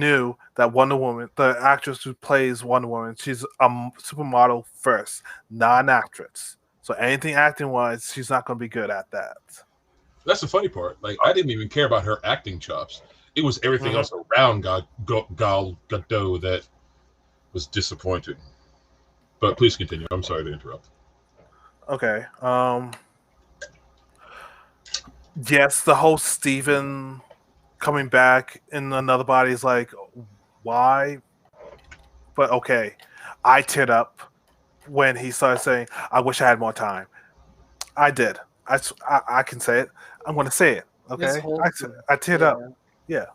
knew that Wonder Woman, the actress who plays Wonder Woman, she's a supermodel first, not an actress. So anything acting wise, she's not going to be good at that. That's the funny part. Like, I didn't even care about her acting chops. It was everything else around Gal Gadot that was disappointing. But please continue. I'm sorry to interrupt. Okay. Yes, the whole Steven coming back in another body is like, why? But okay. I teared up when he started saying, I wish I had more time. I did. I can say it. I'm going to say it. Okay. I teared up. Yeah.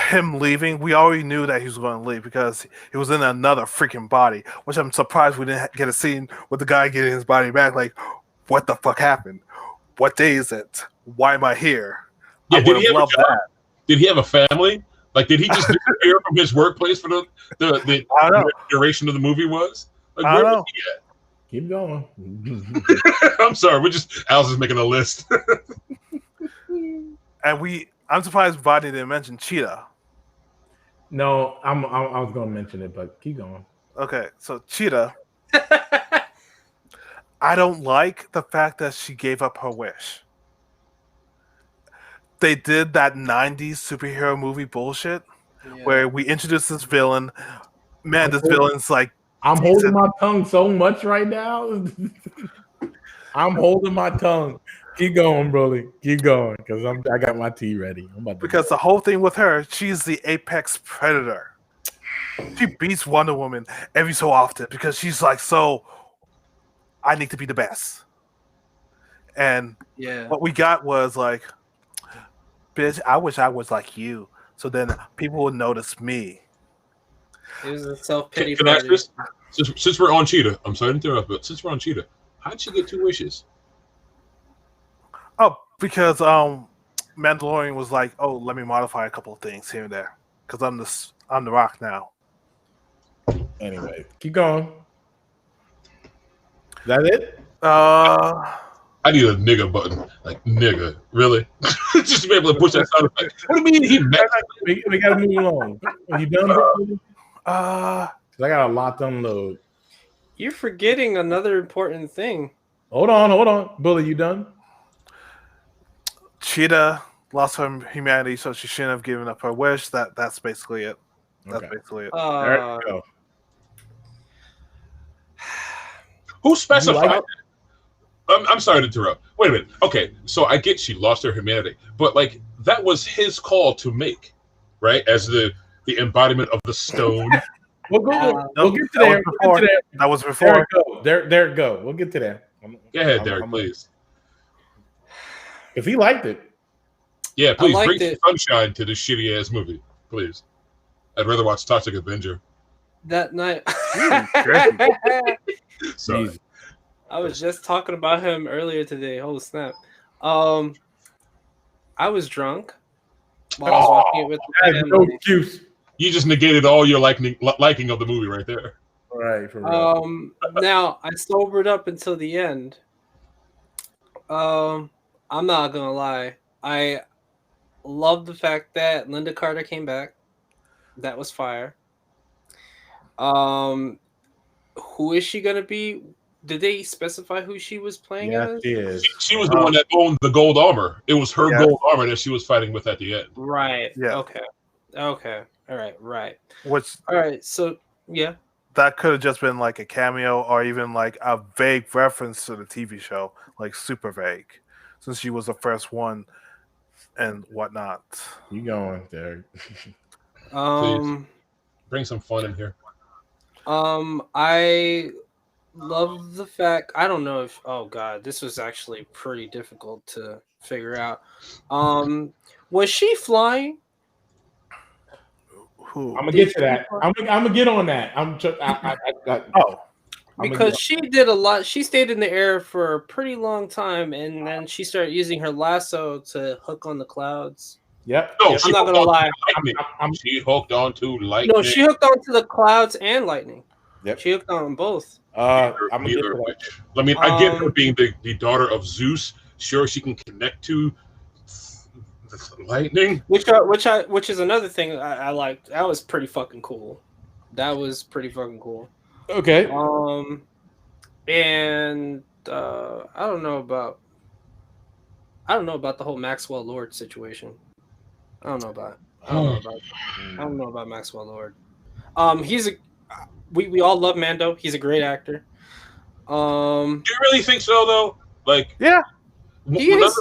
Him leaving, we already knew that he was going to leave because he was in another freaking body, which I'm surprised we didn't get a scene with the guy getting his body back. Like, what the fuck happened? What day is it? Why am I here? Yeah, did he have that. Did he have a family? Like, did he just disappear from his workplace for the duration of the movie was? Like, where was he at? Keep going. I'm sorry. Alice is making a list. And I'm surprised Bonnie didn't mention Cheetah. No, I was going to mention it, but keep going. Okay, so Cheetah. I don't like the fact that she gave up her wish. They did that 90s superhero movie bullshit where we introduced this villain. Man, this villain's like... I'm holding my tongue so much right now. I'm holding my tongue. Keep going, brother. Keep going, because I got my tea ready. Because the whole thing with her, she's the apex predator. She beats Wonder Woman every so often because she's like, so I need to be the best. And what we got was like, bitch, I wish I was like you. So then people would notice me. It was a self-pity. Since we're on Cheetah, I'm sorry to interrupt, but since we're on Cheetah, how'd she get 2 wishes? Oh, because Mandalorian was like, oh, let me modify a couple of things here and there. Because I'm the Rock now. Anyway, keep going. Is that it? I need a nigga button. Like, nigga. Really? Just to be able to push that sound effect. What do you mean he met? We got to move along. Are you done? I got a lot to unload. You're forgetting another important thing. Hold on. Bully, you done? Cheetah lost her humanity, so she shouldn't have given up her wish. That's basically it. Basically it. There you go. Who specified that? I'm sorry to interrupt. Wait a minute. Okay, so I get she lost her humanity, but like that was his call to make, right? As the embodiment of the stone. We'll get to there. That was before. There it go. We'll get to that. Go ahead, Derek, please. If he liked it. Yeah, please bring some sunshine to this shitty ass movie, please. I'd rather watch Toxic Avenger. That night. Sorry. I was just talking about him earlier today. Oh snap! I was drunk while I was watching it with the family. No excuse. You just negated all your liking of the movie right there. All right. For real. Now I sobered up until the end. I'm not gonna lie. I love the fact that Linda Carter came back. That was fire. Who is she gonna be? Did they specify who she was playing as? She is. She was the one that owned the gold armor. It was her gold armor that she was fighting with at the end. Right. Yeah. Okay. All right. Right. All right. So yeah. That could have just been like a cameo or even like a vague reference to the TV show, like super vague, since she was the first one and whatnot. You going there? Please bring some fun in here. I love the fact, I don't know if, oh god, this was actually pretty difficult to figure out. Was she flying? I'm gonna get to that. I'm gonna get on that. Because she did a lot. She stayed in the air for a pretty long time, and then she started using her lasso to hook on the clouds. Yep. No, I'm not gonna lie. She hooked onto lightning. No, she hooked onto the clouds and lightning. Yep. She hooked on both. I mean, I get her being the daughter of Zeus. Sure, she can connect to the Lightning. Which is another thing I liked. That was pretty fucking cool. Okay. And I don't know about the whole Maxwell Lord situation. I don't know about Maxwell Lord. We all love Mando. He's a great actor. Do you really think so though? Like, yeah,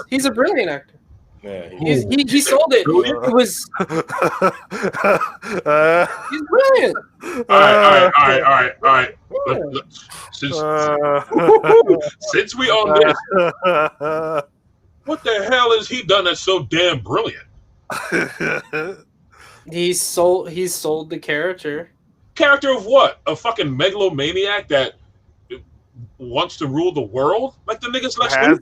he's a brilliant actor. Yeah, he sold it. It was he's brilliant. All right. Since we on this, what the hell has he done that's so damn brilliant? He's sold the character. Character of what? A fucking megalomaniac that wants to rule the world? Like the nigga's Lex Luthor.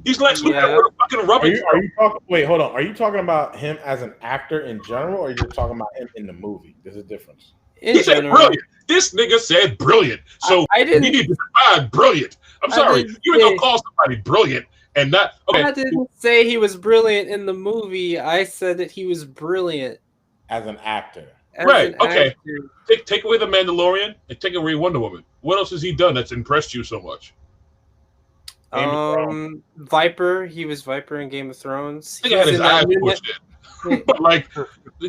He's Lex Luthor with a fucking rubber. Are you talking? Wait, hold on. Are you talking about him as an actor in general, or are you talking about him in the movie? There's a difference. He said brilliant. This nigga said brilliant. So I didn't. You need to define brilliant. I'm sorry. You ain't gonna call somebody brilliant and not. Okay. I didn't say he was brilliant in the movie. I said that he was brilliant as an actor. Right. Okay. Take away the Mandalorian and take away Wonder Woman. What else has he done that's impressed you so much? Viper. He was Viper in Game of Thrones. He had his eyes pushed in. But like,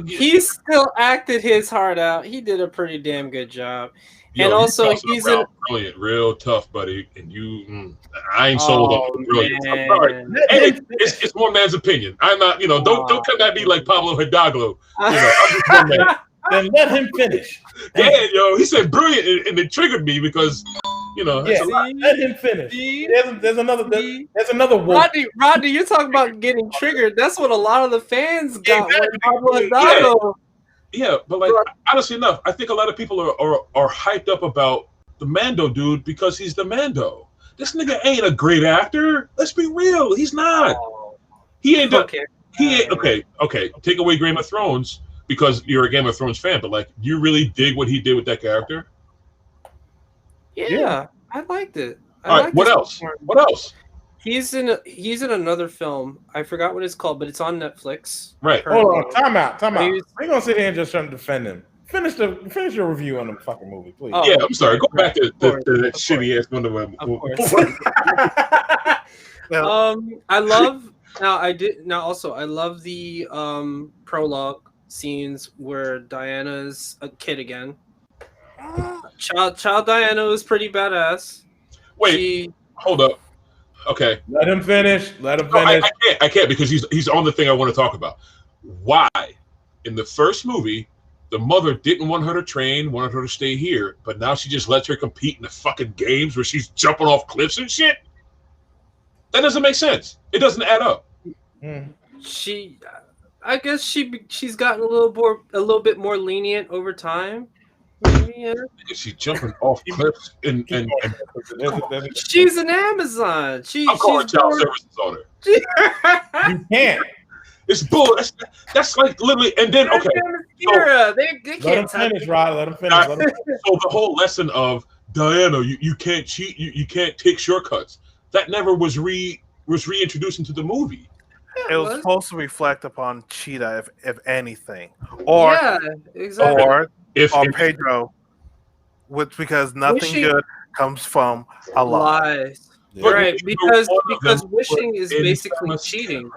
he still acted his heart out. He did a pretty damn good job. And also, he's brilliant, real tough, buddy. And you, I ain't sold on brilliant. I'm sorry. Hey, it's one man's opinion. I'm not, don't come at me like Pablo Hidalgo. I'm just one man. Then let him finish. Yeah, he said brilliant, and it triggered me because, let him finish. There's another one. Rodney, you're talking about getting triggered. That's what a lot of the fans got when Pablo Hidalgo. Yeah, but like honestly enough, I think a lot of people are hyped up about the Mando dude because he's the Mando. This nigga ain't a great actor. Let's be real, he's not. He ain't. He ain't. Okay. Take away Game of Thrones because you're a Game of Thrones fan, but like, you really dig what he did with that character? Yeah. I liked it. All right, what else? What else? He's in another film. I forgot what it's called, but it's on Netflix. Right. Hold on. Time out. We're gonna sit here and just try to defend him. Finish your review on the fucking movie, please. Yeah, I'm sorry. Go back to that shitty ass Wonder Woman. I love I love the prologue scenes where Diana's a kid again. Child Diana was pretty badass. Wait, hold up. Okay. Let him finish. I can't because he's on the thing I want to talk about. Why? In the first movie, the mother didn't want her to train, wanted her to stay here, but now she just lets her compete in the fucking games where she's jumping off cliffs and shit? That doesn't make sense. It doesn't add up. I guess she's gotten a little bit more lenient over time. Yeah. She's jumping off cliffs and she's an Amazon. I'm calling child services on her. You can't. It's bull. That's like literally. And then they can't. Let him finish, Rod. Let him finish. So the whole lesson of Diana, you can't cheat. You can't take shortcuts. That never was reintroduced into the movie. It was supposed to reflect upon Cheetah, if anything, or exactly. or Pedro, because nothing good comes from a lie. Lies. Yeah. Right, because wishing is basically cheating.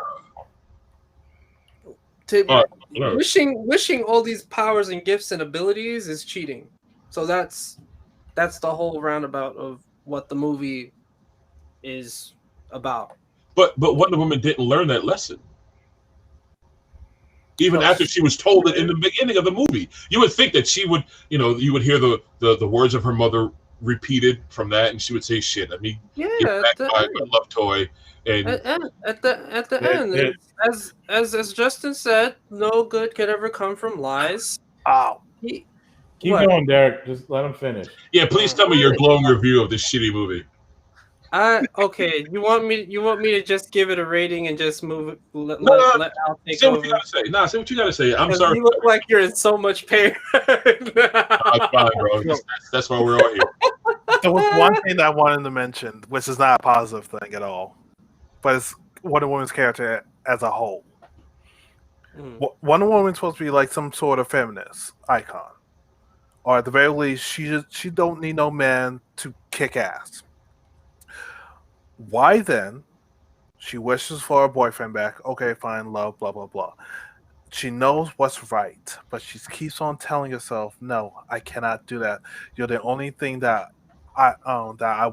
Wishing all these powers and gifts and abilities is cheating. So that's the whole roundabout of what the movie is about. But Wonder Woman didn't learn that lesson. Even after she was told it in the beginning of the movie, you would think that she would, you would hear the words of her mother repeated from that, and she would say, "Shit, let me get back my love toy." And at the end, as Justin said, no good could ever come from lies. Oh, keep going, Derek. Just let him finish. Yeah, please tell me your glowing review of this shitty movie. Okay. You want me to just give it a rating and just move it? Let Al take say over. What you gotta say. Say what you gotta say. I'm sorry. You look like you're in so much pain. I'm fine, bro. That's why we're all here. There was one thing that I wanted to mention, which is not a positive thing at all, but it's Wonder Woman's character as a whole. Wonder Woman's supposed to be like some sort of feminist icon, or at the very least, she don't need no man to kick ass. Why then? She wishes for her boyfriend back. Okay, fine, love, blah blah blah. She knows what's right, but she keeps on telling herself, "No, I cannot do that. You're the only thing that I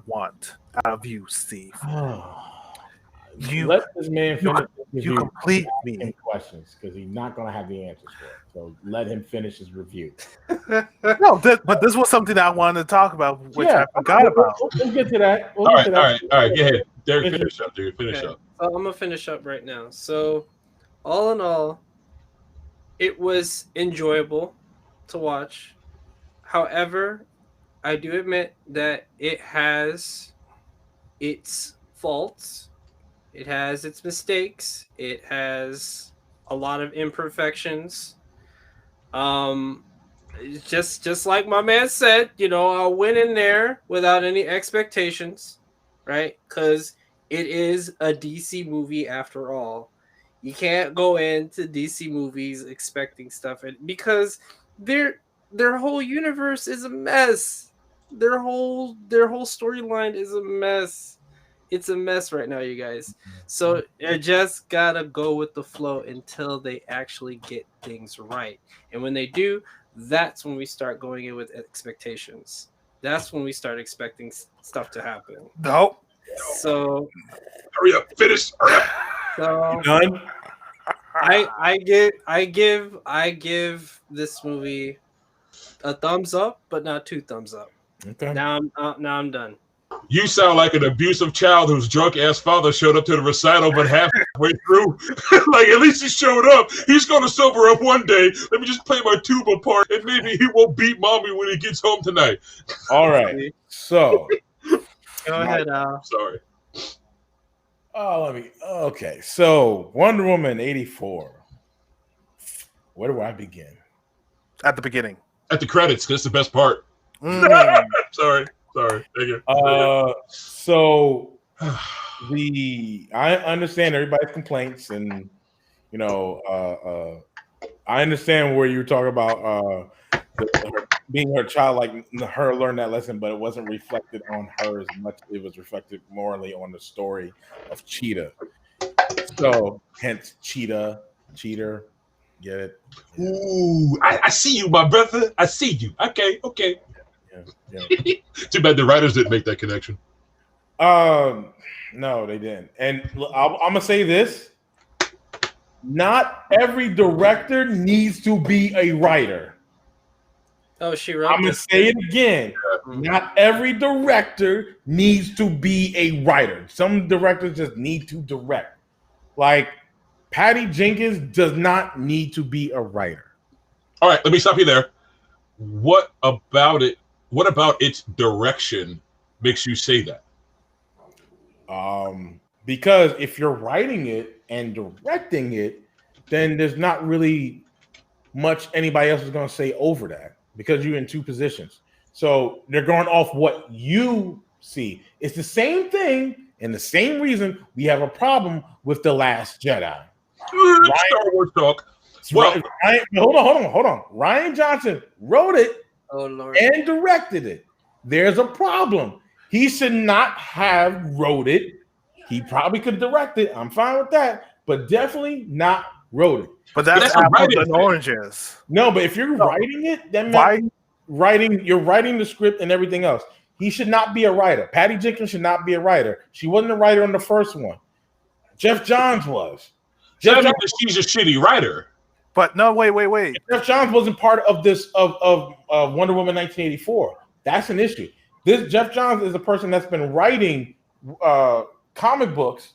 want out of you, Steve. Let this man finish. You complete me." Questions because he's not going to have the answers for it. So let him finish his review. No, but this was something that I wanted to talk about, which I forgot about. We'll get to that. All right. Go ahead. Derek, finish up, dude. Finish up. So I'm gonna finish up right now. So, all in all, it was enjoyable to watch. However, I do admit that it has its faults. It has its mistakes. It has a lot of imperfections. Just like my man said, I went in there without any expectations, right? Because it is a DC movie after all. You can't go into DC movies expecting stuff, because their whole universe is a mess. Their whole storyline is a mess. It's a mess right now, you guys. So you just gotta go with the flow until they actually get things right. And when they do, that's when we start going in with expectations. That's when we start expecting stuff to happen. Nope. So hurry up, finish. Hurry up. So you done? I give this movie a thumbs up, but not 2 thumbs up. Okay. Now I'm done. You sound like an abusive child whose drunk ass father showed up to the recital, but halfway through, like at least he showed up. He's gonna sober up one day. Let me just play my tuba part, and maybe he won't beat mommy when he gets home tonight. All right. So go ahead, Al. Sorry. Okay. So Wonder Woman 84. Where do I begin? At the beginning. At the credits, because that's the best part. Sorry. Thank you. So I understand everybody's complaints, and I understand where you're talking about being her child, like her learn that lesson, but it wasn't reflected on her as much. It was reflected morally on the story of Cheetah. So hence cheater. Get it? Ooh, I see you, my brother. I see you. Okay. Yeah. Too bad the writers didn't make that connection. No, they didn't. And I'm gonna say this: not every director needs to be a writer. Oh, she wrote. I'm gonna say it again. Not every director needs to be a writer. Some directors just need to direct. Like Patty Jenkins does not need to be a writer. All right, let me stop you there. What about it? What about its direction makes you say that? Because if you're writing it and directing it, then there's not really much anybody else is going to say over that, because you're in 2 positions. So they're going off what you see. It's the same thing and the same reason we have a problem with The Last Jedi. Star Wars talk. Well, hold on. Rian Johnson wrote it and directed it. There's a problem. He should not have wrote it. He probably could have directed. I'm fine with that, but definitely not wrote it. But that's apples and oranges. No, but if you're writing it, then you're writing the script and everything else. He should not be a writer. Patty Jenkins should not be a writer. She wasn't a writer on the first one. Jeff Johns was. She's a shitty writer. But no, wait. Jeff Johns wasn't part of this of Wonder Woman 1984. That's an issue. This Jeff Johns is a person that's been writing comic books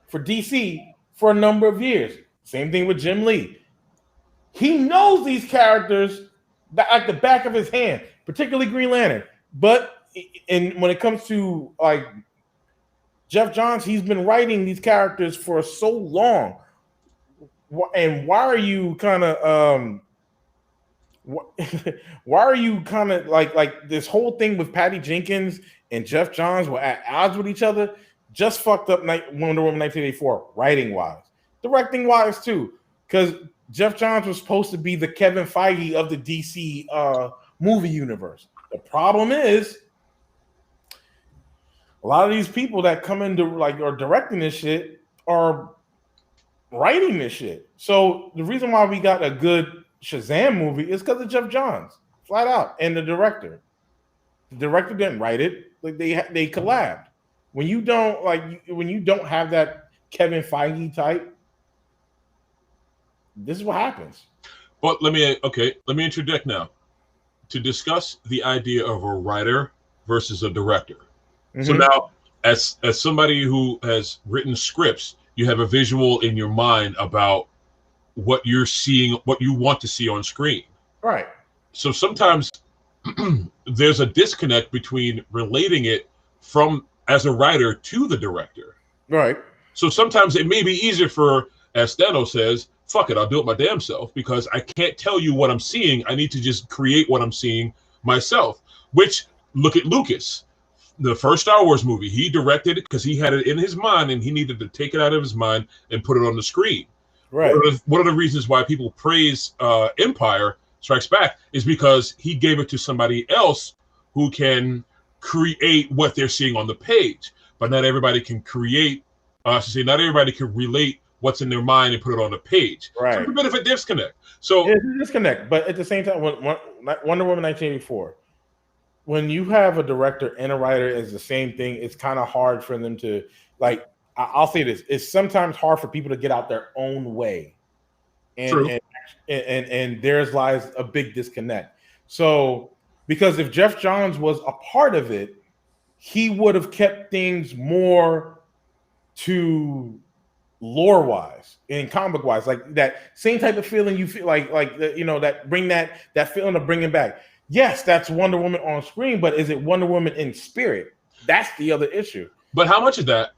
for DC for a number of years. Same thing with Jim Lee. He knows these characters like the back of his hand, particularly Green Lantern. But when it comes to like Jeff Johns, he's been writing these characters for so long. And why are you kind of like this whole thing with Patty Jenkins and Jeff Johns were at odds with each other? Just fucked up Wonder Woman 1984 writing wise, directing wise too, because Jeff Johns was supposed to be the Kevin Feige of the DC movie universe. The problem is, a lot of these people that come into like are directing this shit are writing this shit. So the reason why we got a good Shazam movie is because of Jeff Johns, flat out, and the director. The director didn't write it; like they collabed. When you don't have that Kevin Feige type, this is what happens. But let me interject now to discuss the idea of a writer versus a director. Mm-hmm. So now, as somebody who has written scripts, you have a visual in your mind about what you're seeing, what you want to see on screen. Right. So sometimes there's a disconnect between relating it from as a writer to the director. Right. So sometimes it may be easier for, as Thanos says, fuck it, I'll do it my damn self because I can't tell you what I'm seeing. I need to just create what I'm seeing myself. Which, look at Lucas. The first Star Wars movie, he directed it because he had it in his mind and he needed to take it out of his mind and put it on the screen. Right. One of the reasons why people praise Empire Strikes Back is because he gave it to somebody else who can create what they're seeing on the page. But not everybody can create, not everybody can relate what's in their mind and put it on the page. Right. So it's a bit of a disconnect. So it's a disconnect, but at the same time, Wonder Woman 1984, when you have a director and a writer as the same thing, it's kind of hard for them to, like, I'll say this, it's sometimes hard for people to get out their own way. And there's lies a big disconnect. So, because if Jeff Johns was a part of it, he would have kept things more to lore wise and comic wise, like that same type of feeling you feel like that bring that feeling of bringing back. Yes, that's Wonder Woman on screen, but is it Wonder Woman in spirit? That's the other issue. But how much of that?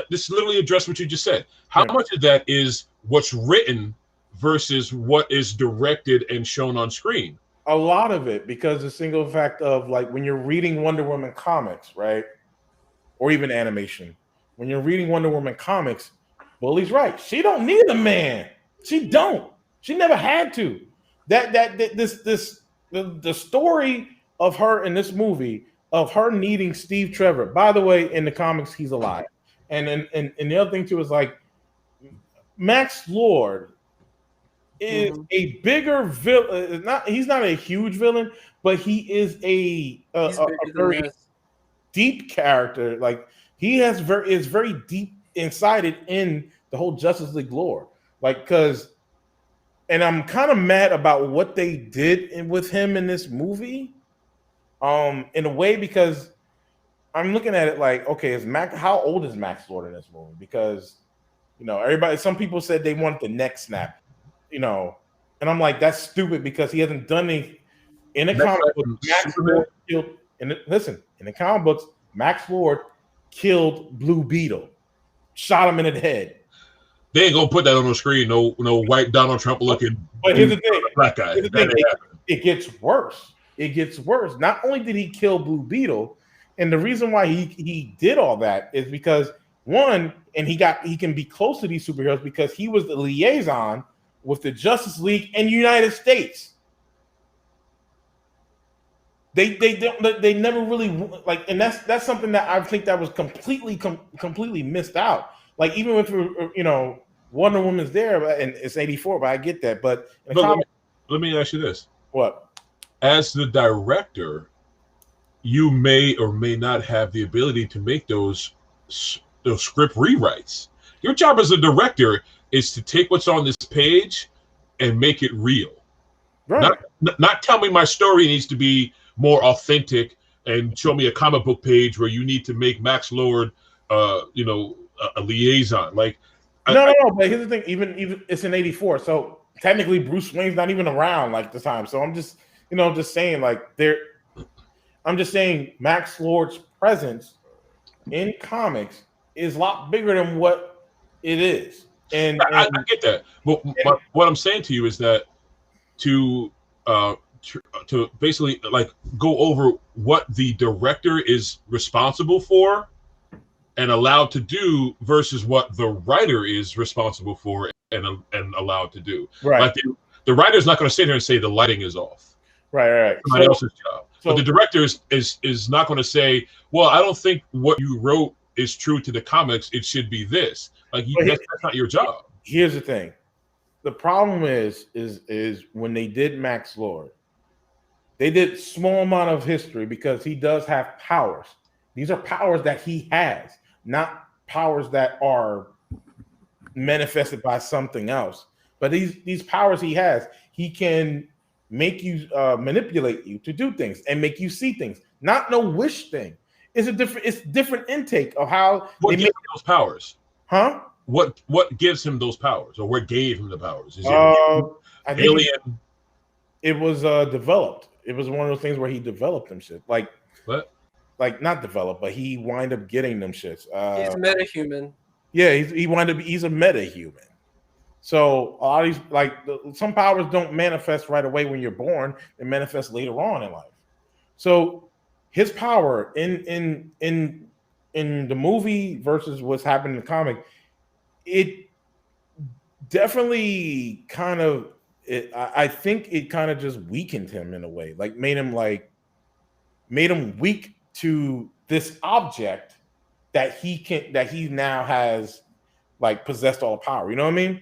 This literally addressed what you just said. How much of that is what's written versus what is directed and shown on screen? A lot of it, because the single fact of like when you're reading Wonder Woman comics, right, or even animation, when you're reading Wonder Woman comics, Bully's right. She don't need a man. She don't. She never had to. The story of her in this movie of her needing Steve Trevor. By the way, in the comics, he's alive. And the other thing too is like Max Lord is a bigger villain. He's not a huge villain, but he is a very deep character. Like he is very deep inside it in the whole Justice League lore. Like because. And I'm kind of mad about what they did with him in this movie, in a way, because I'm looking at it like, okay, how old is Max Lord in this movie? Because, some people said they want the neck snap, and I'm like, that's stupid because he hasn't done anything in the comic book. Max Lord killed, in the comic books, Max Lord killed Blue Beetle, shot him in the head. They ain't gonna put that on the screen. No white Donald Trump looking. But here's the thing. Black guy. It gets worse. It gets worse. Not only did he kill Blue Beetle, and the reason why he did all that is because one, and he can be close to these superheroes because he was the liaison with the Justice League and United States. They never really like, and that's something that I think that was completely missed out. Like even if Wonder Woman's there, and it's 84, but I get that. But let me ask you this: what? As the director, you may or may not have the ability to make those script rewrites. Your job as a director is to take what's on this page and make it real. Right. Not tell me my story needs to be more authentic and show me a comic book page where you need to make Max Lord, a liaison. Like no. But here's the thing: even it's in 84, so technically Bruce Wayne's not even around like this time. So I'm just just saying like I'm just saying Max Lord's presence in comics is a lot bigger than what it is. And I get that. But what I'm saying to you is that to basically like go over what the director is responsible for and allowed to do versus what the writer is responsible for and allowed to do. Right. Like the writer's not going to sit here and say the lighting is off. Right. Somebody else's job. But the director is not going to say, well, I don't think what you wrote is true to the comics. It should be this. Like that's not your job. Here's the thing. The problem is when they did Max Lord, they did small amount of history because he does have powers. These are powers that he has, not powers that are manifested by something else. But these powers he has, he can make you manipulate you to do things and make you see things. Not no wish thing. It's different intake of how what they gives make him those powers. Huh? What gives him those powers, or what gave him the powers? Is it alien? It was developed. It was one of those things where he developed them shit. Like what? Like not developed, but he wind up getting them shits. He's a metahuman. Yeah, he's a metahuman. So a lot of these, some powers don't manifest right away when you're born; they manifest later on in life. So his power in the movie versus what's happening in the comic, it definitely kind of. I think it kind of just weakened him in a way, made him weak to this object that he now has possessed all the power. You know what I mean?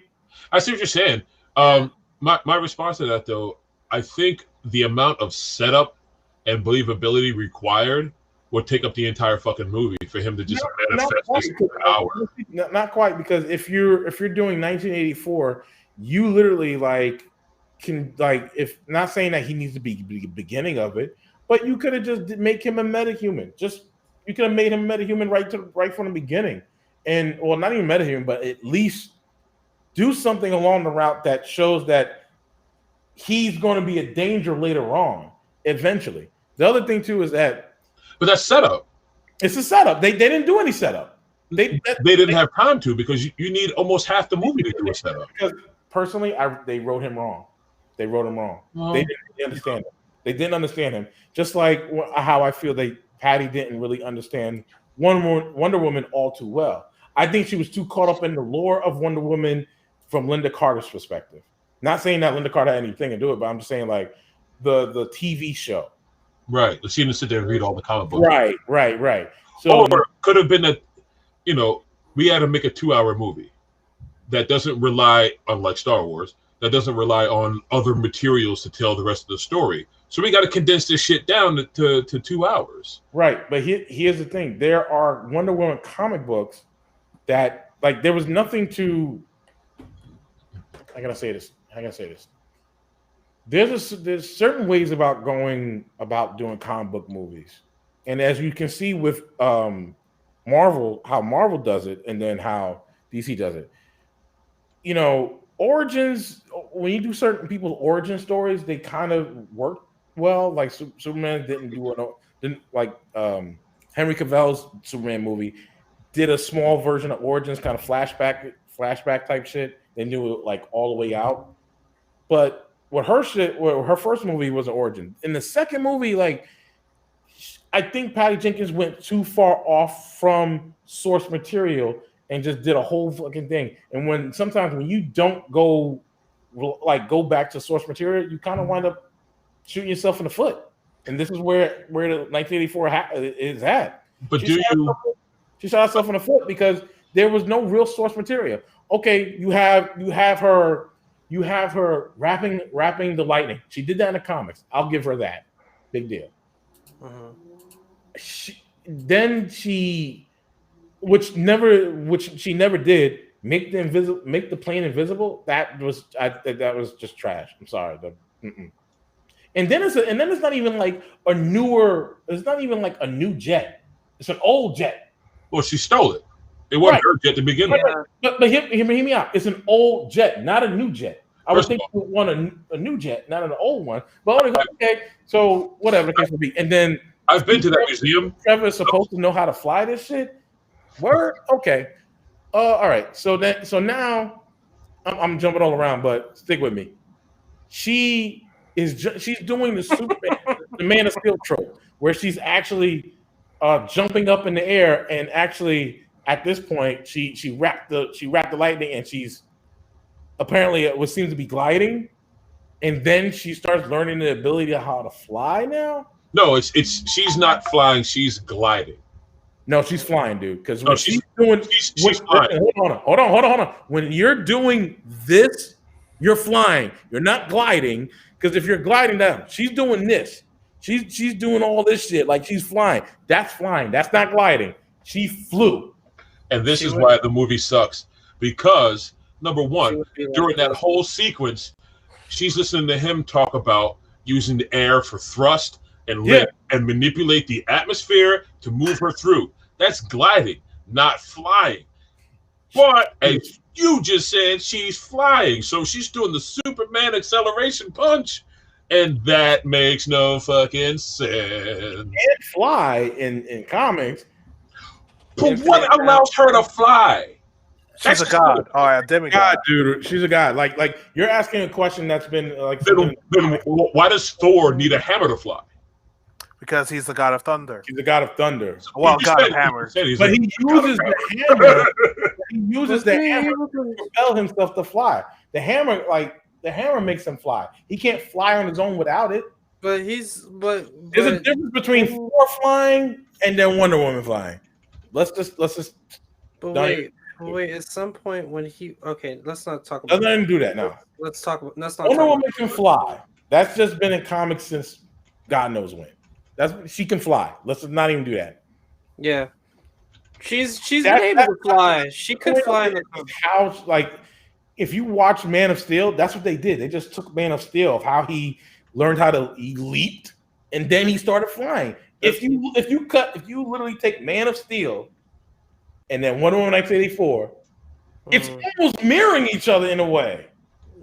I see what you're saying. My response to that, though, I think the amount of setup and believability required would take up the entire fucking movie for him to just manifest this power. Not quite, because if you're doing 1984, you literally if not saying that he needs to be the beginning of it, but you could have just make him a metahuman. You could have made him a metahuman right from the beginning, and not even metahuman, but at least do something along the route that shows that he's going to be a danger later on, eventually. The other thing too is that, but that's setup. It's a setup. They didn't do any setup. They didn't have time to, because you need almost half the movie to do a setup. Because personally, they wrote him wrong. They wrote him wrong. Well, they didn't understand him. They didn't understand him. Just like how I feel Patty didn't really understand Wonder Woman all too well. I think she was too caught up in the lore of Wonder Woman from Linda Carter's perspective. Not saying that Linda Carter had anything to do with it, but I'm just saying the TV show. Right. She didn't sit there and read all the comic books. Right. So or could have been that, we had to make a 2-hour movie that doesn't rely on, like Star Wars, that doesn't rely on other materials to tell the rest of the story. So we got to condense this shit down to 2 hours. Right. But here's the thing. There are Wonder Woman comic books that there was nothing to. I gotta say this. There's certain ways about doing comic book movies, and as you can see with Marvel, how Marvel does it, and then how DC does it. Origins, when you do certain people's origin stories, they kind of work well. Like Superman didn't Henry Cavill's Superman movie did a small version of origins, kind of flashback type shit. They knew it all the way out. But her first movie was an origin. In the second movie, I think Patty Jenkins went too far off from source material and just did a whole fucking thing. And sometimes when you don't go back to source material, you kind of wind up shooting yourself in the foot. And this is where the 1984 is at. But she shot herself in the foot because there was no real source material. Okay, you have her wrapping the lightning. She did that in the comics. I'll give her that. Big deal. Which she never did, make the plane invisible. That was just trash. I'm sorry. And then it's not even a newer. It's not even a new jet. It's an old jet. Well, she stole it. It wasn't her jet to begin with. But hear me out. It's an old jet, not a new jet. I would think you would want a new jet, not an old one. But okay, so whatever the case would be. And then I've been to that museum. Trevor is supposed to know how to fly this shit. Word? Okay. All right. So now I'm jumping all around, but stick with me. She's doing the Superman, the Man of Steel trope, where she's actually jumping up in the air, and actually at this point she wrapped the lightning, and she's apparently it seems to be gliding, and then she starts learning the ability of how to fly now. No, it's she's not flying, she's gliding. No, she's flying, dude. Because No, when she's flying. Hold on. When you're doing this, you're flying. You're not gliding. Because if you're gliding down, she's doing this. She's doing all this shit like she's flying. That's flying. That's not gliding. She flew. And this is why the movie sucks. Because number one, during that whole sequence, she's listening to him talk about using the air for thrust and lift and manipulate the atmosphere to move her through. That's gliding, not flying. But as you just said, she's flying. So she's doing the Superman acceleration punch. And that makes no fucking sense. Can't fly in comics. But what allows her to fly? She's a god. Oh, yeah, demigod. God, dude, she's a god. Like you're asking a question that's been like. Then why does Thor need a hammer to fly? Because he's the god of thunder. He's the god of thunder. Well, god of hammers. But he uses the hammer. He uses the hammer to propel himself to fly. The hammer makes him fly. He can't fly on his own without it. But there's a difference between Thor flying and then Wonder Woman flying. Let's just. But wait. At some point when let's not talk about. Let's not even do that now. Let's talk about. Wonder Woman can fly. That's just been in comics since God knows when. She can fly. Let's not even do that. Yeah, she's been able to fly. She could fly in the how if you watch Man of Steel, that's what they did. They just took Man of Steel of how he learned he leaped and then he started flying. If you literally take Man of Steel and then Wonder Woman 1984, it's almost mirroring each other in a way.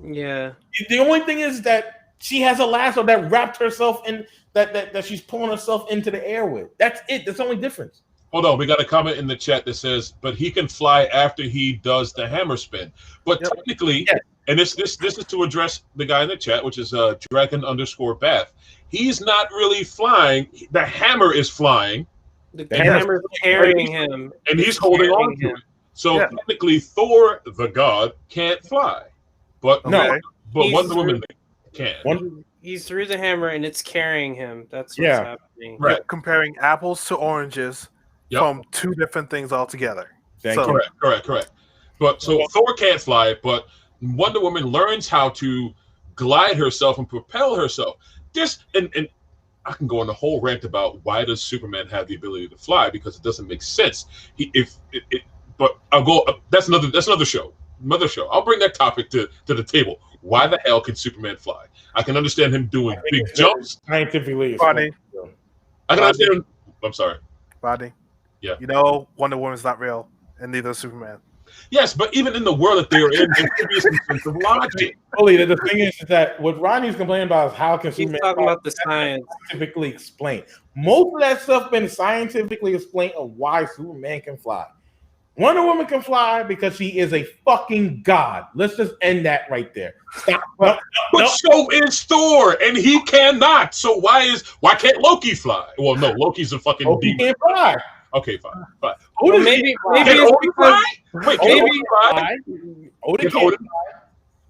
Yeah. The only thing is that she has a lasso that wrapped herself in that she's pulling herself into the air with. That's it. That's the only difference. Hold on, we got a comment in the chat that says, "But he can fly after he does the hammer spin." But technically, and this is to address the guy in the chat, which is Dragon_Bath. He's not really flying. The hammer is flying. The hammer is carrying him, and he's holding on to it. So technically, Thor, the god, can't fly, but Wonder Woman can. He's through the hammer, and it's carrying him. That's what's happening. Right. Comparing apples to oranges from two different things altogether. Correct. But so Thor can't fly, but Wonder Woman learns how to glide herself and propel herself. And I can go on a whole rant about why does Superman have the ability to fly, because it doesn't make sense. But I'll go. That's another show. I'll bring that topic to the table. Why the hell can Superman fly? I can understand him doing big jumps. Scientifically, Rodney. I can understand him. I'm sorry, Rodney. Yeah. You know, Wonder Woman's not real, and neither is Superman. Yes, but even in the world that they're in, there could be some sense of logic. The thing is that what Rodney's complaining about is how can Superman talking about the science scientifically explained. Most of that stuff been scientifically explained of why Superman can fly. Wonder Woman can fly because she is a fucking god. Let's just end that right there. Stop. So is Thor, and he cannot. So why can't Loki fly? Well, no, Loki's a fucking Loki demon. can't fly. Okay, fine. Maybe it's because Odin can't fly.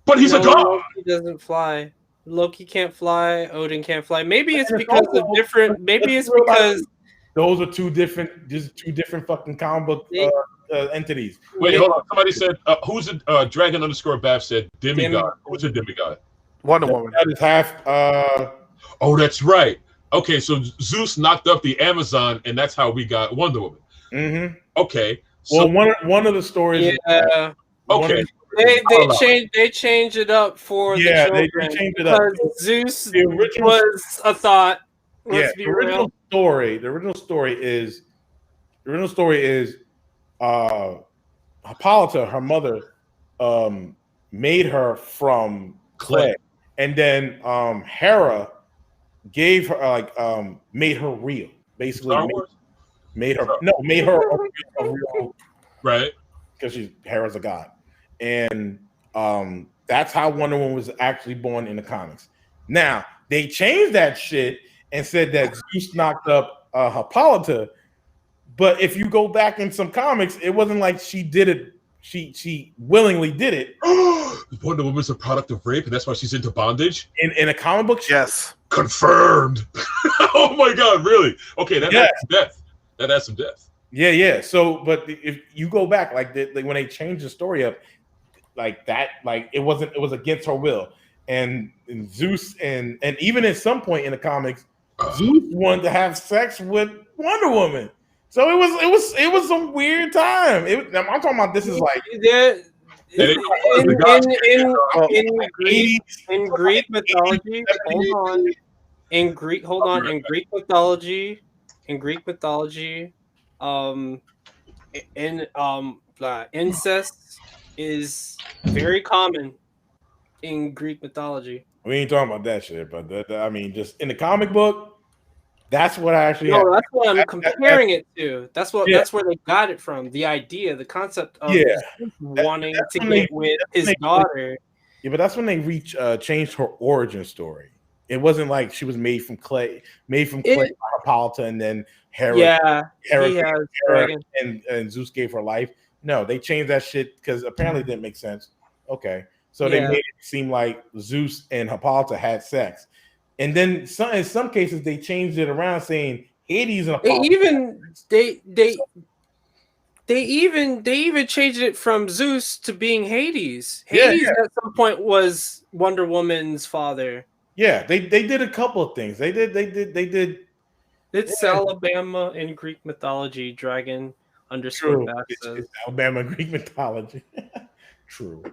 But he's a god. Loki doesn't fly. Loki can't fly. Odin can't fly. Maybe it's because of different. Maybe it's because those are two different fucking comic book entities. Wait, hold on. Somebody said, who's a Dragon_Bath said demigod. Who's a demigod? Wonder Woman. That is half. Oh, that's right. Okay, so Zeus knocked up the Amazon, and that's how we got Wonder Woman. Mm-hmm. Okay. So, well, one of the stories. Yeah. Okay. They changed it up for the children. They changed it up. Zeus was a thought. The original story is Hippolyta, her mother, made her from clay, and then Hera gave her made her real, basically made her a real, right, because Hera's a god, and that's how Wonder Woman was actually born in the comics. Now they changed that shit and said that Zeus knocked up Hippolyta, but if you go back in some comics, it wasn't like she did it she willingly did it. Wonder Woman's a product of rape, and that's why she's into bondage. In a comic book, Yes. Confirmed. Oh my god, really? Okay, that adds some death. That adds some death. Yeah. So, but if you go back, like when they changed the story up, like that, like it was against her will, and Zeus and even at some point in the comics, Zeus wanted to have sex with Wonder Woman. So it was some weird time. I'm talking about this is like in Greek mythology. In Greek mythology, incest is very common in Greek mythology. We ain't talking about that shit, but I mean, just in the comic book, that's what I actually. No, that's what I'm comparing it to. That's where they got it from. The idea, the concept of wanting to get with his daughter. Yeah, but that's when they changed her origin story. It wasn't like she was made from clay by Hippolyta, and then Hera and Zeus gave her life. No, they changed that shit because apparently it didn't make sense. Okay, so they made it seem like Zeus and Hippolyta had sex. And then in some cases they changed it around, saying Hades and Apollo. They even changed it from Zeus to being Hades. Hades at some point was Wonder Woman's father. Yeah, they did a couple of things. They did. It's Alabama in Greek mythology. Dragon underscore back says. It's Alabama in Greek mythology. True.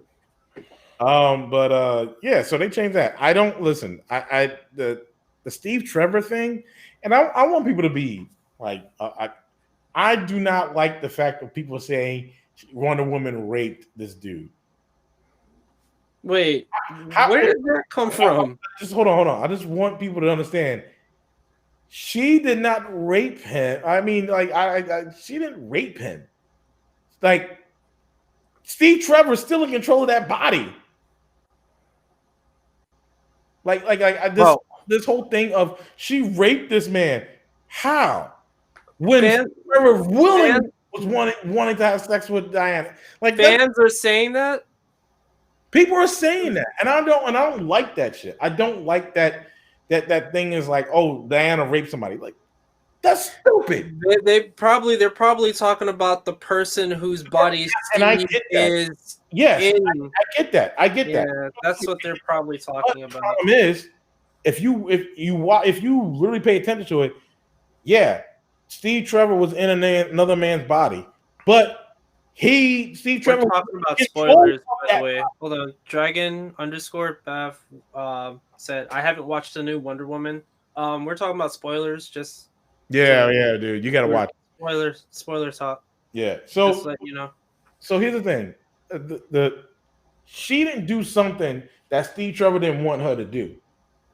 So they changed that. I don't listen. The Steve Trevor thing, and I want people to be like, I do not like the fact that people saying Wonder Woman raped this dude. Wait, where did that come from? Just hold on. I just want people to understand. She did not rape him. I mean, like, she didn't rape him. Like, Steve Trevor's still in control of that body. This whole thing of she raped this man. How? When Trevor was wanting to have sex with Diana. Like, fans are saying that. People are saying that, and I don't like that shit. I don't like that thing is like, oh, Diana raped somebody. Like, that's stupid. They're probably talking about the person whose body is. Yes, I get that. Yeah, that's what they're probably talking about. The problem is, if you really pay attention to it, yeah, Steve Trevor was in another man's body, but Steve Trevor. We're talking about spoilers, by the way. Hold on, Dragon _Bath said I haven't watched the new Wonder Woman. We're talking about spoilers. Just dude, you gotta watch spoilers hot. Yeah, so just let you know. So here's the thing. She didn't do something that Steve Trevor didn't want her to do.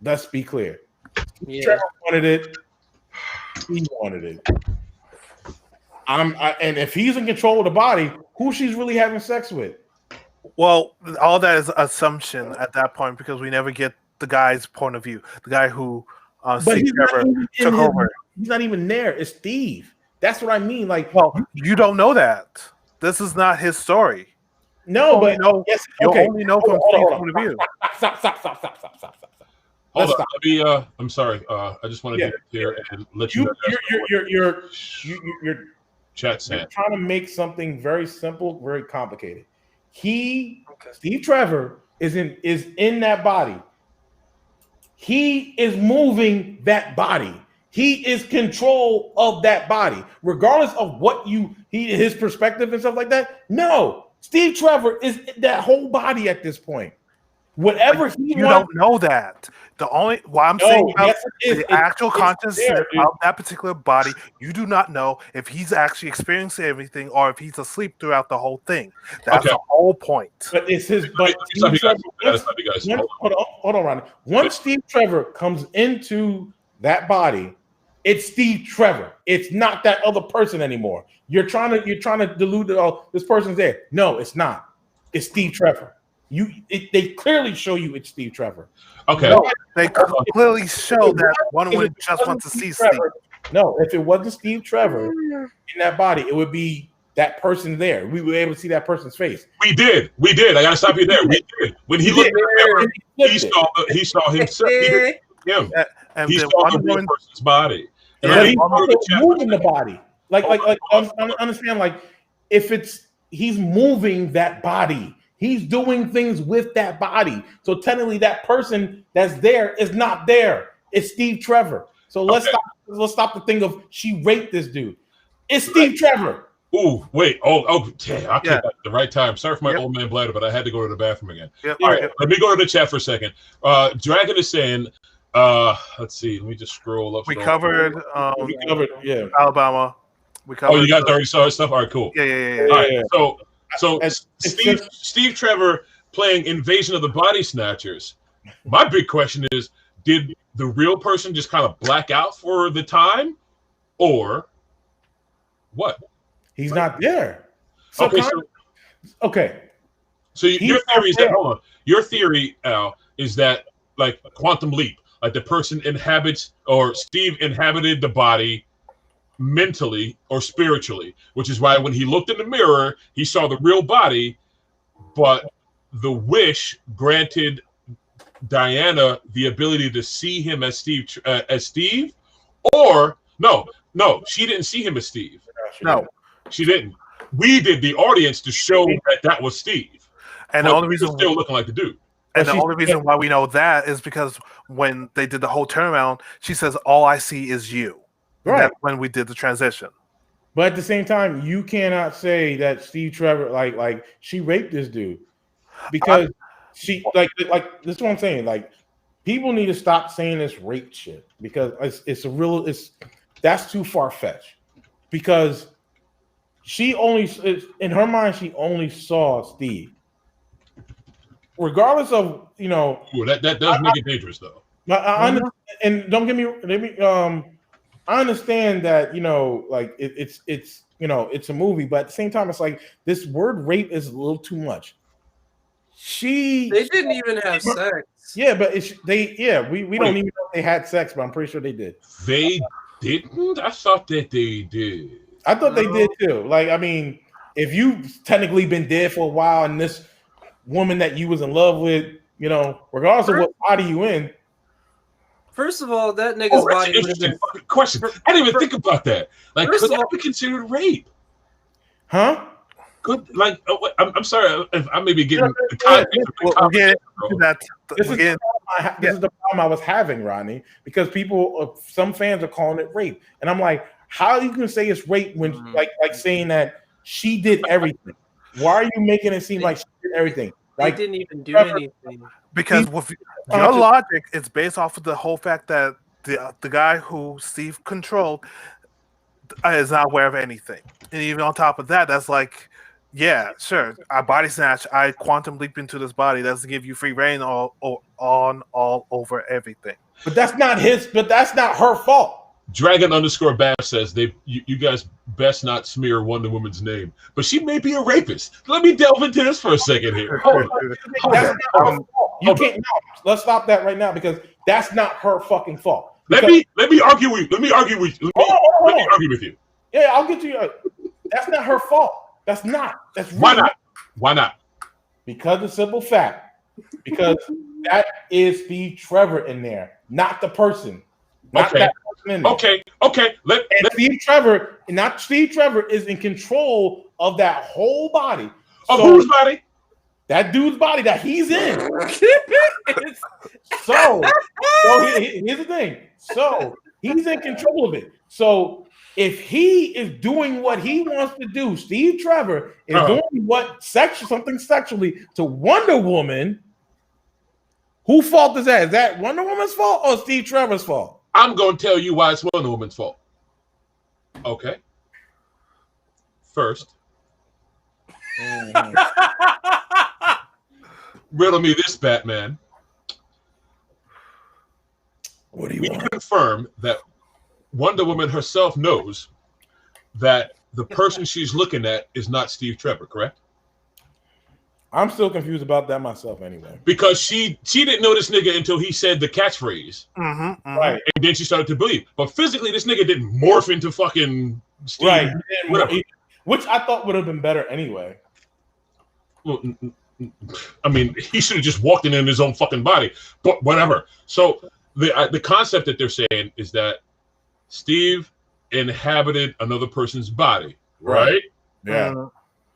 Let's be clear. Trevor wanted it. He wanted it. And if he's in control of the body, who she's really having sex with? Well, all that is assumption at that point because we never get the guy's point of view. The guy who Steve Trevor took over. He's not even there. It's Steve. That's what I mean. Like, well, you don't know that. This is not his story. No, but you only know from Steve's point of view. Stop. Hold on. Let me. I'm sorry. I just want to get here and let you know. You're chat saying trying to make something very simple, very complicated. Steve Trevor is in that body. He is moving that body. He is control of that body, regardless of what his perspective and stuff like that. No, Steve Trevor is that whole body at this point. Whatever he you wants, don't know that. The only why I'm saying about the actual consciousness of that particular body, you do not know if he's actually experiencing everything or if he's asleep throughout the whole thing. That's the whole point. But it's his. But hold on, Ronnie. Once Steve Trevor comes into that body, it's Steve Trevor. It's not that other person anymore. You're trying to delude this person's there. No, it's not. It's Steve Trevor. They clearly show you it's Steve Trevor. Okay. No, they clearly show that Wonder Woman just wants to see Steve. No, if it wasn't Steve Trevor in that body, it would be that person there. We were able to see that person's face. We did. I gotta stop you there. We did. When he looked in the mirror, he saw himself. He saw the real person's body. And he's moving the body. Like understand, like if he's moving that body, he's doing things with that body. So technically that person that's there is not there. It's Steve Trevor. So let's stop the thing of she raped this dude. It's Steve Trevor. Ooh, wait. Oh, damn. I came back at the right time. Sorry for my old man bladder, but I had to go to the bathroom again. All right, let me go to the chat for a second. Dragon is saying, let's see. Let me just scroll up. We covered Alabama. We covered. Oh, you guys already saw his stuff? All right, cool. Yeah. All right, so Steve Trevor playing Invasion of the Body Snatchers. My big question is, did the real person just kind of black out for the time, or what? He's not there. So your theory is that your theory, Al, is that like quantum leap, like the person inhabits or Steve inhabited the body mentally or spiritually, which is why when he looked in the mirror, he saw the real body, but the wish granted Diana the ability to see him as Steve, or no, she didn't see him as Steve. No. She didn't. We did, the audience, to show that was Steve. And the only reason still looking like the dude. And the only reason why we know that is because when they did the whole turnaround, she says, "All I see is you." Right. That's when we did the transition. But at the same time, you cannot say that Steve Trevor like she raped this dude because she like this is what I'm saying. Like people need to stop saying this rape shit because that's too far fetched because. She only, in her mind, she only saw Steve. Regardless of, that does make it dangerous, though. And don't get me, I understand that, like it's a movie, but at the same time, it's like this word rape is a little too much. They didn't even have sex. Yeah, but we don't even know if they had sex, but I'm pretty sure they did. They didn't? I thought that they did. I thought they did too. Like, I mean, if you've technically been dead for a while and this woman that you was in love with, regardless of what body you in. First of all, that nigga's body. That's an interesting question. I didn't even think about that. Like, could that be considered rape? Huh? Good. Like, I'm sorry if I may be getting the context. We'll get into that. This is the problem I was having, Rodney, because some fans are calling it rape, and I'm like. How you can say it's rape when like saying that she did everything? Why are you making it seem like she did everything? Like didn't even do anything. Because with your logic, it's based off of the whole fact that the guy who Steve controlled is not aware of anything. And even on top of that, that's like, yeah, sure. I body snatch, I quantum leap into this body. That's to give you free reign all over everything. But that's not her fault. Dragon_Bass says you guys best not smear Wonder Woman's name, but she may be a rapist. Let me delve into this for a second here. Let's stop that right now because that's not her fucking fault. Let me argue with you. Yeah, I'll get to you. That's not her fault. That's not. That's really Why not? Because the simple fact, because that is Steve Trevor in there, not the person. Okay. Steve Trevor is in control of that whole body. Of whose body? That dude's body that he's in. So here's the thing. So he's in control of it. So if he is doing what he wants to do, Steve Trevor is doing something sexually to Wonder Woman. Whose fault is that? Is that Wonder Woman's fault or Steve Trevor's fault? I'm going to tell you why it's Wonder Woman's fault. Okay. First, riddle me this, Batman. What do you want? Confirm that Wonder Woman herself knows that the person she's looking at is not Steve Trevor, correct? I'm still confused about that myself anyway. Because she didn't know this nigga until he said the catchphrase. Right. And then she started to believe. But physically, this nigga didn't morph into fucking Steve. Right. which I thought would have been better anyway. Well, I mean, he should have just walked in his own fucking body, but whatever. So the concept that they're saying is that Steve inhabited another person's body, right? Yeah.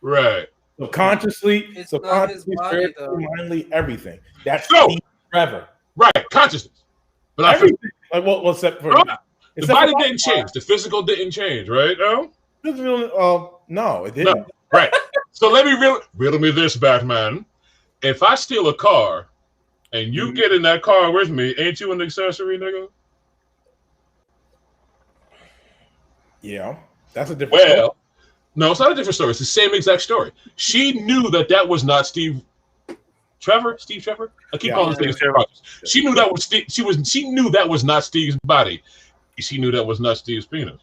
Right. Subconsciously, It's not his body, though. mindly, everything. That's No. Steve Trevor. Right. Consciousness. But not Everything. Like what except for the body didn't change. The physical didn't change, right? No? No, it didn't. No. Right. So let me riddle me this, Batman. If I steal a car and you get in that car with me, ain't you an accessory, nigga? Yeah. That's a different story. No, it's not a different story. It's the same exact story. She knew that was not Steve Trevor. I keep calling him Steve. She knew that was Steve. She knew that was not Steve's body. She knew that was not Steve's penis,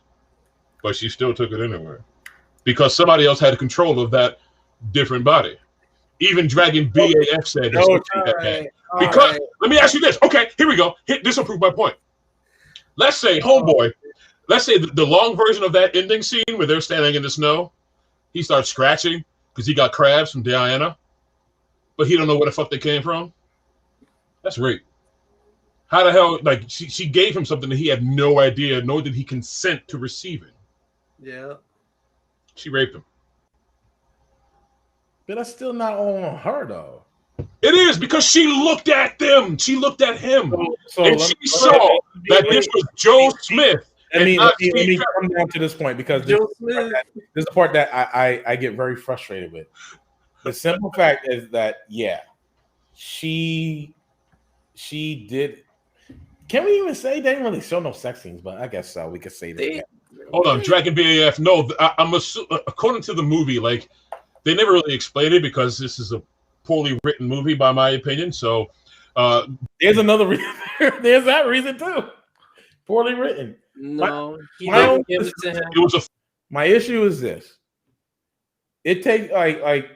but she still took it anyway because somebody else had control of that different body. Even Dragon BAF said this. Because let me ask you this. Okay, here we go. This will prove my point. Let's say homeboy. Let's say the long version of that ending scene where they're standing in the snow, he starts scratching because he got crabs from Diana, but he don't know where the fuck they came from. That's rape. How the hell, like, she gave him something that he had no idea, nor did he consent to receiving. Yeah. She raped him. But that's still not all on her, though. It is because she looked at them. She looked at him. And she saw that this was Joe Smith. Let me come down to this point because this is the part that I get very frustrated with. The simple fact is that, yeah, she did. Can we even say they didn't really show no sex scenes? But I guess so. We could say that. Hold on, Dragon BAF. No, I'm according to the movie, like they never really explained it because this is a poorly written movie, by my opinion. So there's another reason. There's that reason too. Poorly written. No, he didn't give it to him. It was my issue is this. It takes like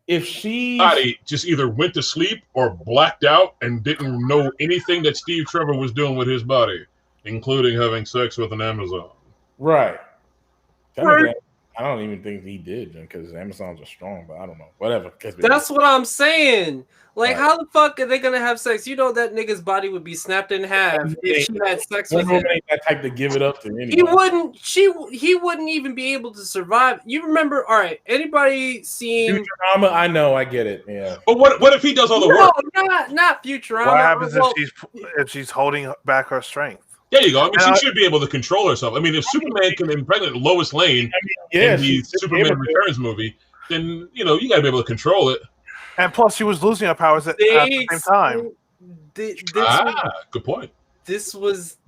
if she body just either went to sleep or blacked out and didn't know anything that Steve Trevor was doing with his body, including having sex with an Amazon. Right. I don't even think he did because Amazons are strong, but I don't know. Whatever. That's what I'm saying. Like, how the fuck are they gonna have sex? You know that nigga's body would be snapped in half if she had sex with him. That type to give it up to anybody. He wouldn't even be able to survive. You remember? All right. Anybody seen Futurama? I know. I get it. Yeah. But what if he does all the work? No, not Futurama. What happens if she's holding back her strength? There you go. I mean, she should be able to control herself. I mean, if Superman can impregnate Lois Lane in the Superman Returns movie, then you got to be able to control it. And plus, she was losing her powers at the same time. Good point. This was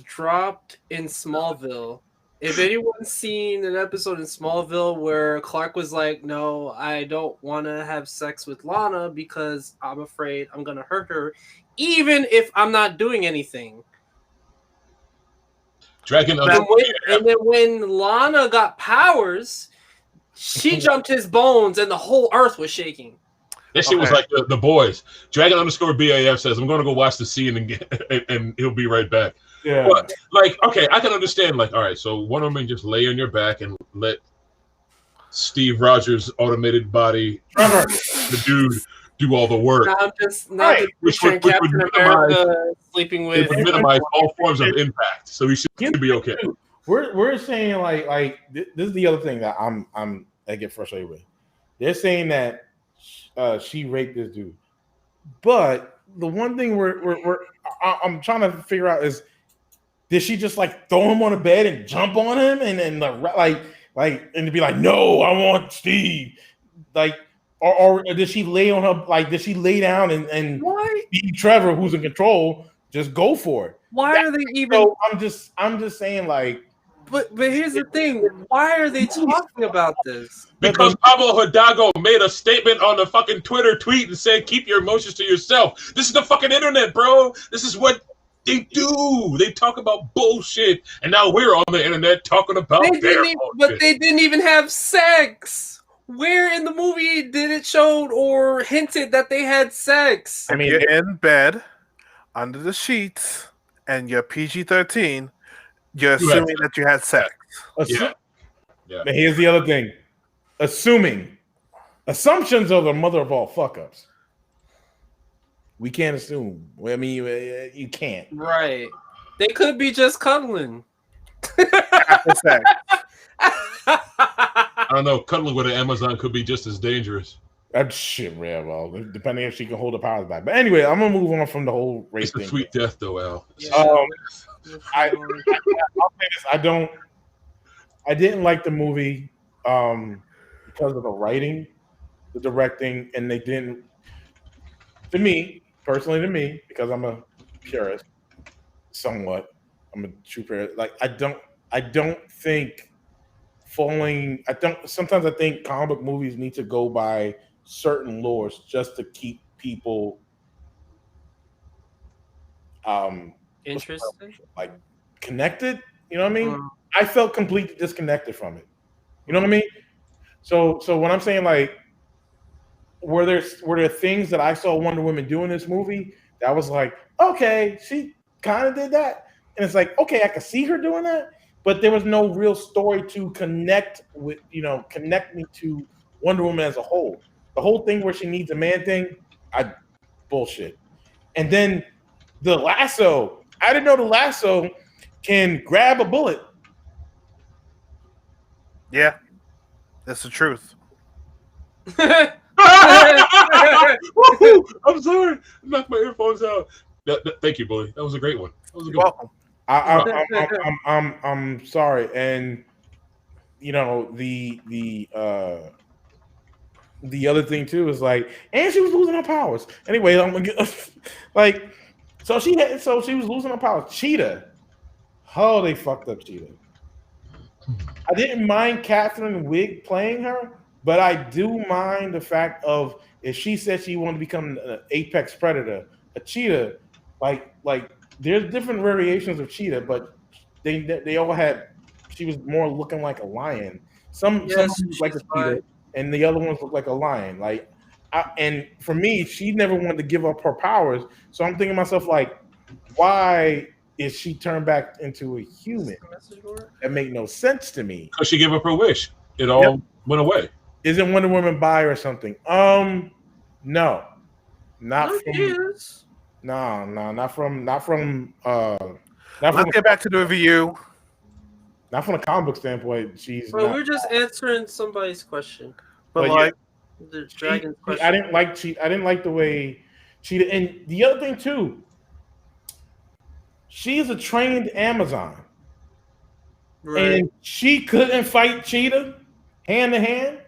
dropped in Smallville. If anyone's seen an episode in Smallville where Clark was like, "No, I don't want to have sex with Lana because I'm afraid I'm gonna hurt her, even if I'm not doing anything." Dragon. And then when Lana got powers, she jumped his bones, and the whole earth was shaking. That shit was like the boys. Dragon _BAF says, I'm going to go watch the scene and he'll be right back. Yeah. But, okay, I can understand. Like, all right, so one woman just lay on your back and let Steve Rogers' automated body, the dude, do all the work. Which would minimize, sleeping with. It would minimize all forms of impact, so he should be okay. We're saying like this is the other thing that I get frustrated with. They're saying that she raped this dude, but the one thing I'm trying to figure out is, did she just like throw him on the bed and jump on him and to be like, no, I want Steve, like, or did she lay on her, like, did she lay down and Steve Trevor, who's in control, just go for it? Why are they even? So I'm just saying, like. But here's the thing. Why are they talking about this? Because Pablo Hidalgo made a statement on the fucking Twitter tweet and said, keep your emotions to yourself. This is the fucking internet, bro. This is what they do. They talk about bullshit. And now we're on the internet talking about But they didn't even have sex. Where in the movie did it show or hinted that they had sex? I mean, you're in bed, under the sheets, and you're PG-13. You're assuming that you had sex. Yeah. Yeah. But here's the other thing. Assumptions are the mother of all fuck-ups. We can't assume. I mean, you can't. Right. They could be just cuddling. After sex. I don't know. Cuddling with an Amazon could be just as dangerous. That's shit, real well, depending if she can hold the powers back. But anyway, I'm gonna move on from the whole race It's a thing. sweet death, though, Al. I didn't like the movie because of the writing, the directing, and they didn't. To me, because I'm a purist, somewhat. I'm a true purist. Like I don't think sometimes I think comic book movies need to go by certain lores just to keep people interested, like connected. You know what I mean? I felt completely disconnected from it. You know what I mean? So when I'm saying like, were there things that I saw Wonder Woman do in this movie that was like, okay, she kind of did that, and it's like, okay, I could see her doing that, but there was no real story to connect me to Wonder Woman as a whole. The whole thing where she needs a man thing, bullshit. And then the lasso, I didn't know the lasso can grab a bullet. Yeah, that's the truth. I'm sorry. Knocked my earphones out. Thank you, Bully. That was a great one. That was a good Welcome. I'm sorry, and you know the other thing too is like, and she was losing her powers. Anyway, I'm gonna get like, so she was losing her powers. Cheetah, oh, they fucked up Cheetah. I didn't mind Catherine Wigg playing her, but I do mind the fact of if she said she wanted to become an apex predator, a cheetah, like there's different variations of cheetah, but they all had. She was more looking like a lion. Some looked like a cheetah, and the other ones look like a lion. Like, and for me, she never wanted to give up her powers. So I'm thinking to myself, like, why is she turned back into a human? That made no sense to me. Because she gave up her wish. It all went away. Isn't Wonder Woman bi or something? No, not from. No, not from. Let's get back to the review. Not from a comic book standpoint. She's. Well, we're just answering somebody's question. But like the dragon question. I didn't like the way Cheetah. And the other thing too, she is a trained Amazon, and she couldn't fight Cheetah hand to hand.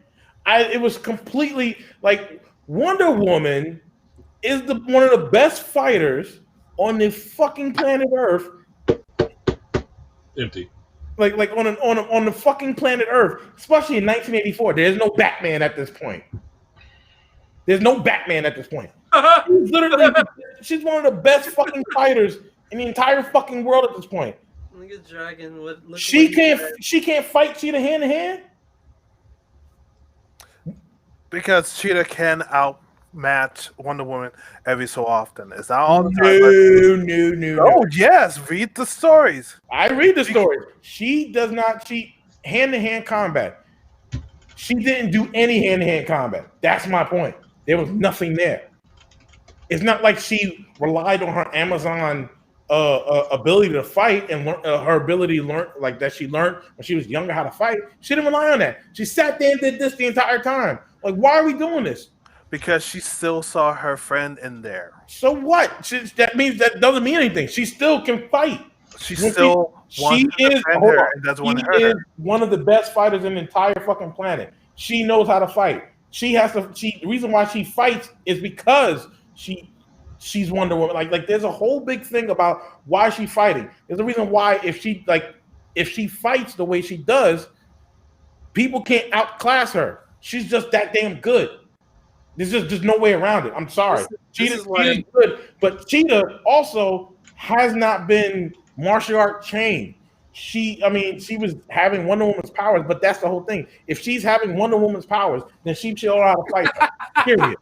It was completely like Wonder Woman is one of the best fighters on the fucking planet Earth. Empty. Like on the fucking planet Earth, especially in 1984. There's no Batman at this point. She's literally, she's one of the best fucking fighters in the entire fucking world at this point. Look at Dragon. She can't fight Cheetah hand to hand. because Cheetah can outmatch Wonder Woman every so often. It's not all the time. No. Oh, yes. Read the stories. I read the stories. She does not cheat hand-to-hand combat. She didn't do any hand-to-hand combat. That's my point. There was nothing there. It's not like she relied on her Amazon ability to fight and her ability to learn, like that she learned when she was younger how to fight. She didn't rely on that. She sat there and did this the entire time. Like, why are we doing this? Because she still saw her friend in there. So what? That doesn't mean anything. She still can fight. She still wants to defend her and doesn't want to hurt her. She is one of the best fighters in the entire fucking planet. She knows how to fight. The reason why she fights is because she's Wonder Woman. Like there's a whole big thing about why she's fighting. There's a reason why if she fights the way she does, people can't outclass her. She's just that damn good. There's just no way around it. I'm sorry. Cheetah's good, but Cheetah also has not been martial art trained. She was having Wonder Woman's powers, but that's the whole thing. If she's having Wonder Woman's powers, then she should know how to fight. Period.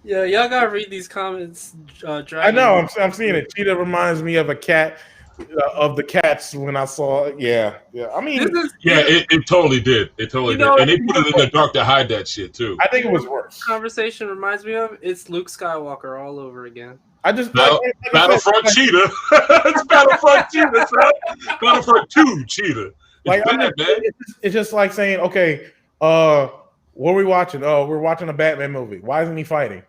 Yeah, y'all gotta read these comments. Dragon. I know. I'm seeing it. Cheetah reminds me of a cat of the cats when I saw it. Yeah. I mean, it totally did. It totally did. And they put it in the dark to hide that shit too. I think it was worse. Conversation reminds me of it's Luke Skywalker all over again. Battlefront Cheetah. It's Battlefront Cheetah, son. Battlefront 2 Cheetah. It's just like saying, okay, what are we watching? Oh, we're watching a Batman movie. Why isn't he fighting?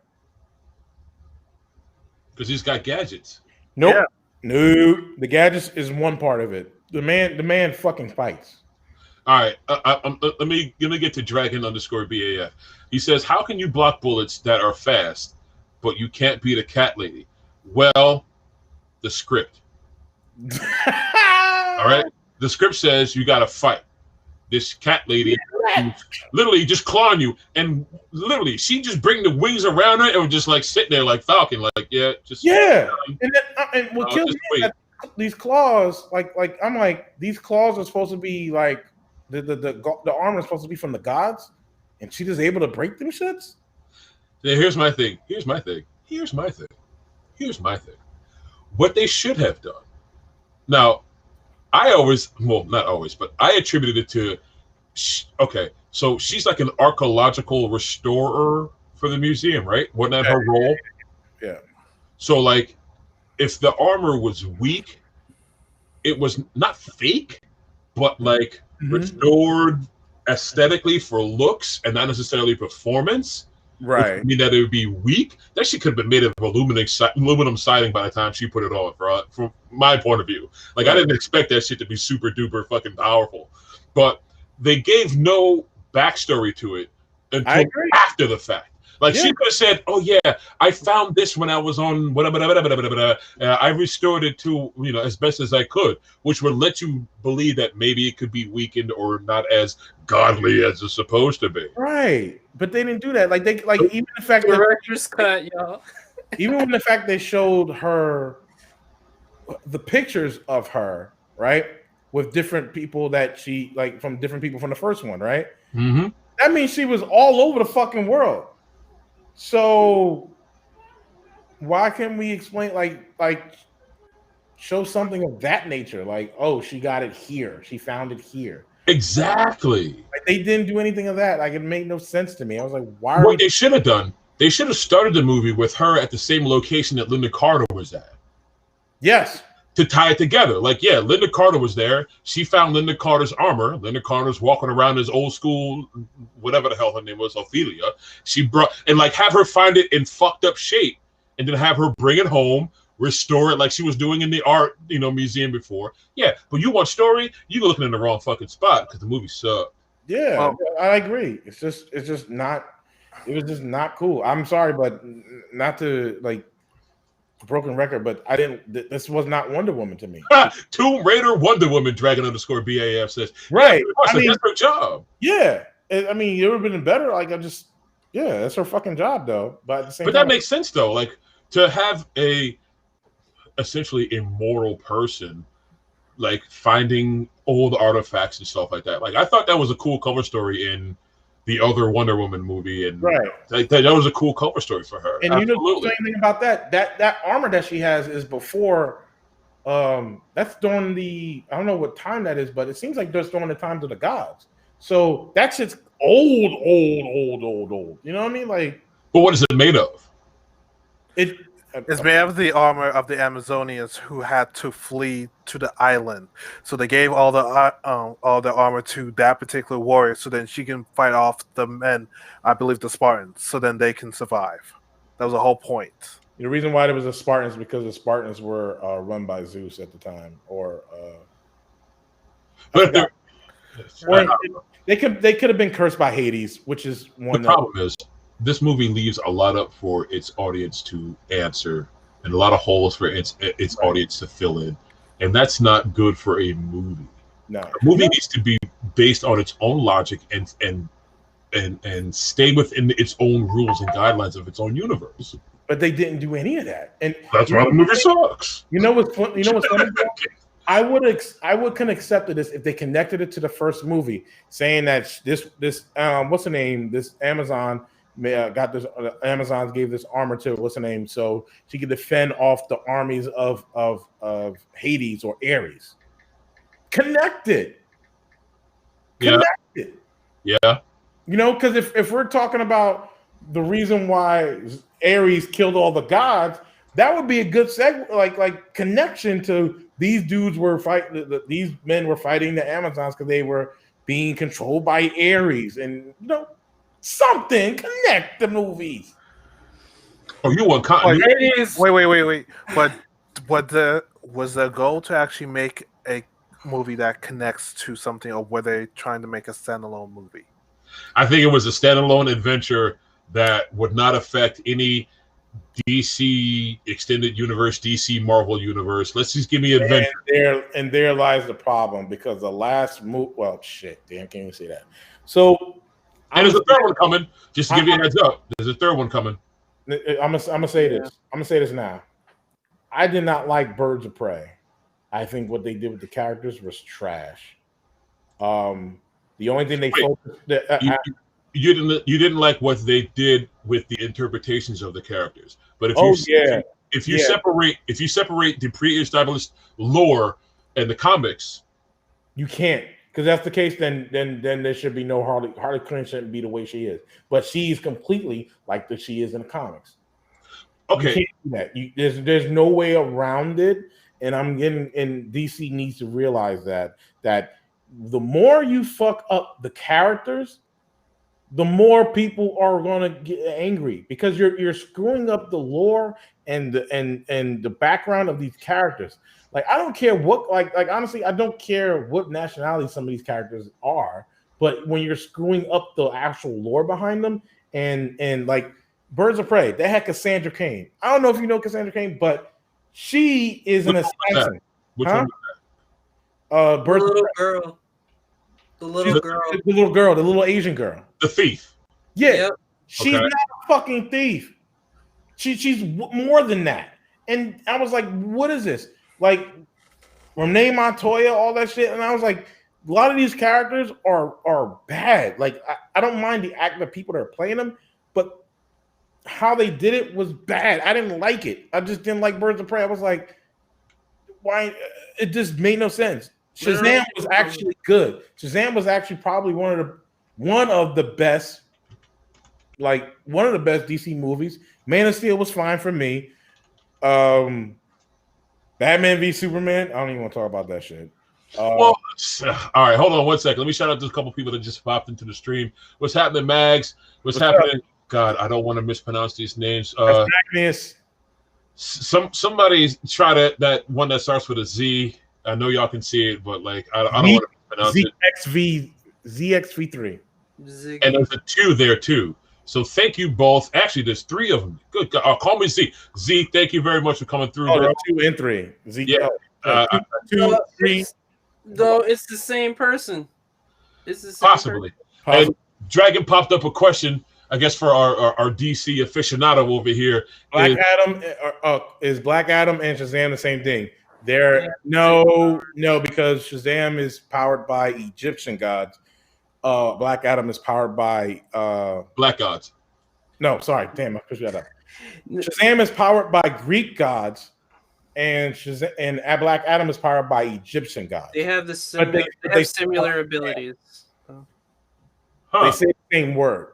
Because he's got gadgets. Nope. Yeah. No, the gadgets is one part of it. The man fucking fights. All right, let me get to Dragon_BAF. He says, "How can you block bullets that are fast, but you can't beat a cat lady?" Well, the script. All right, the script says you got to fight this cat lady, literally just clawing you, and literally she just bring the wings around her and just like sitting there like Falcon, like and what kills me is that these claws, like I'm like, these claws are supposed to be like the armor is supposed to be from the gods, and she just able to break them shits. Yeah, here's my thing. What they should have done. Now, not always, but I attributed it to, okay, so she's like an archaeological restorer for the museum, right? Wasn't that her role? Yeah. So, like, if the armor was weak, it was not fake, but like restored aesthetically for looks and not necessarily performance. Right. I mean that it would be weak. That shit could have been made of aluminum siding by the time she put it on. From my point of view, like I didn't expect that shit to be super duper fucking powerful, but they gave no backstory to it until after the fact. Like she could have said, "Oh yeah, I found this when I was on whatever. I restored it to as best as I could," which would let you believe that maybe it could be weakened or not as godly as it's supposed to be. Right, but they didn't do that. Like even the fact director's cut, y'all. Even when the fact they showed her the pictures of her, right, with different people that she from different people from the first one, right? Mm-hmm. That means she was all over the fucking world. So why can't we explain like show something of that nature? Like, oh, she got it here. She found it here. Exactly. Like they didn't do anything of that. Like it made no sense to me. I was like, why? What they should have done? They should have started the movie with her at the same location that Linda Carter was at. Yes. To tie it together. Like, yeah, Linda Carter was there. She found Linda Carter's armor. Linda Carter's walking around as old school, whatever the hell her name was, Ophelia. She brought, and like have her find it in fucked up shape and then have her bring it home, restore it like she was doing in the art, museum before. Yeah, but you want story, you're looking in the wrong fucking spot because the movie sucked. Yeah, I agree. It was just not cool. I'm sorry, but not to like broken record, but this was not Wonder Woman to me. Tomb Raider Wonder Woman Dragon_BAF says. Right. I mean, that's her job. Yeah. I mean, it would have been better. Like that's her fucking job though. But at the same time, that makes sense though. Like to have a essentially immoral person like finding old artifacts and stuff like that. Like I thought that was a cool cover story in the other Wonder Woman movie, and that was a cool cover story for her. And you know the same thing about that armor that she has is before. That's during I don't know what time that is, but it seems like that's during the times of the gods. So that shit's old. You know what I mean? Like, but what is it made of? It's made of the armor of the Amazonians who had to flee to the island. So they gave all the armor to that particular warrior, so then she can fight off the men, I believe the Spartans, so then they can survive. That was the whole point. The reason why there was the Spartans because the Spartans were run by Zeus at the time, they could have been cursed by Hades, which is one. The problem is, this movie leaves a lot up for its audience to answer and a lot of holes for its audience to fill in. And that's not good for a movie. No. A movie needs to be based on its own logic and stay within its own rules and guidelines of its own universe. But they didn't do any of that. And that's why the movie sucks. You know what's funny? I couldn't accept this if they connected it to the first movie, saying that this what's the name? This Amazon got this. Amazons gave this armor to what's her name, so she could defend off the armies of Hades or Ares. Connected. Yeah. Connected. Yeah. You know, because if we're talking about the reason why Ares killed all the gods, that would be a good like connection to these dudes were fighting. These men were fighting the Amazons because they were being controlled by Ares, and you know, something connect the movies. Oh, you want continuity? Wait. But was the goal to actually make a movie that connects to something, or were they trying to make a standalone movie? I think it was a standalone adventure that would not affect any DC extended universe, DC Marvel universe. Let's just give me adventure. And there lies the problem, because the last movie. Well, shit, damn, can't even say that. So, and there's a third one coming. Just to give you a heads up, there's a third one coming. I'm gonna say this. I'm gonna say this now. I did not like Birds of Prey. I think what they did with the characters was trash. The only thing they focused. You didn't like what they did with the interpretations of the characters, but if you separate the pre-established lore and the comics, you can't, because that's the case. Then there should be no Harley Quinn shouldn't be the way she is, but she's completely like that she is in the comics. Okay, you can't do that. There's no way around it, and DC needs to realize that the more you fuck up the characters, the more people are gonna get angry, because you're screwing up the lore and the background of these characters. Like, I don't care what, like honestly, I don't care what nationality some of these characters are, but when you're screwing up the actual lore behind them, and like Birds of Prey, they had Cassandra Cain. I don't know if you know Cassandra Cain, but she is an assassin. Which one was that? Birds of Prey. Girl. The little girl, the little Asian girl. The thief. Yeah. Yep. She's not a fucking thief. She's more than that. And I was like, what is this? Like, Renee Montoya, all that shit. And I was like, a lot of these characters are bad. Like, I don't mind the people that are playing them, but how they did it was bad. I didn't like it. I just didn't like Birds of Prey. I was like, why? It just made no sense. Shazam was actually good. Shazam was actually probably one of the best DC movies. Man of Steel was fine for me. Batman v Superman, I don't even want to talk about that shit. Well, all right, hold on 1 second. Let me shout out to a couple people that just popped into the stream. What's happening, Mags? What's happening? Up? God, I don't want to mispronounce these names. Somebody try that one that starts with a Z. I know y'all can see it, but like I don't want to pronounce it. ZXV3. And there's a 2 there too. So thank you both. Actually, there's 3 of them. Good God. Call me Z. Z, thank you very much for coming through. Oh, 2 and 3. Z. Yeah. 2, 3. Though it's the same person. It's the same possibly. Person. And Dragon popped up a question, I guess, for our DC aficionado over here. Is Black Adam and Shazam the same thing? No, because Shazam is powered by Egyptian gods. Black Adam is powered by Black gods. No, sorry, damn, I pushed that up. Shazam is powered by Greek gods, and Black Adam is powered by Egyptian gods. They have the similar abilities. They say the same word.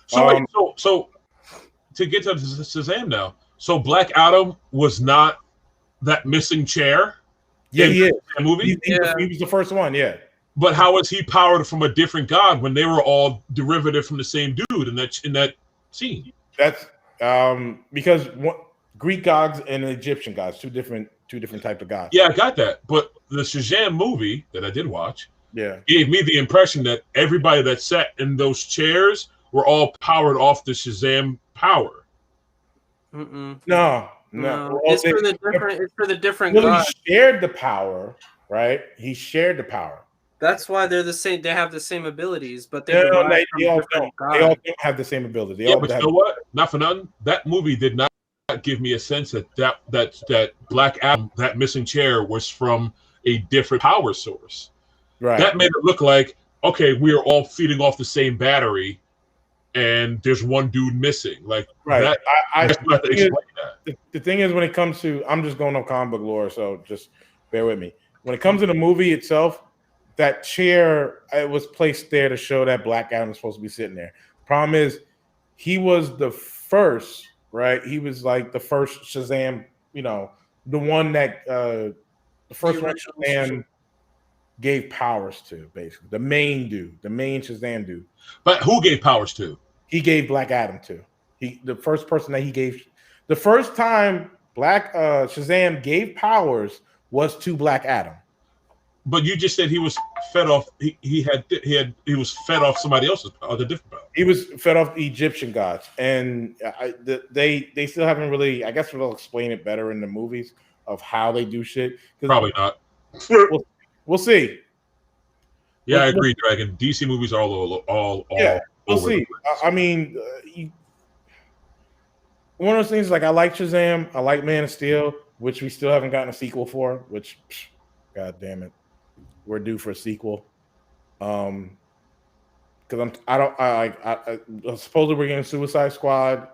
So to get to Shazam now, so Black Adam was not that missing chair. Yeah, he is. The movie. He was the first one. Yeah. But how is he powered from a different god when they were all derivative from the same dude in that scene? That's because Greek gods and Egyptian gods, two different types of gods. Yeah, I got that. But the Shazam movie that I did watch, gave me the impression that everybody that sat in those chairs were all powered off the Shazam power. No. It's for the different gods. He shared the power, right? He shared the power. That's why they're the same. They have the same abilities, but they all don't have the same ability. But you know what? Not for nothing. That movie did not give me a sense that Black Adam, that missing chair, was from a different power source. Right. That made it look like, okay, we are all feeding off the same battery, and there's one dude missing. Like right. that, I just have to explain that. The thing is, when it comes to, I'm just going on comic book lore, so just bear with me. When it comes to the movie itself, that chair, it was placed there to show that Black Adam is supposed to be sitting there. Problem is, he was the first, right? He was like the first Shazam, you know, the one that the first one Shazam gave powers to, basically. The main dude, the main Shazam dude. But who gave powers to? He gave Black Adam to. The first person that he gave, the first time Shazam gave powers was to Black Adam. But you just said he was fed off. He was fed off somebody else's other different power. He was fed off the Egyptian gods, and they still haven't really. I guess they'll explain it better in the movies of how they do shit. Probably not. We'll see. Yeah, I agree, Dragon. DC movies are all yeah. We'll see. I mean, one of those things, like, I like Shazam, I like Man of Steel, which we still haven't gotten a sequel for. Which, god damn it, we're due for a sequel. Because I supposedly we're getting Suicide Squad,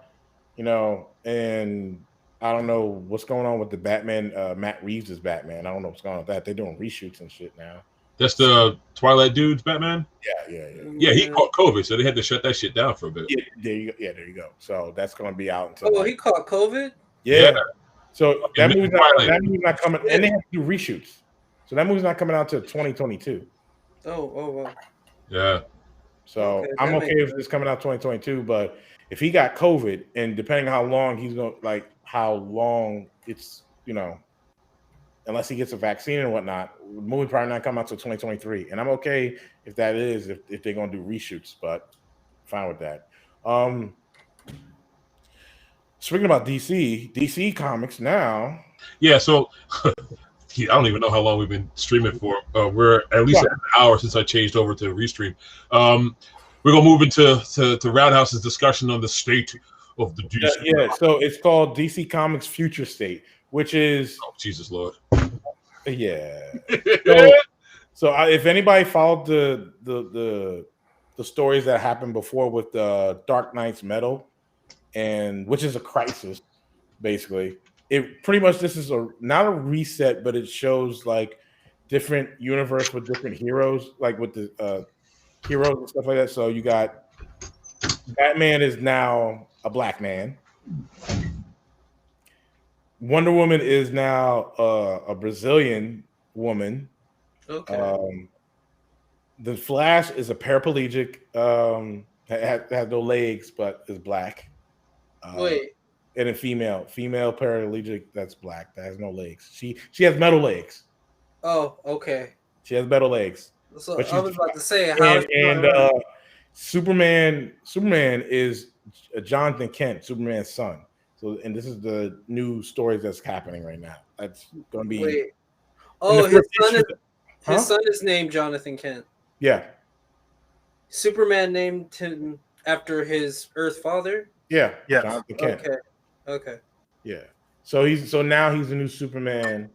you know, and I don't know what's going on with the Batman. Matt Reeves is Batman. I don't know what's going on with that. They're doing reshoots and shit now. That's the Twilight dude's Batman? Yeah, he caught COVID, so they had to shut that shit down for a bit. Yeah, there you go. So that's going to be out until. He caught COVID? Yeah. So that movie's not coming, and they have to do reshoots. So that movie's not coming out until 2022. Oh, wow. Yeah. So okay, I'm okay if it's coming out 2022, but if he got COVID, and depending on how long he's going, like how long it's, you know, unless he gets a vaccine and whatnot, the movie probably not come out till 2023. And I'm okay if that is, if they're going to do reshoots, but fine with that. Speaking about DC Comics now. Yeah, so I don't even know how long we've been streaming for. We're at least an hour since I changed over to Restream. We're going to move into Roundhouse's discussion on the state of the DC. Yeah, so it's called DC Comics Future State, which is... Oh, Jesus Lord. Yeah. So if anybody followed the stories that happened before with the Dark Knight's Metal, and which is a crisis, basically, it pretty much, this is not a reset, but it shows like different universe with different heroes, like with the heroes and stuff like that. So you got Batman is now a black man. Wonder Woman is now a Brazilian woman. Okay. The Flash is a paraplegic. Has no legs, but is black. Wait. And a female paraplegic that's black that has no legs. She has metal legs. Oh, okay. She has metal legs. So I was about to say, how Superman is Jonathan Kent, Superman's son. So, and this is the new stories that's happening right now. That's going to be. Wait. Oh, his son is named Jonathan Kent. Yeah. Superman named him after his Earth father. Yeah. Yeah. Jonathan Kent. Okay. Yeah. So now he's the new Superman.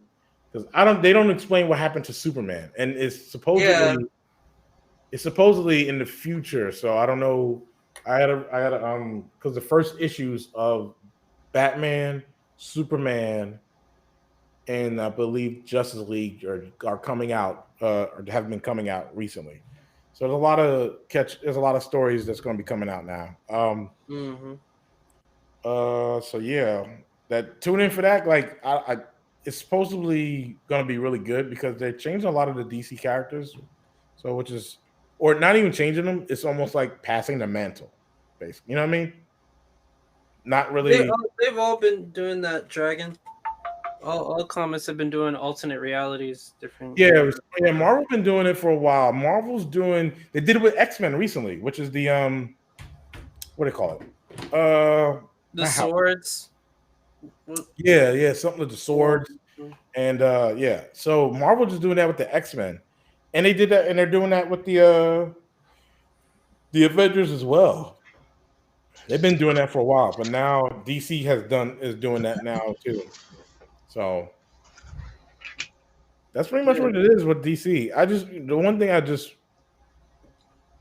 Because they don't explain what happened to Superman, and it's supposedly in the future. So I don't know. I had because the first issues of Batman, Superman, and I believe Justice League are coming out or have been coming out recently. So there's a lot of stories that's going to be coming out now. So yeah, tune in for that. Like it's supposedly going to be really good because they're changing a lot of the DC characters. So or not even changing them. It's almost like passing the mantle, basically. You know what I mean? Not really. They've all been doing that, Dragon. All comics have been doing alternate realities, different. Yeah, Marvel's been doing it for a while. They did it with X-Men recently, which is the what do they call it? The swords. Yeah, something with the swords. And yeah. So Marvel just doing that with the X-Men. And they did that, and they're doing that with the Avengers as well. They've been doing that for a while, but now DC is doing that now too. So that's pretty much what it is with DC. The one thing I just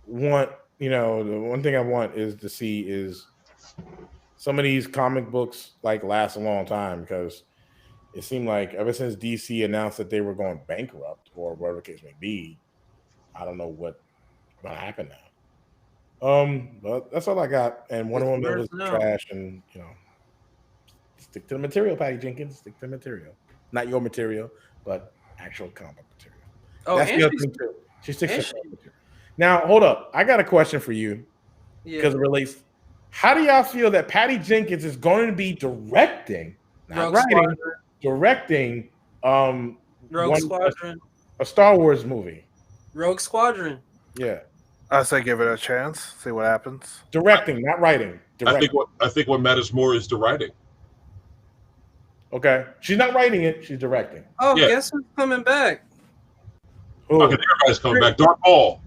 want you know, the one thing I want is to see is some of these comic books like last a long time, because it seemed like ever since DC announced that they were going bankrupt or whatever the case may be, I don't know what's gonna happen now. But that's all I got. And Wonder Woman was trash, and you know, stick to the material, Patty Jenkins. Stick to the material, not your material, but actual comic material. Oh, that's the other thing too. She sticks to the material. Now, hold up. I got a question for you because it relates. How do y'all feel that Patty Jenkins is going to be directing, not writing, directing Rogue Squadron, a Star Wars movie? Rogue Squadron. Yeah. I say give it a chance, see what happens. Directing, not writing. Directing. I think what matters more is the writing. Okay. She's not writing it, she's directing. Oh, guess who's coming back? Who? Okay, everybody's coming back. Dark Maul.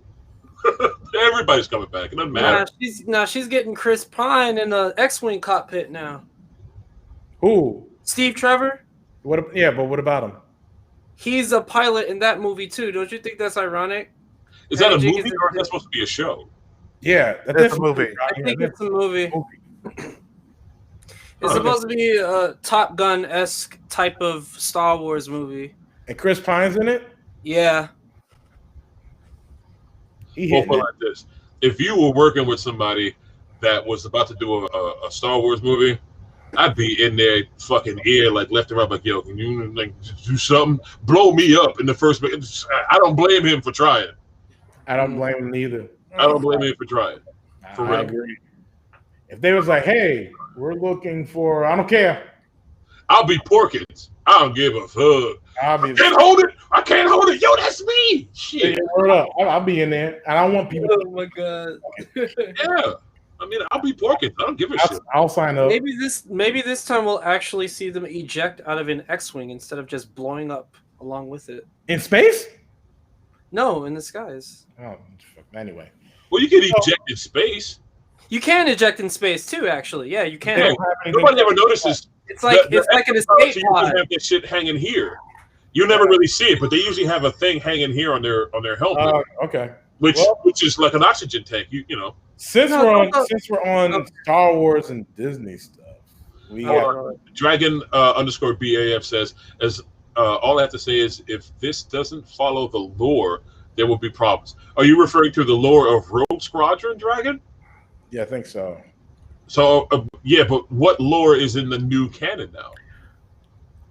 Everybody's coming back. It doesn't matter. She's getting Chris Pine in the X-Wing cockpit now. Who? Steve Trevor. But what about him? He's a pilot in that movie too. Don't you think that's ironic? Is that a movie or is that supposed to be a show? Yeah, that's a movie. I think it's a movie. It's supposed to be a Top Gun-esque type of Star Wars movie. And Chris Pine's in it? Yeah. Well, put it like this: if you were working with somebody that was about to do a Star Wars movie, I'd be in their fucking ear like left and right, like, yo, can you like do something? Blow me up in the first. I don't blame him for trying. I don't blame him either. I don't blame him for trying. For real. I agree. If they was like, hey, we're looking for, I don't care. I'll be Porkins. I don't give a fuck. I can't hold it. Yo, that's me. Shit. I'll be in there. And I don't want people. Oh my god. Yeah. I mean, I'll be Porkins. I don't give a shit. I'll sign up. Maybe this time we'll actually see them eject out of an X-Wing instead of just blowing up along with it. In space? No, in the skies. Oh, anyway. Well, you can eject in space. You can eject in space too, actually. Yeah, you can. Yeah. Nobody ever notices. It's like an escape pod. You have this shit hanging here. You never really see it, but they usually have a thing hanging here on their helmet. Okay. Which is like an oxygen tank. You know. Since we're on Star Wars and Disney stuff, we Dragon _ BAF says, as all I have to say is, if this doesn't follow the lore, there will be problems. Are you referring to the lore of Rogue Squadron, Dragon? Yeah, I think so. So yeah, but what lore is in the new canon now?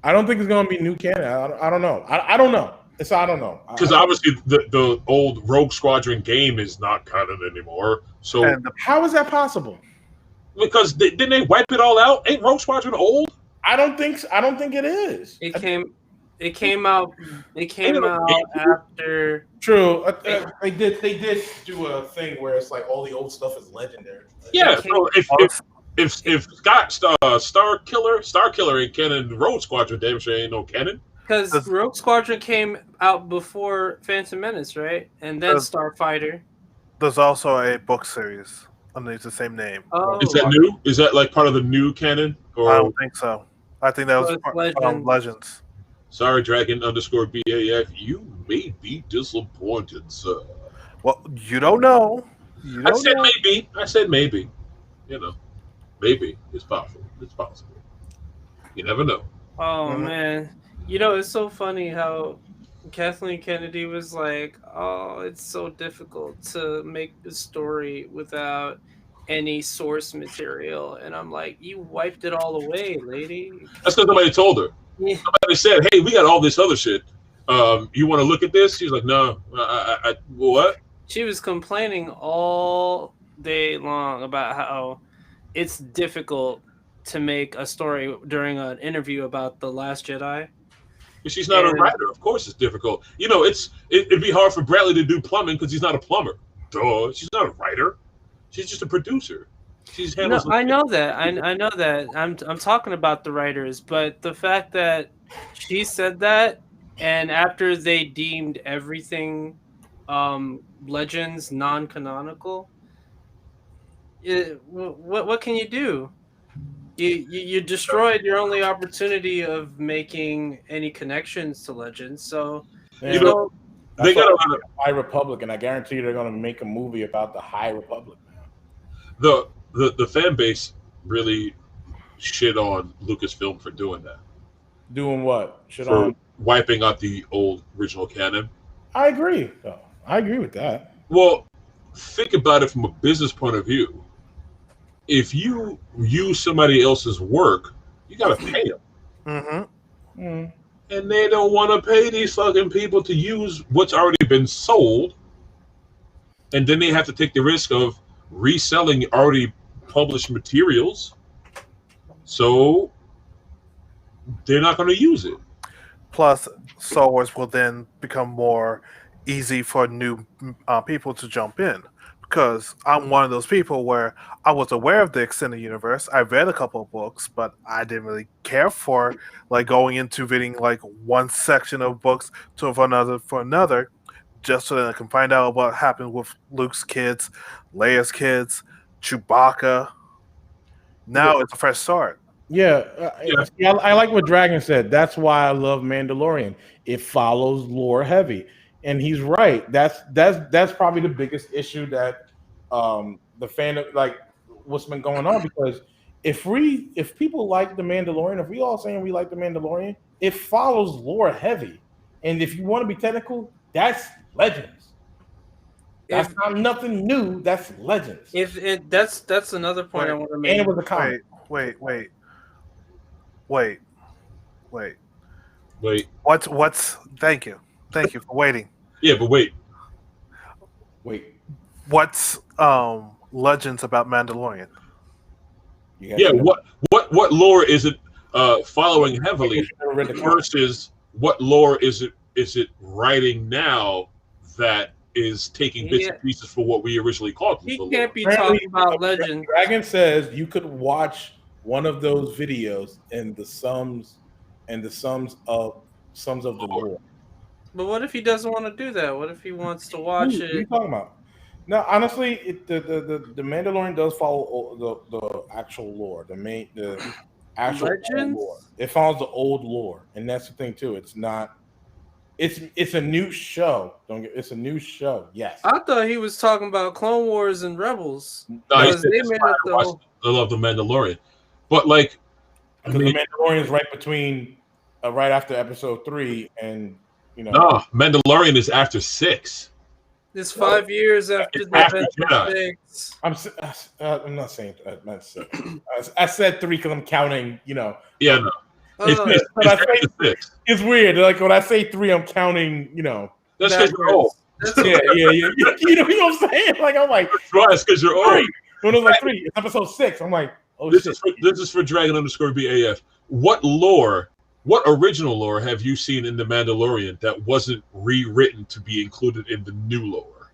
I don't think it's going to be new canon. I don't know. I don't know. I don't know. Because obviously the old Rogue Squadron game is not canon anymore. So how is that possible? Because didn't they wipe it all out? Ain't Rogue Squadron old? I don't think it is. It came out after. True. They did do a thing where it's like all the old stuff is legendary. Yeah. So if Star Killer ain't canon, Rogue Squadron damn sure ain't no canon. Because Rogue Squadron came out before Phantom Menace, right? And then Starfighter. There's also a book series underneath the same name. Oh. Is that new? Is that like part of the new canon? Or? I don't think so. I think that was Legends. Sorry, Dragon _ BAF. You may be disappointed, sir. Well, you don't know. I said maybe. You know, maybe it's possible. It's possible. You never know. Oh man. You know, it's so funny how Kathleen Kennedy was like, oh, it's so difficult to make a story without any source material. And I'm like, you wiped it all away, lady. That's because nobody told her. Yeah. Somebody said, hey, we got all this other shit. You want to look at this? She's like, no. What? She was complaining all day long about how it's difficult to make a story during an interview about The Last Jedi. She's not a writer. Of course it's difficult. You know, it'd be hard for Bradley to do plumbing because he's not a plumber. Duh. She's not a writer. She's just a producer. I know that. I know that. I'm talking about the writers, but the fact that she said that, and after they deemed everything Legends non-canonical, what can you do? You destroyed your only opportunity of making any connections to Legends. So They got a lot of High Republic, and I guarantee you they're going to make a movie about the High Republic now. the fan base really shit on Lucasfilm for doing that. Doing what? For wiping out the old original canon. I agree. I agree with that. Well, think about it from a business point of view. If you use somebody else's work, you got to pay them. Mm-hmm. Mm. And they don't want to pay these fucking people to use what's already been sold. And then they have to take the risk of reselling already published materials. So they're not going to use it. Plus, Star Wars will then become more easy for new people to jump in. Because I'm one of those people where I was aware of the extended universe. I read a couple of books, but I didn't really care for like going into reading like one section of books to another, just so that I can find out what happened with Luke's kids, Leia's kids, Chewbacca. Now it's a fresh start. Yeah, I like what Dragon said. That's why I love Mandalorian. It follows lore heavy. And he's right. That's probably the biggest issue that the fan like what's been going on, because if people like the Mandalorian, if we all saying we like the Mandalorian, it follows lore heavy. And if you want to be technical, that's Legends. That's not nothing new. That's Legends. That's another point I want to make. And it was a comic. Wait. What's Thank you for waiting. Yeah, but wait. What's Legends about Mandalorian? Yeah, what lore is it following heavily versus what lore is it writing now that is taking bits and pieces for what we originally called He the can't lore. be talking about Legends. Dragon says you could watch one of those videos and the sums of the lore. But what if he doesn't want to do that? What if he wants to watch it? What are you talking about? No, honestly, the Mandalorian does follow the actual lore, the actual Legends? lore. It follows the old lore, and that's the thing too. It's not. It's a new show. It's a new show. Yes. I thought he was talking about Clone Wars and Rebels. No, he said I love the Mandalorian, but like, because the Mandalorian is right between, right after Episode 3, and no, Mandalorian is after 6. It's 5 years after the 6. I'm not saying that's 6. I said 3 because I'm counting. Yeah, no. It's weird. Like when I say 3, I'm counting. That's because you're old. Yeah. You know what I'm saying? Like I'm like, that's because you're old. When it was like 3, it's Episode 6. I'm like, oh this shit. This is for Dragon_BAF. What original lore have you seen in The Mandalorian that wasn't rewritten to be included in the new lore?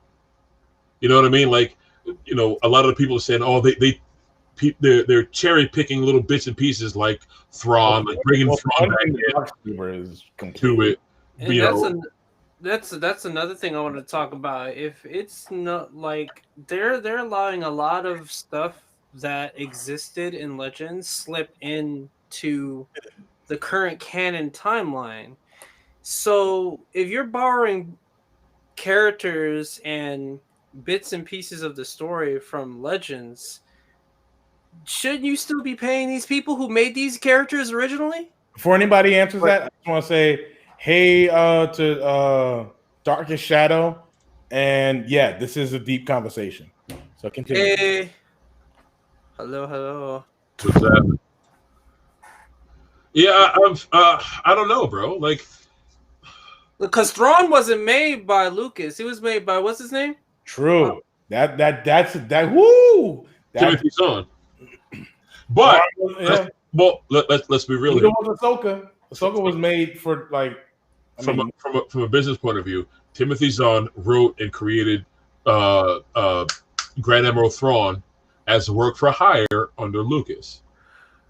You know what I mean? Like, a lot of the people are saying, oh, they're cherry picking little bits and pieces like Thrawn, like bringing Thrawn back to it. And that's another thing I want to talk about. If it's not like they're allowing a lot of stuff that existed in Legends slip into the current canon timeline. So if you're borrowing characters and bits and pieces of the story from Legends, shouldn't you still be paying these people who made these characters originally? Before anybody answers that, I just want to say hey to Darkest Shadow, and yeah, this is a deep conversation. So continue. Hey. Hello. What's that? Yeah, I don't know, bro. Like, because Thrawn wasn't made by Lucas; he was made by what's his name? True. That's woo. Timothy Zahn. But let's be real. Even with Ahsoka was made for like from a business point of view. Timothy Zahn wrote and created Grand Admiral Thrawn as work for hire under Lucas.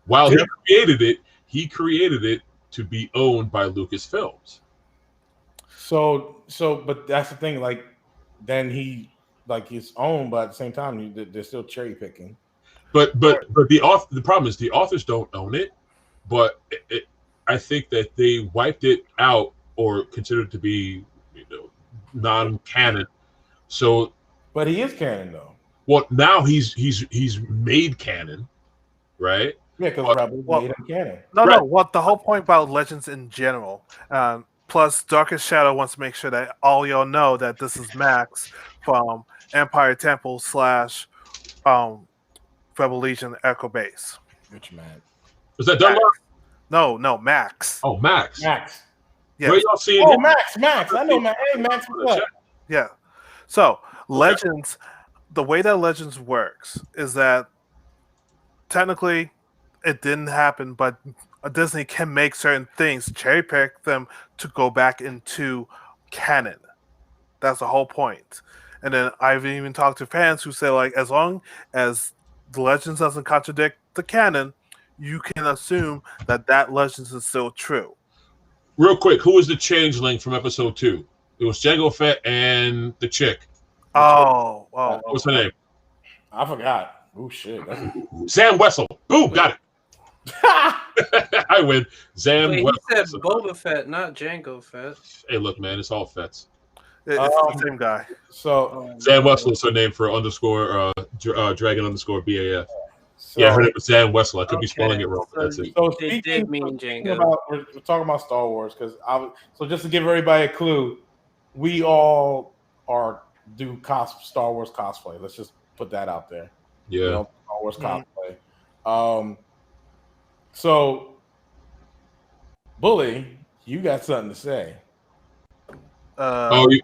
While he created it to be owned by Lucasfilms. So, but that's the thing. Like, then he it's owned, but at the same time, they're still cherry picking. But the problem is the authors don't own it. But I think that they wiped it out or considered it to be non-canon. So, but he is canon though. Well, now he's made canon, right? Yeah, because Rebels made him canon. No. What the whole point about Legends in general. Plus, Darkest Shadow wants to make sure that all y'all know that this is Max from Empire Temple / Rebel Legion Echo Base. Which man? Was that Dunlop? No, Max. Oh, Max. Max. Yeah. Where y'all seeing Oh, him? Max. I know Max. Hey, Max, what's up? Yeah. So Legends, the way that Legends works is that technically it didn't happen, but Disney can make certain things, cherry pick them to go back into canon. That's the whole point. And then I've even talked to fans who say, like, as long as the Legends doesn't contradict the canon, you can assume that Legends is still true. Real quick, who was the changeling from episode 2? It was Jango Fett and the chick. Oh. What's her name? I forgot. Oh shit. Zam Wessel. Boom, got it. I win. Zam Wait, Wessel. he said Boba Fett, not Jango Fett. Hey, look, man, it's all Fets. It's the same guy. So Zam Wessel is her name for _dragon _BAF. So, yeah, her name is Zam Wessel. I could be spelling it wrong. So That's it. So they did mean Jango. we're talking about Star Wars because so just to give everybody a clue, we all do Star Wars cosplay. Let's just put that out there. Yeah. Star Wars cosplay. So Bully, you got something to say? Are we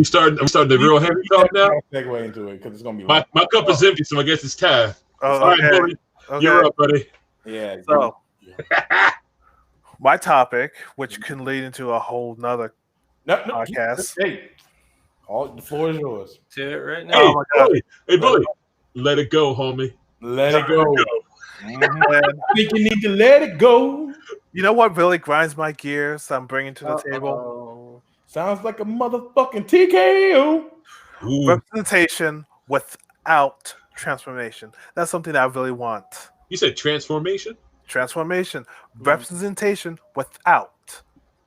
starting the real heavy talk now? Segue into it because it's gonna be my cup is empty, so I guess it's time. Oh, all right, Bully, you're up, buddy. Yeah. So my topic, which can lead into a whole nother podcast. Hey, the floor is yours. Do it right now. Hey, Oh my God. Bully, let it go, homie. Let it go. I think you need to let it go. You know what really grinds my gears? I'm bringing to the table. Sounds like a motherfucking TKO. Ooh. Representation without transformation. That's something that I really want. You said transformation? Transformation. Representation without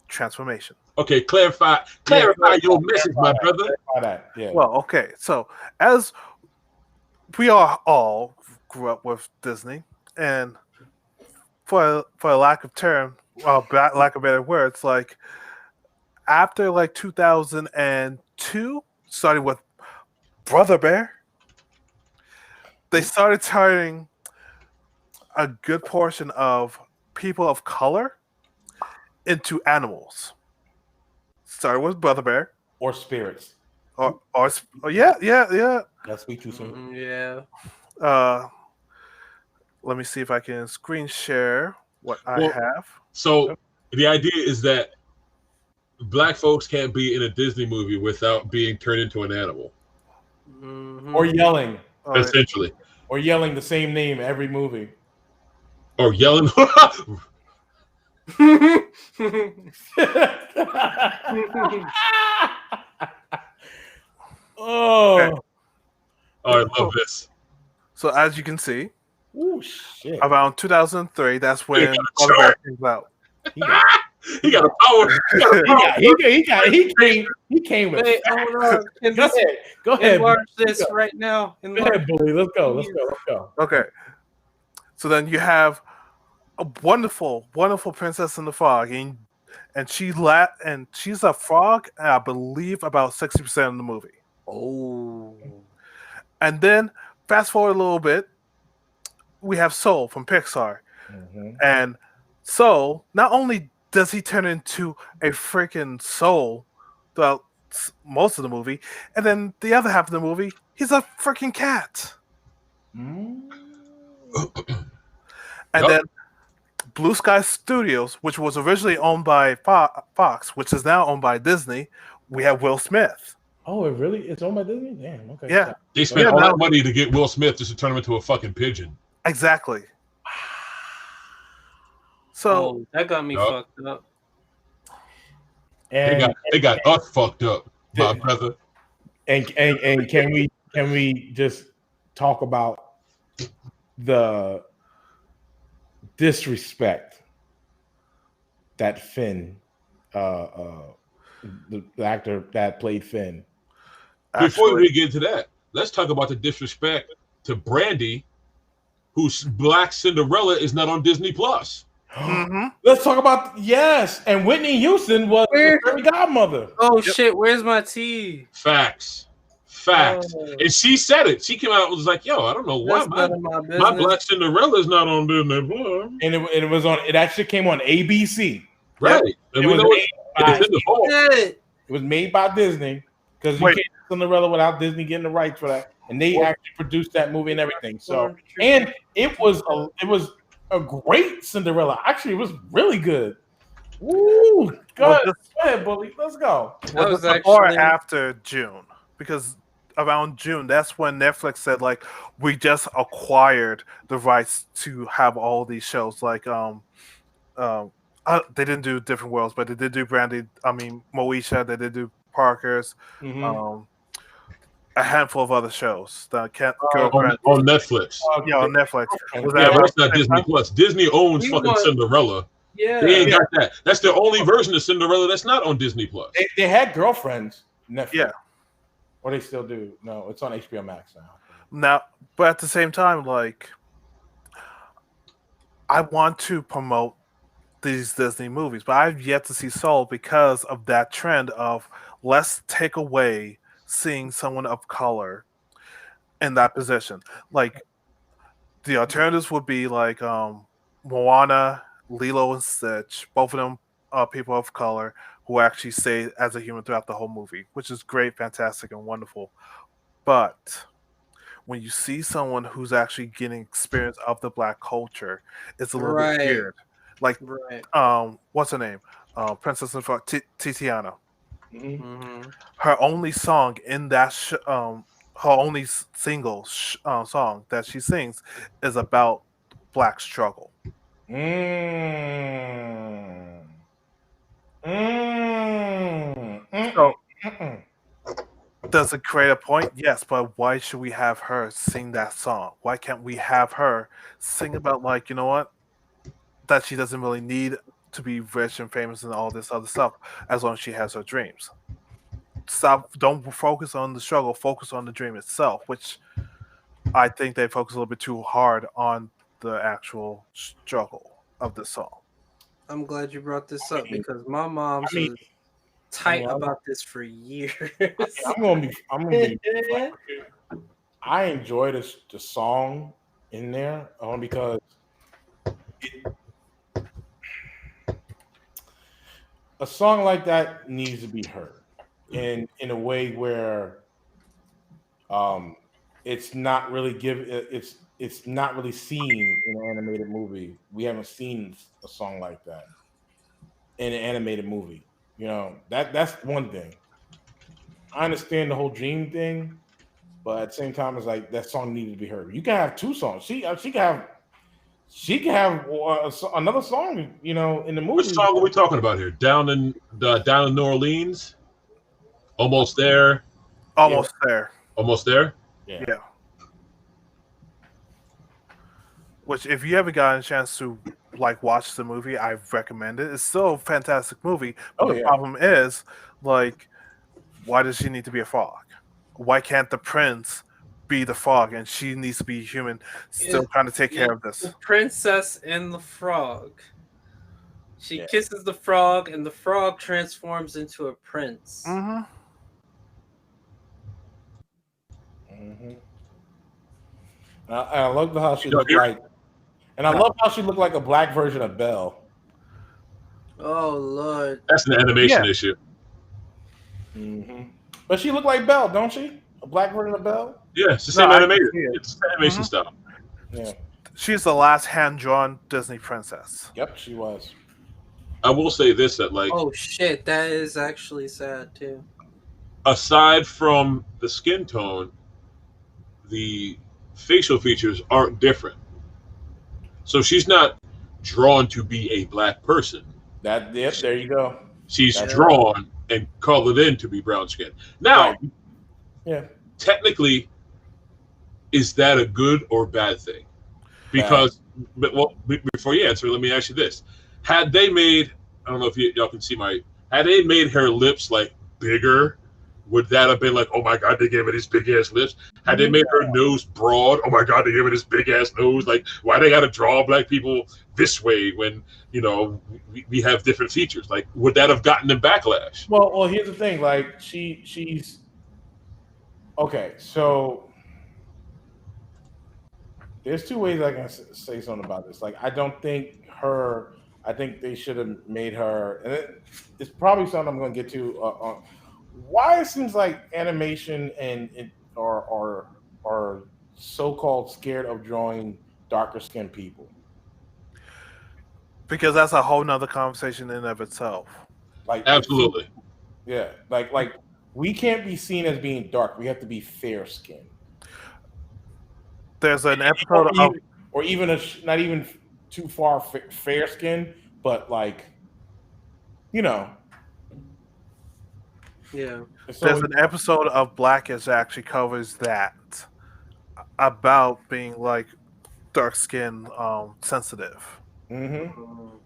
transformation. Okay, clarify your message, my brother. That. Yeah. Well, okay. So as we all grew up with Disney, and for a lack of lack of better words, like after like 2002, starting with Brother Bear, they started turning a good portion of people of color into animals. Started with Brother Bear. Or spirits. Or yeah. That's way too soon. Yeah. Let me see if I can screen share what I have. So the idea is that black folks can't be in a Disney movie without being turned into an animal. Mm-hmm. Or yelling. Essentially. Or yelling the same name every movie. Or yelling. Oh. Okay. I love this. So as you can see, oh shit! around 2003, that's when Brother Bear came out. He got a power. He came with. Wait, hold on. Go ahead. Watch this right now. Go ahead, Bully. Let's go. Okay. So then you have a wonderful, wonderful Princess in the Frog, and she's a frog, I believe, about 60% of the movie. Oh. And then fast forward a little bit, we have Soul from Pixar, and Soul, not only does he turn into a freaking soul throughout most of the movie, and then the other half of the movie, he's a freaking cat. And then Blue Sky Studios, which was originally owned by Fox, which is now owned by Disney, we have Will Smith. Oh, it's owned by Disney? Damn, okay. Yeah. They spent all that money to get Will Smith just to turn him into a fucking pigeon. Exactly. So that got me fucked up. And they got us fucked up, my brother. And can we just talk about the disrespect that Finn the actor that played Finn. Before we get into that, let's talk about the disrespect to Brandy, whose Black Cinderella is not on Disney Plus. Mm-hmm. Let's talk about and Whitney Houston was the fairy godmother. Oh shit! Where's my tea? Facts. And she said it. She came out and was like, "Yo, I don't know why my Black Cinderella is not on Disney Plus." And it was on. It actually came on ABC. Right. Yep. And we know it was made by Disney because you can't do Cinderella without Disney getting the rights for that, and they actually produced that movie and everything. So, and it was a great Cinderella. Actually, it was really good. Woo! Go ahead, Bully. Let's go. That was before or after June? Because around June, that's when Netflix said, like, we just acquired the rights to have all these shows. Like, they didn't do Different Worlds, but they did do Moesha. They did do Parker's. A handful of other shows that can't go on Netflix. On Netflix. But that's not Disney Plus. Disney owns fucking Cinderella. Yeah, they ain't got that. That's the only version of Cinderella that's not on Disney Plus. They had Girlfriends. Netflix. Yeah, or they still do. No, it's on HBO Max now. Now, but at the same time, like, I want to promote these Disney movies, but I've yet to see Soul because of that trend of let's take away seeing someone of color in that position. Like, the alternatives would be like Moana, Lilo and Stitch, both of them are people of color who actually stay as a human throughout the whole movie, which is great, fantastic, and wonderful. But when you see someone who's actually getting experience of the Black culture, it's a little bit weird. Like, what's her name? Princess of Tiziana. Her only song in that her only single song that she sings is about Black struggle. So, does it create a point? Yes, but why should we have her sing that song? Why can't we have her sing about, like, you know what, that she doesn't really need to be rich and famous and all this other stuff as long as she has her dreams? Don't focus on the struggle, focus on the dream itself, which I think they focus a little bit too hard on the actual struggle of the song. I'm glad you brought this up because my mom's tight about this for years. I'm gonna be I enjoy the song in there because a song like that needs to be heard in a way where it's not really it's not really seen in an animated movie. We haven't seen a song like that in an animated movie. You know, that's one thing. I understand the whole dream thing, but at the same time, it's like that song needed to be heard. You can have two songs. She can have another song. You know, in the movie. Which song are we talking about here? Down in New Orleans. Almost there. Almost there. Almost there. Yeah. Which, if you haven't gotten a chance to watch the movie, I recommend it. It's still a fantastic movie. But the problem is, like, why does she need to be a frog? Why can't the prince be the frog and she needs to be human, still trying to take care of this? The princess and the frog. She kisses the frog and the frog transforms into a prince. I love how she looked like. And I love how she looked like a black version of Belle. Oh, Lord. That's an animation issue. But she looked like Belle, don't she? A black version of Belle? Yeah, it's the same animation. It's animation style. Yeah. She's the last hand-drawn Disney princess. Yep, she was. I will say this, that oh, shit. That is actually sad, too. Aside from the skin tone, the facial features aren't different. So she's not drawn to be a black person. There you go. She's drawn and colored in to be brown skin. Now, technically, is that a good or bad thing? Because, before you answer, let me ask you this: had they made, I don't know if y'all can see my Had they made her lips like bigger, would that have been like, oh my god, they gave her these big ass lips? Had they made her nose broad, oh my god, they gave her this big ass nose? Like, why they got to draw black people this way when we have different features? Like, would that have gotten them backlash? Well, here's the thing. Like, she's okay. So there's two ways I can say something about this. Like, I think they should have made her, and it's probably something I'm going to get to. Why it seems like animation and are so-called scared of drawing darker skinned people. Because that's a whole nother conversation in and of itself. Like, absolutely, yeah. Like we can't be seen as being dark. We have to be fair skinned. There's an episode or even not even too far fair skin, but like, Yeah. So there's an episode of Blackish that actually covers that, about being like dark skin sensitive. Mm-hmm.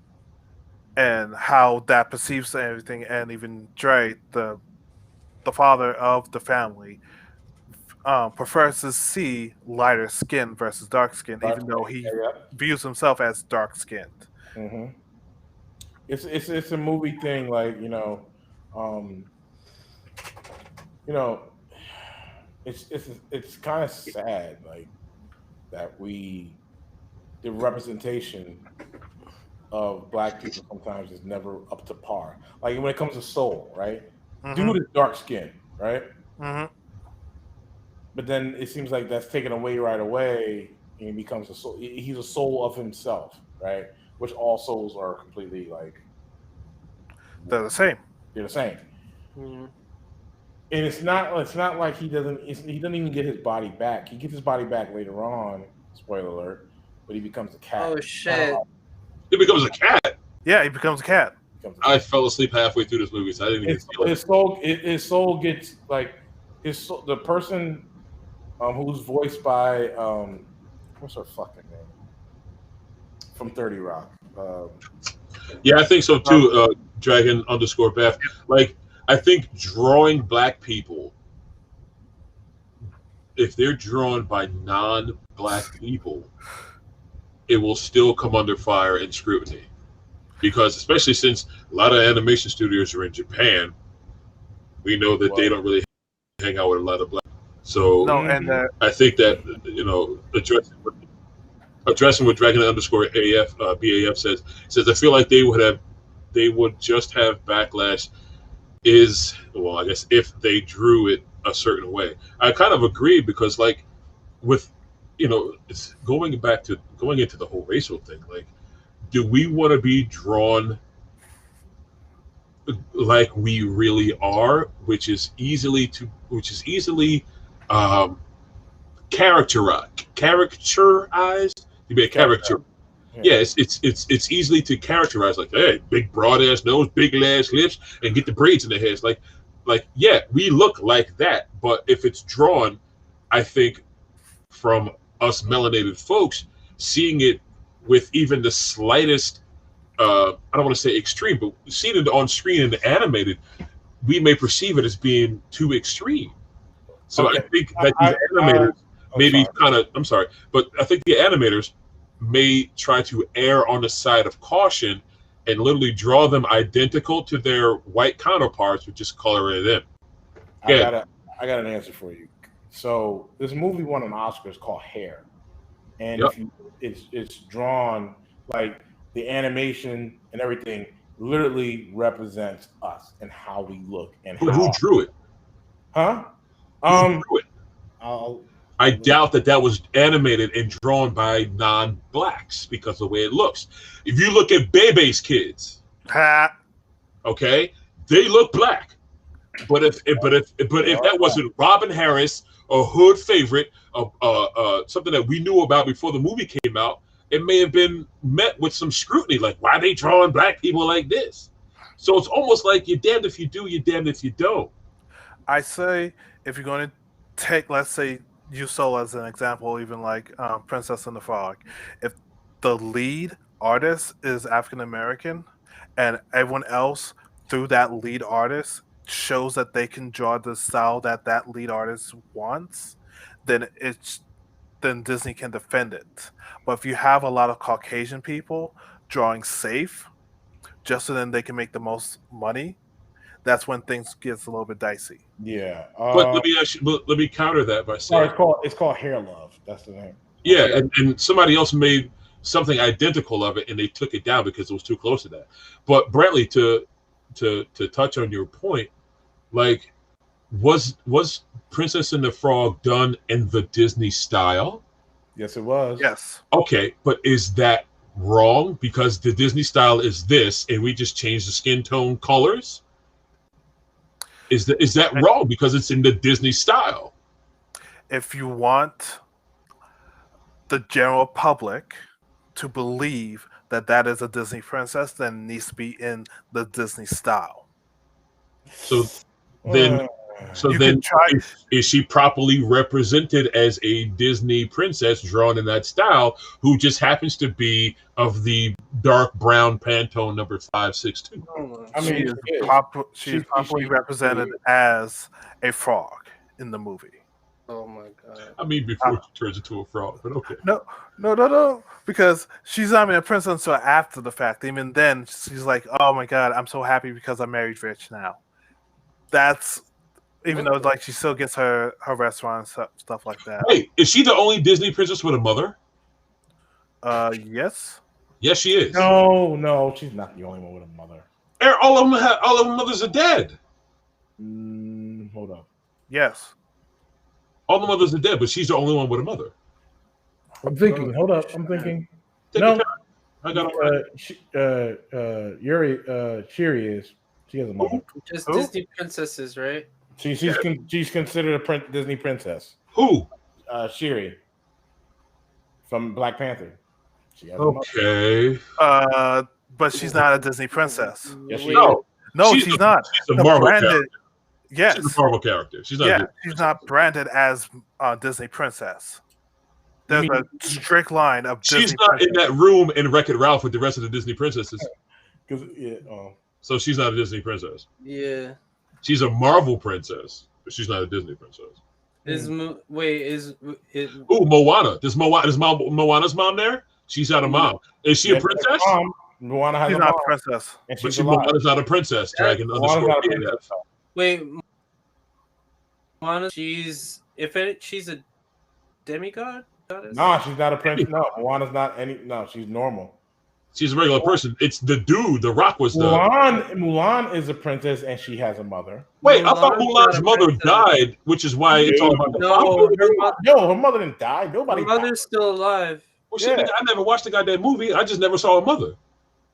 And how that perceives everything, and even Dre, the father of the family, prefers to see lighter skin versus dark skin, even though he views himself as dark skinned. Mm-hmm. It's a movie thing, like it's kind of sad, like that the representation of black people sometimes is never up to par. Like when it comes to Soul, right? Mm-hmm. Dude is dark skinned, right? Mm-hmm. But then it seems like that's taken away right away, and he becomes a soul. He's a soul of himself, right? Which all souls are completely like they're the same. They're the same. Mm-hmm. And it's not like he doesn't even get his body back. He gets his body back later on. Spoiler alert! But he becomes a cat. Oh shit! He becomes a cat. Yeah, he becomes a cat. I fell asleep halfway through this movie, so I didn't even feel it. His soul gets like the person who's voiced by what's her fucking name from 30 Rock. Yeah, I think so too. Dragon_Beth. Like, I think drawing black people, if they're drawn by non-black people, it will still come under fire and scrutiny. Because especially since a lot of animation studios are in Japan, we know that they don't really hang out with a lot of black. So I think that addressing what Dragon_BAF says I feel like they would just have backlash I guess if they drew it a certain way. I kind of agree, because like with it's going into the whole racial thing, like, do we want to be drawn like we really are, which is easily characterized to be a caricature. Yeah, it's easily to characterize, like, hey, big broad ass nose, big ass lips, and get the braids in the heads. Like yeah, we look like that, but if it's drawn, I think from us melanated folks seeing it with even the slightest, I don't want to say extreme, but seeing it on screen and animated, we may perceive it as being too extreme. So I think that the animators I think the animators may try to err on the side of caution and literally draw them identical to their white counterparts, but just color it in. I got an answer for you. So this movie won an Oscar. It's called Hair, and it's drawn like the animation and everything literally represents us and how we look and who drew it? Huh? Who drew it? I doubt that was animated and drawn by non-blacks because of the way it looks. If you look at Bebe's kids, okay, they look black. But if that wasn't Robin Harris, a hood favorite, something that we knew about before the movie came out, it may have been met with some scrutiny, like, why are they drawing black people like this? So it's almost like you're damned if you do, you're damned if you don't. I say, if you're going to take, let's say, use Soul as an example, even like Princess and the Frog, if the lead artist is African American and everyone else through that lead artist shows that they can draw the style that lead artist wants, then Disney can defend it. But if you have a lot of Caucasian people drawing safe, just so then they can make the most money, that's when things gets a little bit dicey. Yeah. But let me counter that by saying it's called Hair Love. That's the name. Yeah, and somebody else made something identical of it, and they took it down because it was too close to that. But Brantley, to touch on your point, like, was Princess and the Frog done in the Disney style? Yes, it was. Yes. Okay, but is that wrong because the Disney style is this, and we just changed the skin tone colors? Is that wrong because it's in the Disney style? If you want the general public to believe that is a Disney princess, then it needs to be in the Disney style. So then is she properly represented as a Disney princess drawn in that style, who just happens to be of the dark brown Pantone number 562? I mean, she's properly represented as a frog in the movie. Oh my god! I mean, before she turns into a frog, but okay. No, because she's not even a princess until after the fact. Even then, she's like, "Oh my god, I'm so happy because I'm married rich now." That's even though like she still gets her restaurant and stuff like that. Wait, is she the only Disney princess with a mother? Yes. Yes, she is. No, she's not the only one with a mother. All of them mothers are dead. Hold up. Yes. All the mothers are dead, but she's the only one with a mother. I'm thinking. Hold up. I'm thinking. Take No. I got it. Shiri is. She has a mother. Just Disney princesses, right? She's considered a Disney princess. Who? Shiri from Black Panther. She has okay. But she's not a Disney princess. Yes, No, she's not. She's a Marvel character. Yes. She's a Marvel character. She's not. She's not branded as Disney princess. There's a strict line of Disney. She's not in that room in Wreck-It Ralph with the rest of the Disney princesses. So she's not a Disney princess. Yeah. She's a Marvel princess, but she's not a Disney princess. Ooh, Moana. Is Moana's mom there? She's not a mom. Is she a princess? Moana has she's a not mom. a princess. But Moana's not a princess. Dragon underscore PF. Wait, Moana, she's a demigod? No, she's not a princess. No, Moana's not any. No, she's normal. She's a regular person. It's the dude. The Rock was the Mulan is a princess and she has a mother. Wait, I thought Mulan's mother died, which is why it's all about the her mother didn't die. Nobody. Her mother's still alive. Well, shit, I never watched the goddamn movie. I just never saw a mother.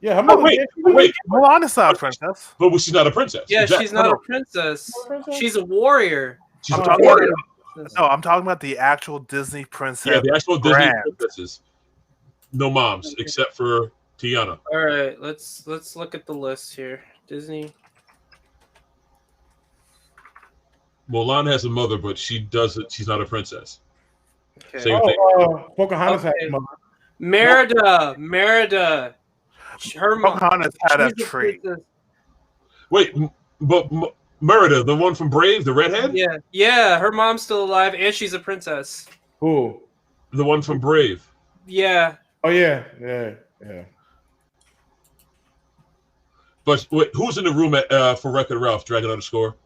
Yeah, her mother. Wait, Mulan is not a princess. But she's not a princess. Yeah, she's not a princess. She's a warrior. She's a warrior. No, I'm talking about the actual Disney princess. Yeah, the actual brand. Disney princesses. No moms except for Tiana. All right, let's look at the list here. Disney. Mulan has a mother, but she's not a princess. Okay. Same thing. Pocahontas has a mother. Merida. Her mom. Pocahontas had a tree. Wait, but Merida, the one from Brave, the redhead? Yeah. Her mom's still alive, and she's a princess. Who? The one from Brave. Yeah. Oh yeah. But wait, who's in the room for Wreck-It Ralph? Dragon underscore.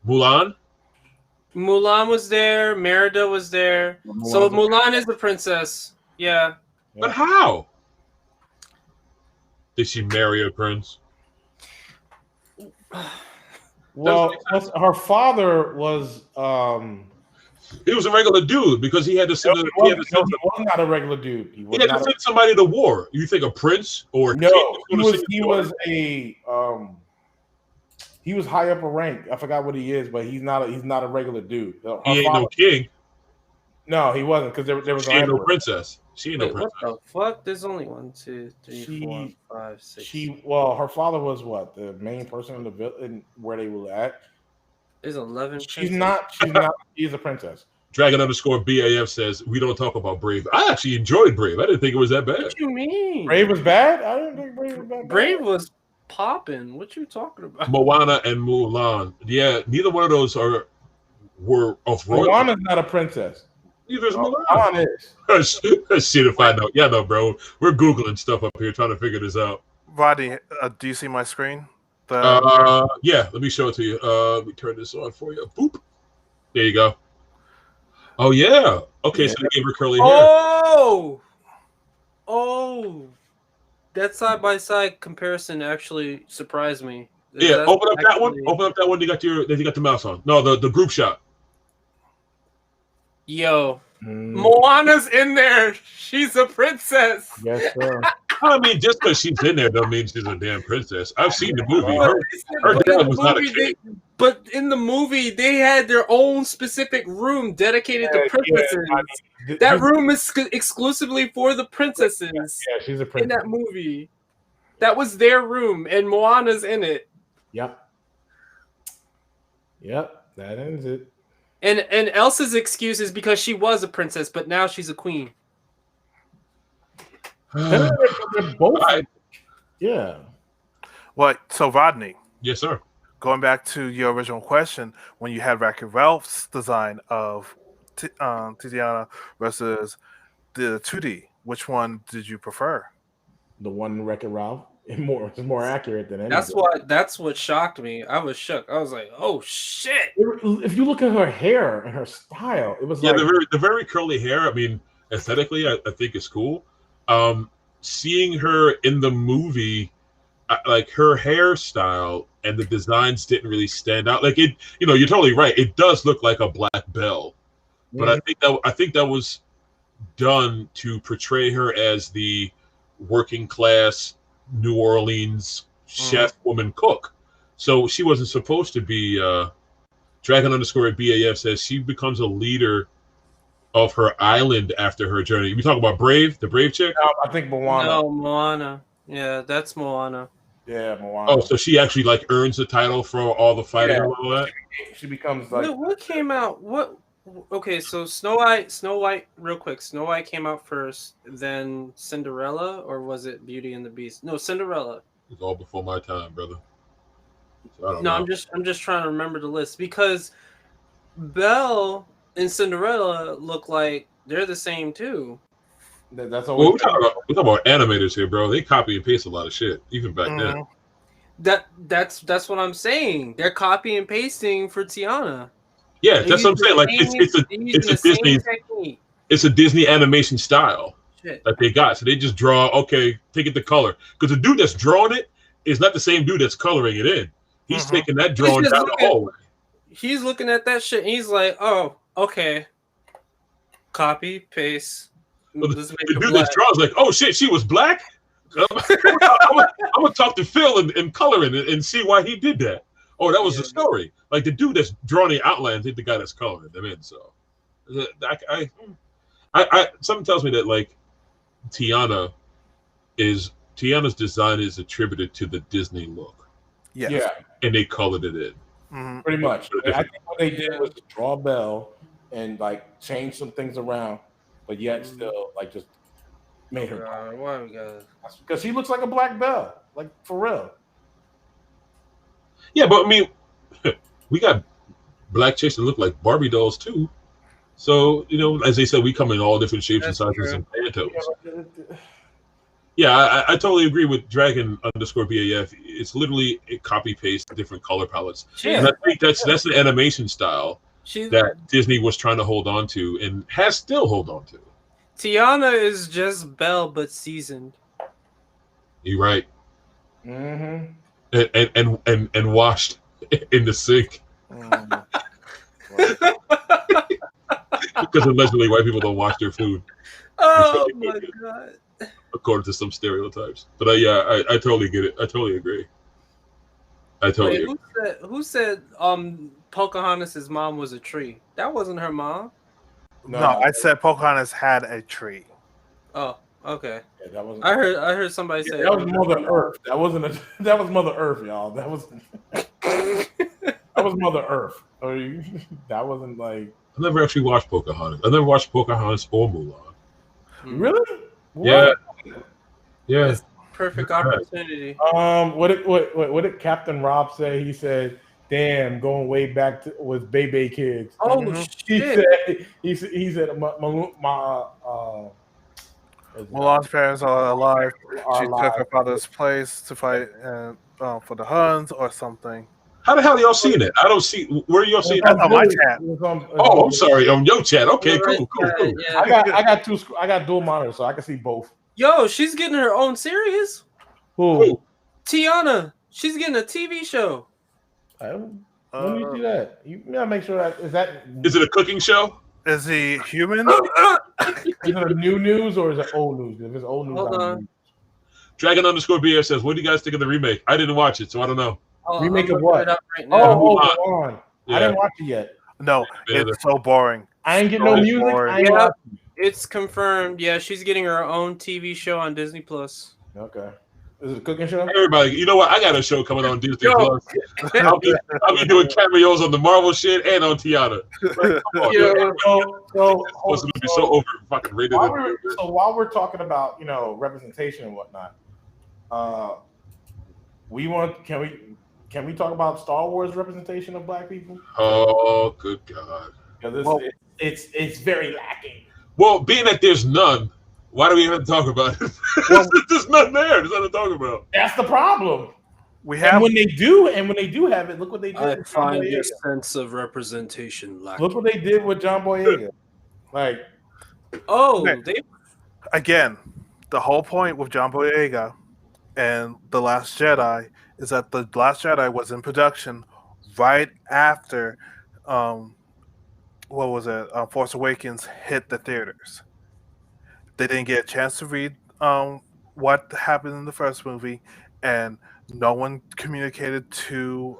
Mulan was there. Merida was there. So Mulan is the princess. Yeah. But how? Did she marry a prince? Well, her father was. He was a regular dude because he had to send. He was not a regular dude. He had to send somebody to war. You think a prince or no? He was high up a rank. I forgot what he is, but he's not a regular dude. He ain't no king. No, he wasn't because there was. She ain't no princess. She ain't no princess. What the fuck? There's only 1, 2, 3, 4, 5, 6. Her father was what, the main person in the village where they were at. There's 11. She's not. She's a princess. Dragon underscore BAF says we don't talk about Brave. I actually enjoyed Brave. I didn't think it was that bad. What you mean? Brave was bad? I didn't think Brave was bad. Brave was popping. What you talking about? Moana and Mulan. Yeah, neither one of those were of royalty. Moana's not a princess. Neither is Mulan. Mulan is. Shit, if I know. Yeah, no, bro. We're Googling stuff up here trying to figure this out. Rodney, do you see my screen? Yeah, let me show it to you. Let me turn this on for you. Boop. There you go. Oh, yeah. Okay, so they gave her curly hair. Oh. That side-by-side comparison actually surprised me. Yeah, open up that one. Open up that one. You got the mouse on. No, the group shot. Yo, Moana's in there. She's a princess. Yes, sir. I mean, just because she's in there don't mean she's a damn princess. I've seen the movie. Her dad was not a kid. But in the movie, they had their own specific room dedicated to princesses. Yeah, that room is exclusively for the princesses. Yeah, she's a princess. In that movie. That was their room, and Moana's in it. Yep, that ends it. And Elsa's excuse is because she was a princess, but now she's a queen. They're both. Yeah. What? So, Rodney. Yes, sir. Going back to your original question, when you had Wreck-It Ralph's design of Tiziana versus the 2D, which one did you prefer? The one Wreck-It Ralph. It's more accurate than anything. That's what shocked me. I was shook. I was like, "Oh shit!" If you look at her hair and her style, it was like the very curly hair. I mean, aesthetically, I think it's cool. Seeing her in the movie, like her hairstyle and the designs didn't really stand out. Like it, you're totally right. It does look like a black belle, but I think that was done to portray her as the working class New Orleans chef woman cook. So she wasn't supposed to be Dragon_BAF says she becomes a leader of her island after her journey. We talk about Brave, the Brave chick? I think Moana. No, Moana. Yeah, that's Moana. Yeah, Moana. Oh, so she actually like earns the title for all the fighting and all that? She becomes like what came out? Okay, so Snow White, real quick. Snow White came out first, then Cinderella, or was it Beauty and the Beast? No, Cinderella. It's all before my time, brother. So I don't know. I'm just trying to remember the list because Belle and Cinderella look like they're the same too. That's all. Well, we're talking about animators here, bro. They copy and paste a lot of shit, even back then. That's what I'm saying. They're copy and pasting for Tiana. Yeah, that's what I'm saying. Like it's a Disney animation style that they got. So they just draw. Okay, take it to color because the dude that's drawing it is not the same dude that's coloring it in. He's taking that drawing down the hallway. He's looking at that shit and he's like, "Oh, okay, copy paste." The dude that draws like, "Oh shit, she was black." I'm gonna talk to Phil and coloring and see why he did that. Oh, that was the story. Like the dude that's drawing the outlines is the guy that's coloring them in. So, I something tells me that like Tiana's design is attributed to the Disney look. Yeah, and they colored it in. Pretty much. I think what they did was draw Belle and like change some things around, but yet still like just made her. Why we got? Because she looks like a black Belle, like for real. Yeah, but I mean, we got black chicks that look like Barbie dolls too. So as they said, we come in all different shapes and sizes and pantos. Yeah, I totally agree with Dragon_BAF. It's literally a copy paste different color palettes. And I think that's an animation style that Disney was trying to hold on to and has still hold on to. Tiana is just Belle but seasoned. You're right. Mm-hmm. And washed in the sink. Because allegedly white people don't wash their food. Oh my god. According to some stereotypes. But I totally get it. I totally agree. Agree. Who said Pocahontas' mom was a tree? That wasn't her mom. No, I said Pocahontas had a tree. Oh, okay. Yeah, that wasn't. I heard somebody say that was Mother Earth. That wasn't that was Mother Earth, y'all. That was Mother Earth. That wasn't like. I never actually watched Pocahontas. I never watched Pocahontas or Mulan. Really? Yeah. What? Yeah. Perfect opportunity. What did Captain Rob say? He said, "Damn, going way back with Bebe kids." Oh shit! He said Mulan's parents are alive. Are She alive. took her father's place to fight for the Huns or something. How the hell y'all seen it? I don't see. Where y'all seeing That's it? on my chat. Oh, I'm sorry. On your chat. Okay, cool. Yeah. I got dual monitors, so I can see both. Yo, she's getting her own series. Who? Tiana. She's getting a TV show. Let me do that. You gotta make sure that Is it a cooking show? Is he human? Is it a new news or is it old news? If it's old news, Hold on. Dragon_BF says, "What do you guys think of the remake?" I didn't watch it, so I don't know. Remake of what? Right now. Go on. Yeah. I didn't watch it yet. No, it's so boring. I ain't getting no music. boring. I ain't Yeah, watching. it's confirmed. Yeah, she's getting her own TV show on Disney Plus. Okay. Is it a cooking show? Everybody, you know what? I got a show coming on Disney Yo. Plus. I'll be doing cameos on the Marvel shit and on Tiana. Like, come on, Yeah. man. So Supposed to be so over fucking rated. while we're talking about representation and whatnot, can we talk about Star Wars representation of Black people? Oh, good God! Because it's very lacking. Well, being that there's none, why do we even have to talk about it? There's none there. There's nothing to talk about. That's the problem. And when they do have it, look what they did. I with John find Boyega. this sense of representation lacking. Look what they did with John Boyega. Like, Again, the whole point with John Boyega and The Last Jedi is that The Last Jedi was in production right after Force Awakens hit the theaters. They didn't get a chance to read what happened in the first movie, and no one communicated to.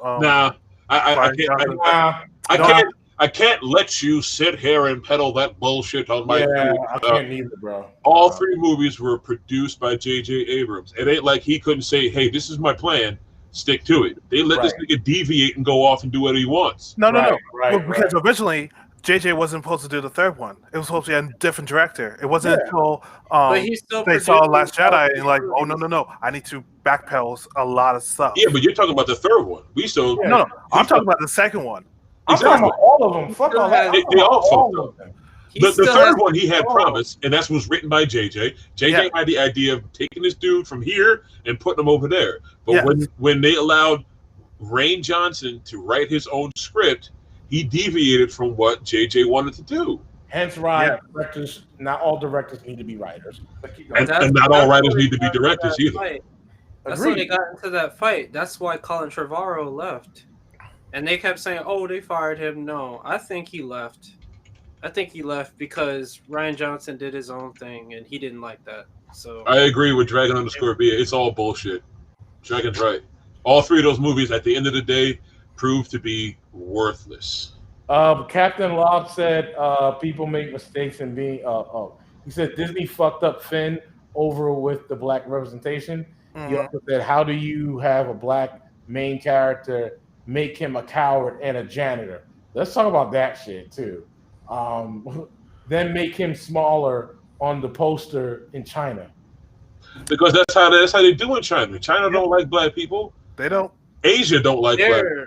I can't let you sit here and peddle that bullshit on my. Yeah, I can't either, bro. All three movies were produced by J.J. Abrams. It ain't like he couldn't say, "Hey, this is my plan. Stick to it." They let this nigga deviate and go off and do what he wants. No. Because originally JJ wasn't supposed to do the third one. It was supposed to be a different director. It wasn't until they saw Last Jedi and like, oh no, I need to backpedal a lot of stuff. Yeah, but you're talking about the third one. No, I'm talking about the second one. I'm talking about all of them. Fuck all that. They all fucked up. The third one he had promised, and that was written by JJ. JJ had the idea of taking this dude from here and putting him over there. But when they allowed Rain Johnson to write his own script, he deviated from what JJ wanted to do. Hence why directors, not all directors need to be writers. And not all writers need to be directors either. That's when they got into that fight. That's why Colin Trevorrow left. And they kept saying, oh, they fired him. No, I think he left. I think he left because Rian Johnson did his own thing, and he didn't like that. So I agree with Dragon_BF. It's all bullshit. Dragon's right. All three of those movies, at the end of the day, proved to be worthless. Captain Lob said people make mistakes in being. He said Disney fucked up Finn over with the black representation. Mm-hmm. He also said, how do you have a black main character, make him a coward and a janitor? Let's talk about that shit too. Then make him smaller on the poster in China. Because that's how they do in China. China don't like black people. They don't. Asia don't like black people.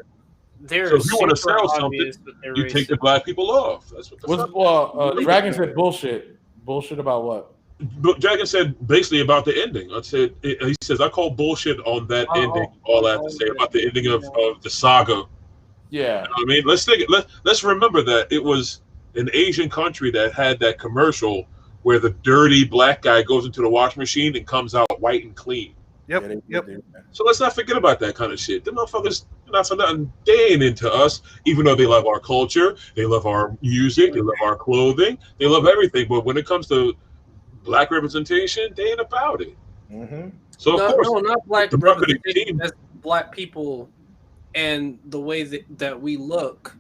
So if you want to sell something, you take the black people off. That's what. Dragon said bullshit. Bullshit about what? But Dragon said basically about the ending. He says I call bullshit on that ending. All I have to say about the ending of the saga. Yeah. You know I mean, let's remember that it was an Asian country that had that commercial where the dirty black guy goes into the washing machine and comes out white and clean. Yep. So let's not forget about that kind of shit. The motherfuckers, not for nothing, they ain't into us, even though they love our culture, they love our music, they love our clothing, they love everything. But when it comes to black representation, they ain't about it. Mm-hmm. So of course, not black representation. That's black people, and the way that we look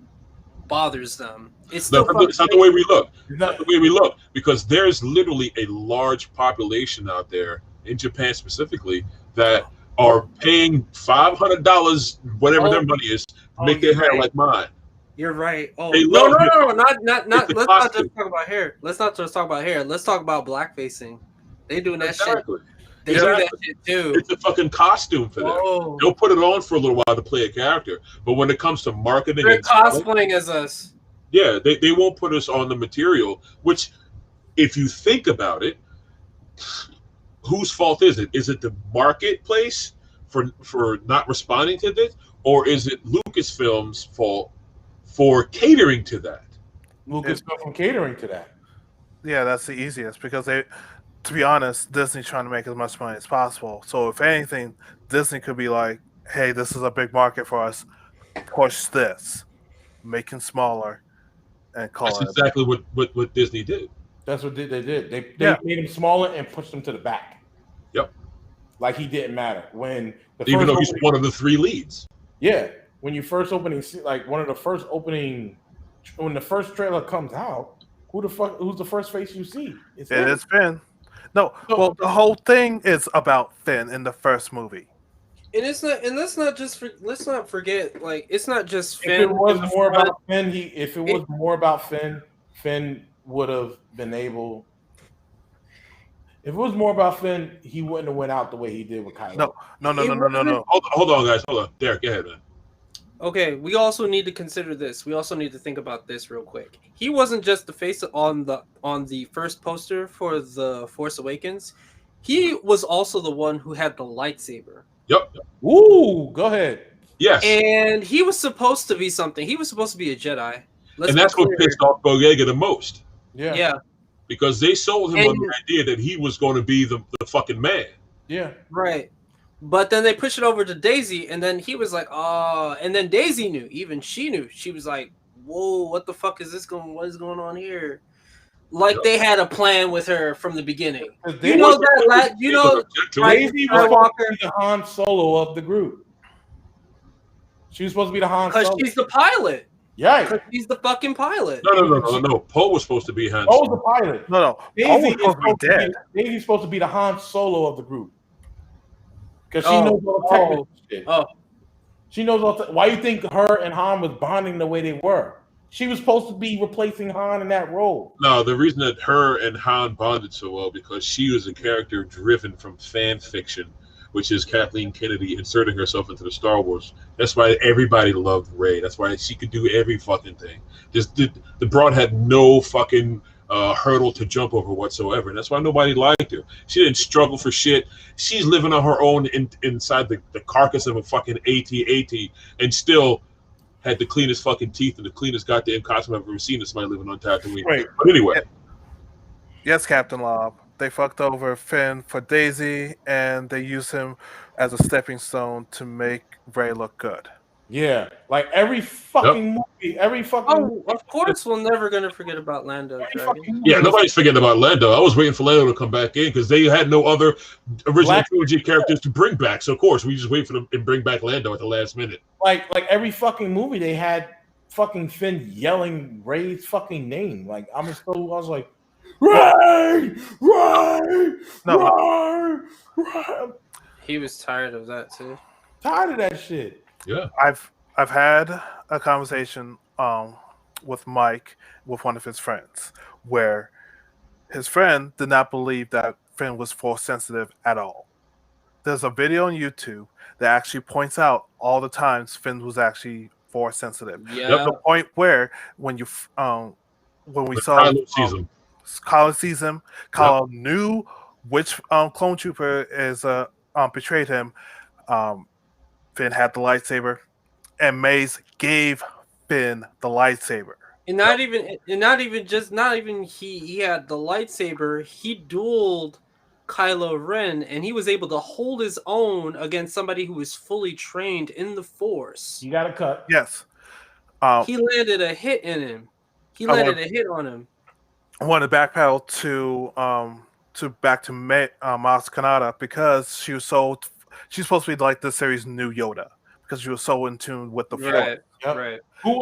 bothers them. It's not the way we look. It's not the way we look, because there's literally a large population out there in Japan specifically that are paying $500, whatever their money is, to make their hair like mine. You're right. Oh no, not. Let's not just talk about hair. Let's not just talk about hair. Let's talk about blackfacing. They doing that shit. They do that shit too. It's a fucking costume for them. Whoa. They'll put it on for a little while to play a character, but when it comes to marketing, They're and selling, cosplaying as us. yeah, they won't put us on the material. Which, if you think about it, whose fault is it? Is it the marketplace for not responding to this, or is it Lucasfilm's fault for catering to that? Lucasfilm catering to that. Yeah, that's the easiest because they, to be honest, Disney's trying to make as much money as possible. So if anything, Disney could be like, "Hey, this is a big market for us. Push this, make it smaller, and call That's it." exactly what Disney did. That's what they did. They made him smaller and pushed him to the back. Yep. Like he didn't matter when Even though he's one of the 3 leads. Yeah, when you first opening, like one of the first opening, when the first trailer comes out, who's the first face you see? It's Finn. No, well, the whole thing is about Finn in the first movie. And it's not. And let's not forget. Like, it's not just Finn. If it was more about Finn, more about Finn, Finn would have been able. If it was more about Finn, he wouldn't have went out the way he did with Kylo. No. Hold on, guys. Hold on. Derek, go ahead, man. Okay, we also need to consider this. We also need to think about this real quick. He wasn't just the face on the first poster for The Force Awakens. He was also the one who had the lightsaber. Yep. Ooh, go ahead. Yes. And he was supposed to be something. He was supposed to be a Jedi. And that's what pissed off Boyega the most. Yeah. Because they sold him on the idea that he was going to be the fucking man. Yeah. Right. But then they pushed it over to Daisy, and then he was like, "Oh," and then Daisy knew. Even she knew. She was like, "Whoa, what the fuck is this going? What is going on here?" Like they had a plan with her from the beginning. You know that. You know, Daisy was supposed to be the Han Solo of the group. She was supposed to be the Han Solo because she's the pilot. Yeah, because he's the fucking pilot. No. Poe was supposed to be Han Solo. Poe's the pilot. No. Poe was supposed to be dead. Daisy's supposed to be the Han Solo of the group. Because she knows all the technical shit. She knows all. Why you think her and Han was bonding the way they were? She was supposed to be replacing Han in that role. No, the reason that her and Han bonded so well because she was a character driven from fan fiction, which is Kathleen Kennedy inserting herself into the Star Wars. That's why everybody loved Rey. That's why she could do every fucking thing. Just the broad had no fucking hurdle to jump over whatsoever, and that's why nobody liked her. She didn't struggle for shit. She's living on her own inside the carcass of a fucking AT-AT, and still had the cleanest fucking teeth and the cleanest goddamn costume I've ever seen of somebody living on Tatooine. Right. But anyway. Yes, Captain Lob. They fucked over Finn for Daisy, and they used him as a stepping stone to make Rey look good. Yeah, like every fucking movie, Of course, we're never gonna forget about Lando. Yeah, nobody's forgetting about Lando. I was waiting for Lando to come back in because they had no other original trilogy characters to bring back. So of course, we just wait for them and bring back Lando at the last minute. Like every fucking movie, they had fucking Finn yelling Rey's fucking name. Like I was like, Rey. He was tired of that too. Tired of that shit. Yeah, I've had a conversation with Mike with one of his friends where his friend did not believe that Finn was force sensitive at all. There's a video on YouTube that actually points out all the times Finn was actually force sensitive. Yeah, the point where when we saw Kylo sees him, Kylo knew which clone trooper is betrayed him. Finn had the lightsaber, and Mace gave Finn the lightsaber. And not even he had the lightsaber. He dueled Kylo Ren, and he was able to hold his own against somebody who was fully trained in the Force. You got a cut. Yes. He landed a hit in him. He landed a hit on him. I want to backpedal back to Maz Kanata because she's supposed to be like this series' new Yoda because she was so in tune with the Force. Right. Who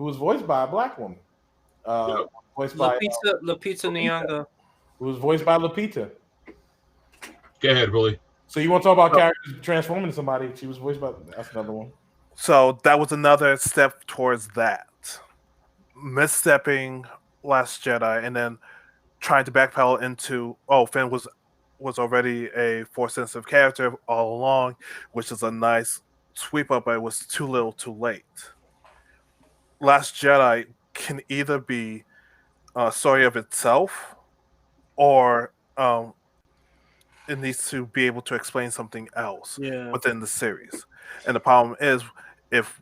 was voiced by a black woman. Voiced by Lupita Nyong'o. Who was voiced by Lupita. Go ahead, Willie. So you want to talk about characters transforming into somebody? She was voiced by. That's another one. So that was another step towards that. Misstepping Last Jedi and then trying to backpedal into Finn was already a Force-sensitive character all along, which is a nice sweep up, but it was too little, too late. Last Jedi can either be a story of itself, or it needs to be able to explain something else within the series. And the problem is, if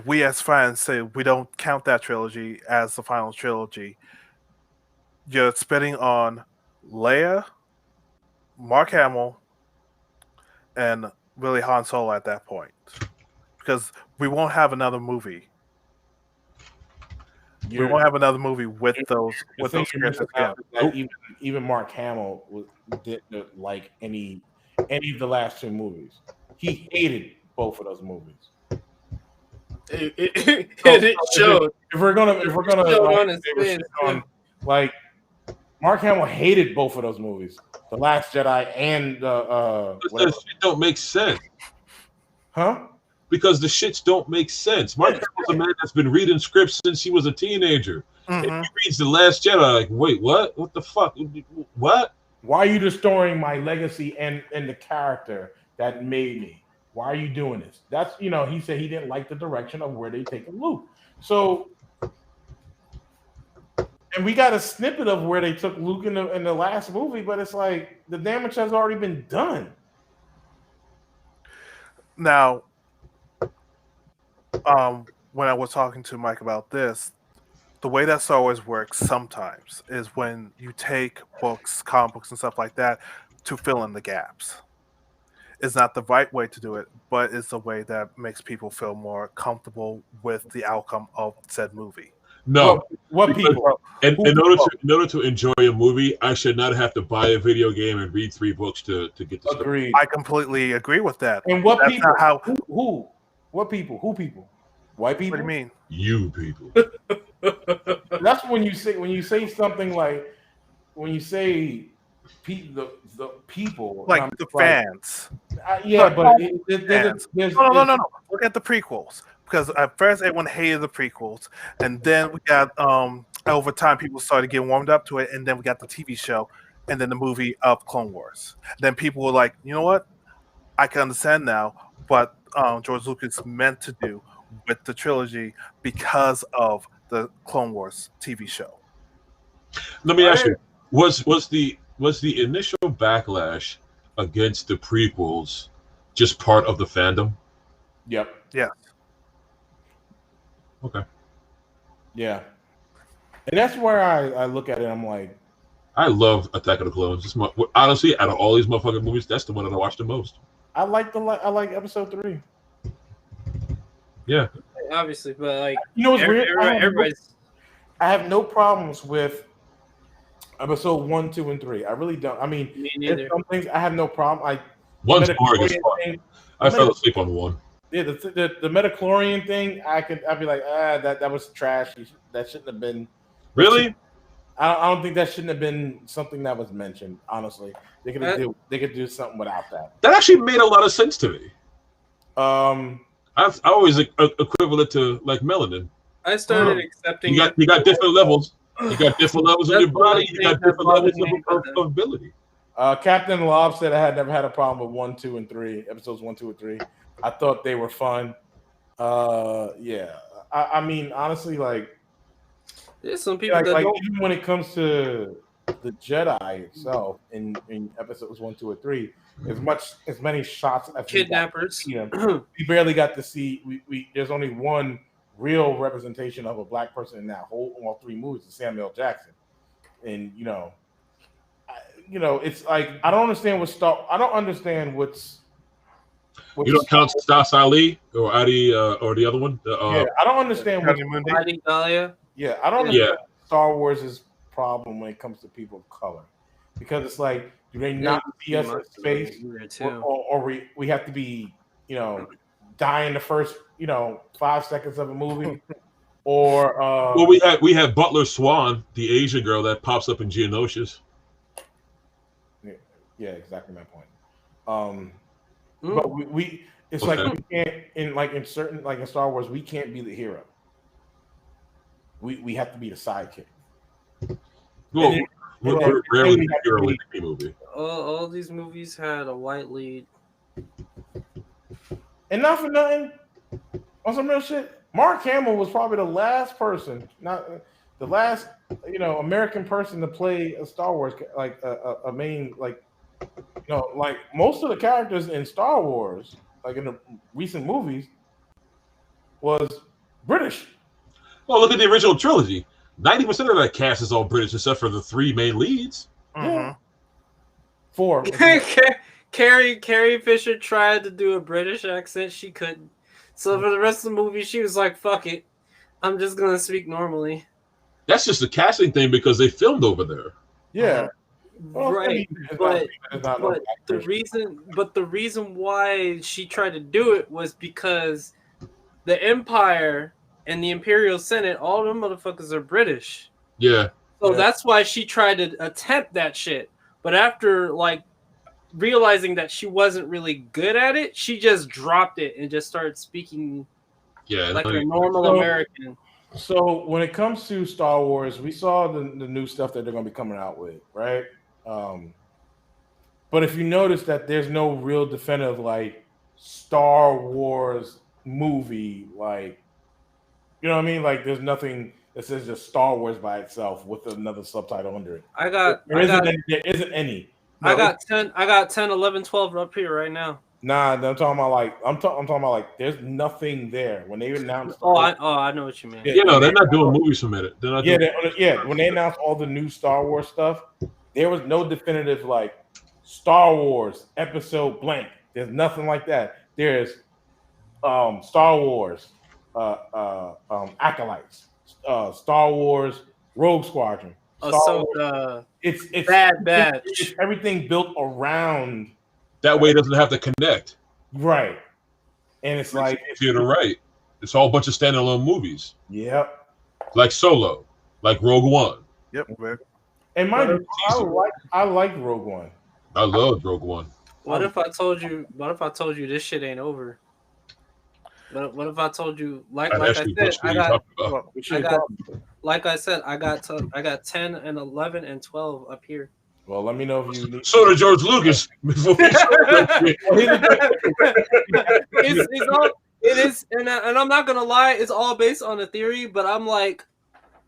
we as fans say we don't count that trilogy as the final trilogy, you're spitting on Leia, Mark Hamill, and really Han Solo at that point, because we won't have another movie. We won't have another movie with those characters again. Even Mark Hamill didn't like any of the last 2 movies. He hated both of those movies. It showed. If we're gonna like Mark Hamill hated both of those movies, The Last Jedi and the shit don't make sense, huh? Because the shits don't make sense. Mark Hamill's a man that's been reading scripts since he was a teenager. And he reads The Last Jedi like, wait, what? What the fuck? What? Why are you destroying my legacy and the character that made me? Why are you doing this? That's, he said he didn't like the direction of where they taking Luke. So, and we got a snippet of where they took Luke in the last movie, but it's like the damage has already been done. Now, when I was talking to Mike about this, the way that Star Wars works sometimes is when you take books, comic books, and stuff like that to fill in the gaps. It's not the right way to do it, but it's the way that makes people feel more comfortable with the outcome of said movie. No. What people? In order to enjoy a movie, I should not have to buy a video game and read 3 books to get the story. I completely agree with that. And what That's people? How, who? What people? Who people? White people? What do you mean? You people. That's when you say something like the people, like the fans. There's no. Look at the prequels, because at first everyone hated the prequels, and then we got over time people started getting warmed up to it, and then we got the TV show, and then the movie of Clone Wars. Then people were like, you know what? I can understand now what George Lucas meant to do with the trilogy because of the Clone Wars TV show. Let me ask you: was the initial backlash against the prequels just part of the fandom? Yep. Yeah. Okay. Yeah. And that's where I look at it. I'm like, I love Attack of the Clones. Honestly, out of all these motherfucking movies, that's the one that I watched the most. I like episode 3. Yeah. Obviously, but like, what's weird? I have no problems with episode 1, 2, and 3. I really don't. I mean, there's some things I have no problem. One's boring as fuck. I fell asleep on 1. Yeah, the Metachlorian thing, I'd be like, that was trash. That shouldn't have been. Really? I don't think that shouldn't have been something that was mentioned. Honestly, they could do something without that. That actually made a lot of sense to me. I always equivalent to like melanin. I started accepting. You got different levels. You got different levels in your body. You got different levels of ability. Captain Lob said I had never had a problem with 1, 2, and 3 episodes 1, 2, and 3. I thought they were fun. Yeah. I mean, honestly, like, there's some people that don't... even when it comes to the Jedi itself in episodes 1, 2, and 3, as many shots as kidnappers. We barely got to see. We there's only one real representation of a black person in that all 3 movies, is Samuel Jackson, and it's like I don't understand what's. You don't count Stas Ali or Adi or the other one. I don't understand what Adi Dahlia. Yeah, I don't understand Star Wars' problem when it comes to people of color, because it's like, do they not see us in space, or we have to be, die in the first 5 seconds of a movie, or well, we have Butler Swan, the Asian girl that pops up in Geonosius. Yeah, exactly my point. But we it's like we can't in Star Wars we can't be the hero. We have to be the sidekick. Well, We're rarely the hero in any movie. All these movies had a white lead. And not for nothing, on some real shit, Mark Hamill was probably the last person, not the last, American person to play a Star Wars, like a main, like, like most of the characters in Star Wars, like in the recent movies, was British. Well, look at the original trilogy. 90% of that cast is all British, except for the 3 main leads. Yeah. 4. Carrie Fisher tried to do a British accent. She couldn't. So for the rest of the movie, she was like, fuck it. I'm just going to speak normally. That's just a casting thing because they filmed over there. Yeah. Well, right. But the reason why she tried to do it was because the Empire and the Imperial Senate, all them motherfuckers are British. Yeah. So that's why she tried to attempt that shit. But after, like, realizing that she wasn't really good at it, she just dropped it and just started speaking like a normal American. So when it comes to Star Wars, we saw the new stuff that they're going to be coming out with, right? But if you notice that there's no real definitive, like, Star Wars movie, like, you know what I mean? Like, there's nothing that says just Star Wars by itself with another subtitle under it. There isn't any. No. I got 10, 11, 12 up here right now. Nah, I'm talking about I'm talking about like there's nothing there when they announced. I know what you mean. Yeah, no, they're not doing movies from it. They're not. When they announced all the new Star Wars stuff, there was no definitive like Star Wars episode blank. There's nothing like that. There's Star Wars Acolytes, Star Wars Rogue Squadron. It's bad. It's everything built around. That way, it doesn't have to connect. Right, and it's like you're right. It's all a bunch of standalone movies. Yep. Like Solo, like Rogue One. Yep. And mind you, I like Rogue One. I love Rogue One. What if I told you this shit ain't over? What if I told you like I said I got 10 and 11 and 12 up here. Well, let me know if you need. So did George Lucas. It is, and I'm not gonna lie, it's all based on a theory, but I'm like,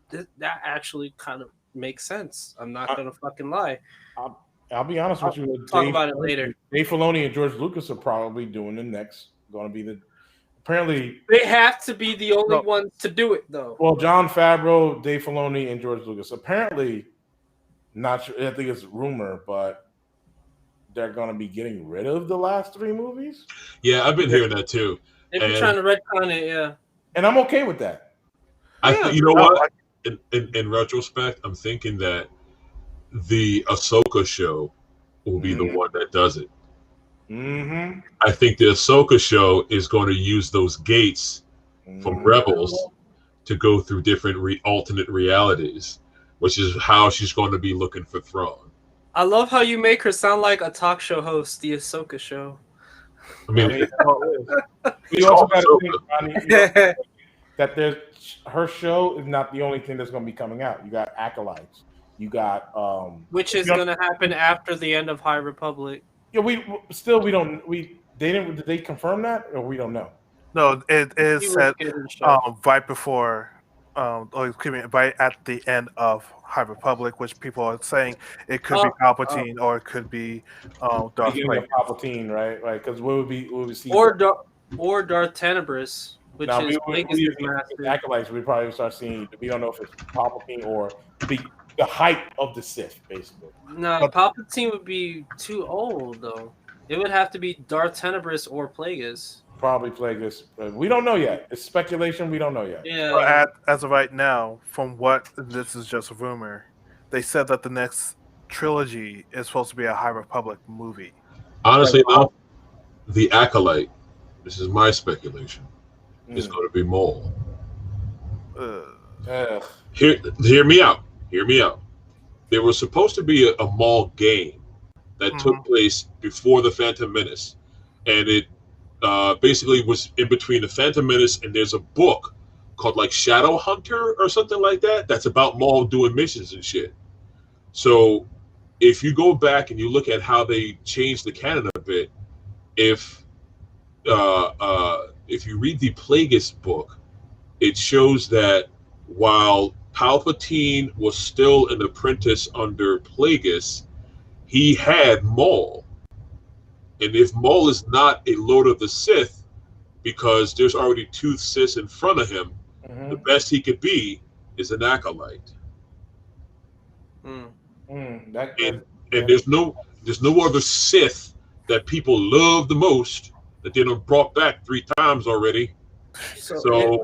that actually kind of makes sense. I'm not gonna fucking lie. I'll be honest with you. Talk about it later. Dave Filoni and George Lucas are probably doing the next. Going to be the. Apparently, they have to be the only ones to do it, though. Well, Jon Favreau, Dave Filoni, and George Lucas. Apparently, not sure. I think it's rumor, but they're going to be getting rid of the last 3 movies. Yeah, I've been hearing that too. They've been trying to retcon it, yeah. And I'm okay with that. You know what? In retrospect, I'm thinking that the Ahsoka show will be the one that does it. Mm-hmm. I think the Ahsoka show is going to use those gates from Rebels to go through different alternate realities, which is how she's going to be looking for Thrawn. I love how you make her sound like a talk show host, the Ahsoka show. I mean, we also got to think, Ronnie, that her show is not the only thing that's going to be coming out. You got Acolytes. You got which is going to happen after the end of High Republic. Yeah, did they confirm that or we don't know? No, it is said right before, right at the end of High Republic, which people are saying it could be Palpatine or it could be Darth Vader. Palpatine, right? Right, because what would we see? Or Darth Tenebris, which is Acolytes. We probably start seeing. We don't know if it's Palpatine or the height of the Sith, basically. No, Palpatine would be too old, though. It would have to be Darth Tenebris or Plagueis. Probably Plagueis. We don't know yet. It's speculation. We don't know yet. Yeah. As of right now, from what this is just a rumor, they said that the next trilogy is supposed to be a High Republic movie. Honestly, though, the Acolyte, this is my speculation, is going to be Maul. Hear me out. Hear me out. There was supposed to be a Maul game that took place before the Phantom Menace, and it basically was in between the Phantom Menace and there's a book called like Shadow Hunter or something like that. That's about Maul doing missions and shit. So if you go back and you look at how they changed the canon a bit, if you read the Plagueis book, it shows that while Palpatine was still an apprentice under Plagueis, he had Maul. And if Maul is not a Lord of the Sith, because there's already two Siths in front of him, the best he could be is an acolyte. And there's no other Sith that people love the most that they done brought back 3 times already. So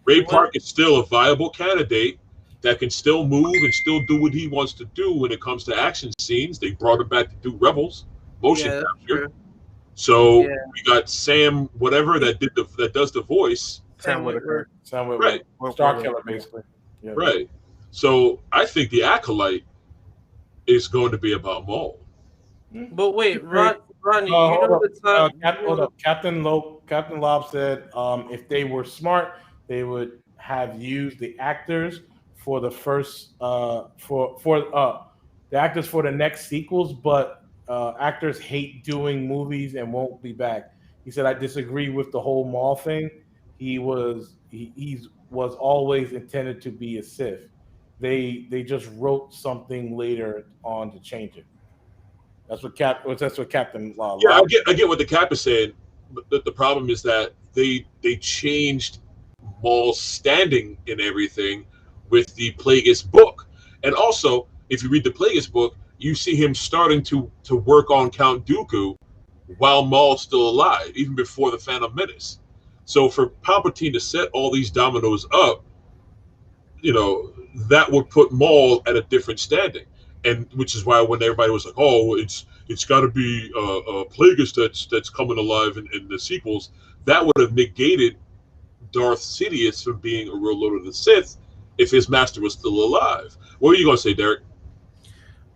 Ray Park is still a viable candidate that can still move and still do what he wants to do when it comes to action scenes. They brought him back to do Rebels motion capture. So we got Sam whatever that does the voice. Sam Whitaker. Right. Star Killer, basically. Yeah. Right. So I think the Acolyte is going to be about Maul. But wait, Ronnie, you know the time. Hold up. Captain Lob said if they were smart, they would have used the actors for the first the actors for the next sequels, but actors hate doing movies and won't be back. He said, I disagree with the whole Maul thing. He was always intended to be a Sith. They just wrote something later on to change it. That's what Captain Law. Yeah, I get what the Cap is saying. But the problem is that they changed Maul's standing in everything with the Plagueis book. And also, if you read the Plagueis book, you see him starting to work on Count Dooku while Maul's still alive, even before the Phantom Menace. So for Palpatine to set all these dominoes up, that would put Maul at a different standing. And which is why when everybody was like, "Oh, it's got to be Plagueis that's coming alive in the sequels," that would have negated Darth Sidious from being a real Lord of the Sith if his master was still alive. What were you gonna say, Derek?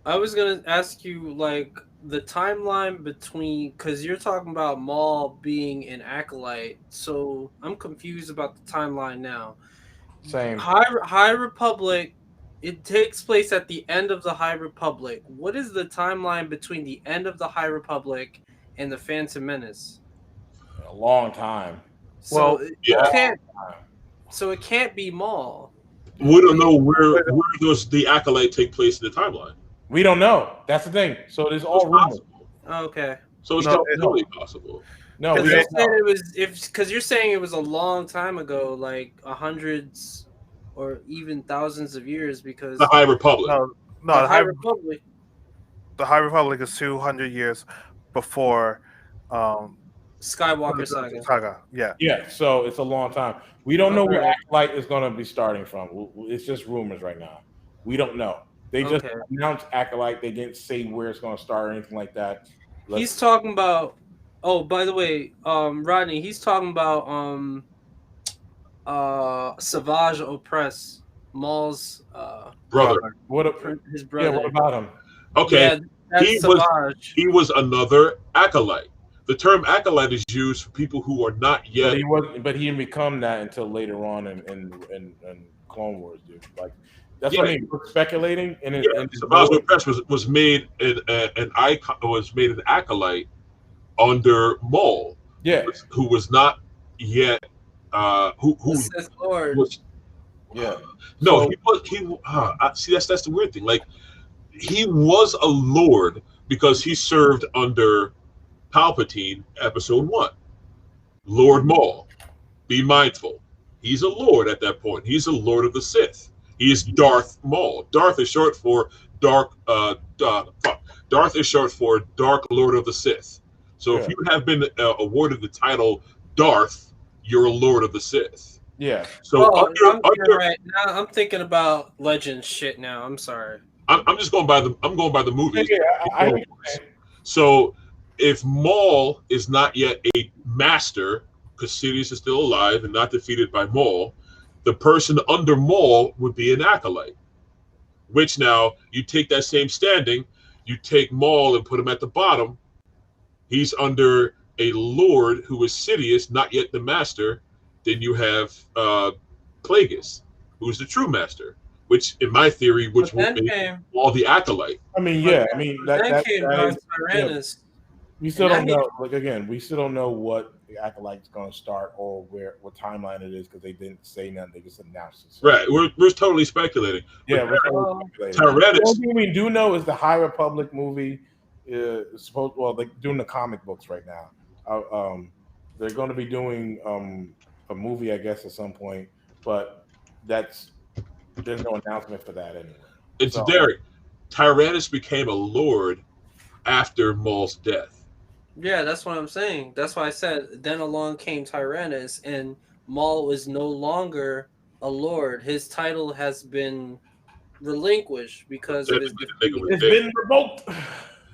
I was gonna ask you like the timeline between, because you're talking about Maul being an acolyte, so I'm confused about the timeline now. Same. High Republic. It takes place at the end of the High Republic. What is the timeline between the end of the High Republic and the Phantom Menace? A long time. So it can't be Maul. We don't know where does the Acolyte take place in the timeline. We don't know. That's the thing. So it is all rumors. Okay. So it's not totally possible. No, because you're saying it was a long time ago, like hundreds or even thousands of years, because the High Republic. No, the High Republic. The High Republic is 200 years before Skywalker saga. Yeah. So it's a long time. We don't know where Acolyte is going to be starting from. It's just rumors right now. We don't know. They just announced Acolyte. They didn't say where it's going to start or anything like that. He's talking about. Oh, by the way, Rodney, he's talking about Savage Opress, Maul's brother. His brother. Yeah, what about him? Okay, yeah, he was another acolyte. The term acolyte is used for people who are not yet. But he didn't become that until later on in Clone Wars, dude. Like that's what I mean. We're speculating. Savage Opress was made an icon. Was made an acolyte under Maul. Yeah, who was not yet. Who Sith Lord. Was? Yeah. No, he was. See, that's the weird thing. Like, he was a lord because he served under Palpatine, Episode 1. Lord Maul. Be mindful. He's a lord at that point. He's a lord of the Sith. He is Darth Maul. Darth is short for Darth is short for Dark Lord of the Sith. So if you have been awarded the title Darth, you're a Lord of the Sith. Yeah. So right now, I'm thinking about Legends shit now. I'm sorry. I'm just going by the movies. Yeah, so if Maul is not yet a master, because Sidious is still alive and not defeated by Maul, the person under Maul would be an acolyte. Which now you take that same standing, you take Maul and put him at the bottom. He's under a lord who is Sidious, not yet the master. Then you have Plagueis, who is the true master. which in my theory, which But will then make came, all the Acolyte. I mean, yeah, I mean then that came is, Tyrannus. we still And don't that know. Like again, we still don't know what the Acolyte's going to start or what timeline it is because they didn't say nothing. They just announced it. So, Right, we're totally speculating. yeah, But we're totally speculating. Tyrannus. The only thing we do know is the High Republic movie is supposed. Well, they're doing the comic books right now. They're going to be doing a movie, I guess, at some point, but there's no announcement for that anyway. It's So, Derek. Tyrannus became a lord after Maul's death. Yeah, that's what I'm saying. That's why I said then along came Tyrannus, and Maul is no longer a lord. His title has been relinquished because of his defeat. it's been revoked.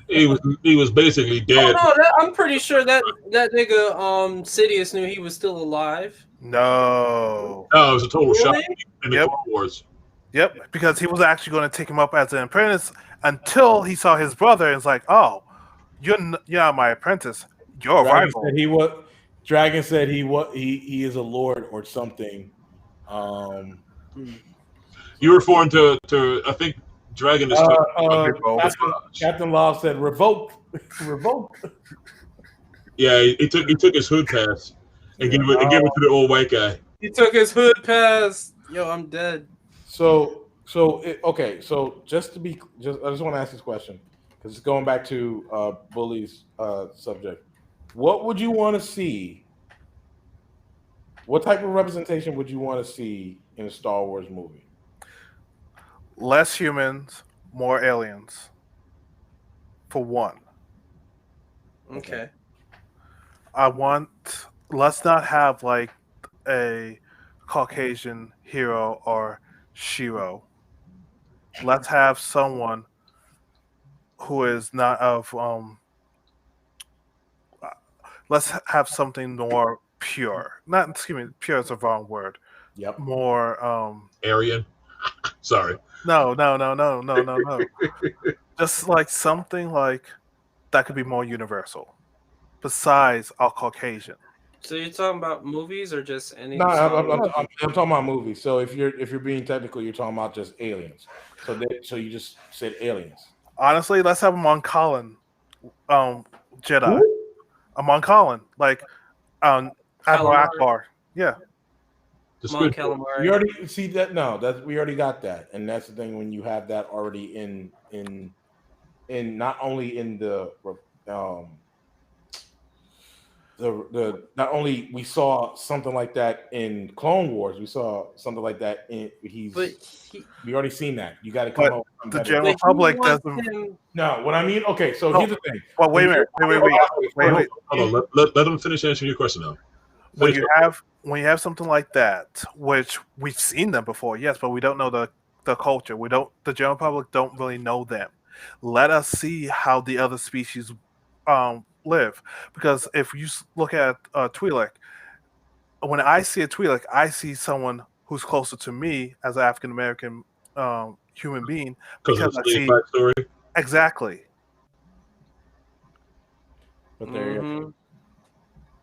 He was basically dead. Oh no, I'm pretty sure that nigga Sidious knew he was still alive. No. No, it was a total shock Really? in the Yep. Clone Wars. Yep, because he was actually going to take him up as an apprentice until he saw his brother and was like, "Oh, you're not my apprentice. You're a rival." Dragon said he is a lord or something. You were referring to I think Dragon is Captain Law said revoke. Yeah, he took his hood pass and gave it to the old white guy. He took his hood pass. Yo, I'm dead. So okay. So I just want to ask this question because it's going back to Bully's subject. What would you want to see? What type of representation would you want to see in a Star Wars movie? Less humans, more aliens. For one. Okay. Let's not have like a Caucasian hero or Shiro. Let's have someone who is not of let's have something more pure. Not excuse me, pure is the wrong word. Yep. More Aryan. Sorry. No. Just like something like that could be more universal. Besides our Caucasian. So you're talking about movies or just any? No, I'm talking about movies. So if you're being technical, you're talking about just aliens. So you just said aliens. Honestly, let's have a Mon-Calamari Jedi. Who? A Mon-Calamari, like Admiral Akbar. Yeah. Mon Calamari. You already see that? No, we already got that, and that's the thing when you have that already in not only in the not only we saw something like that in Clone Wars, we saw something like that in we already seen that. You got to come up. The general public doesn't. No, what I mean. Okay, so here's the thing. Well, wait a minute. Wait. Hold on. Let them finish answering your question now. When you have something like that, which we've seen them before, yes, but we don't know the culture. The general public don't really know them. Let us see how the other species live. Because if you look at Twi'lek, when I see a Twi'lek, I see someone who's closer to me as an African American human being because I see backstory. Exactly. But there you go.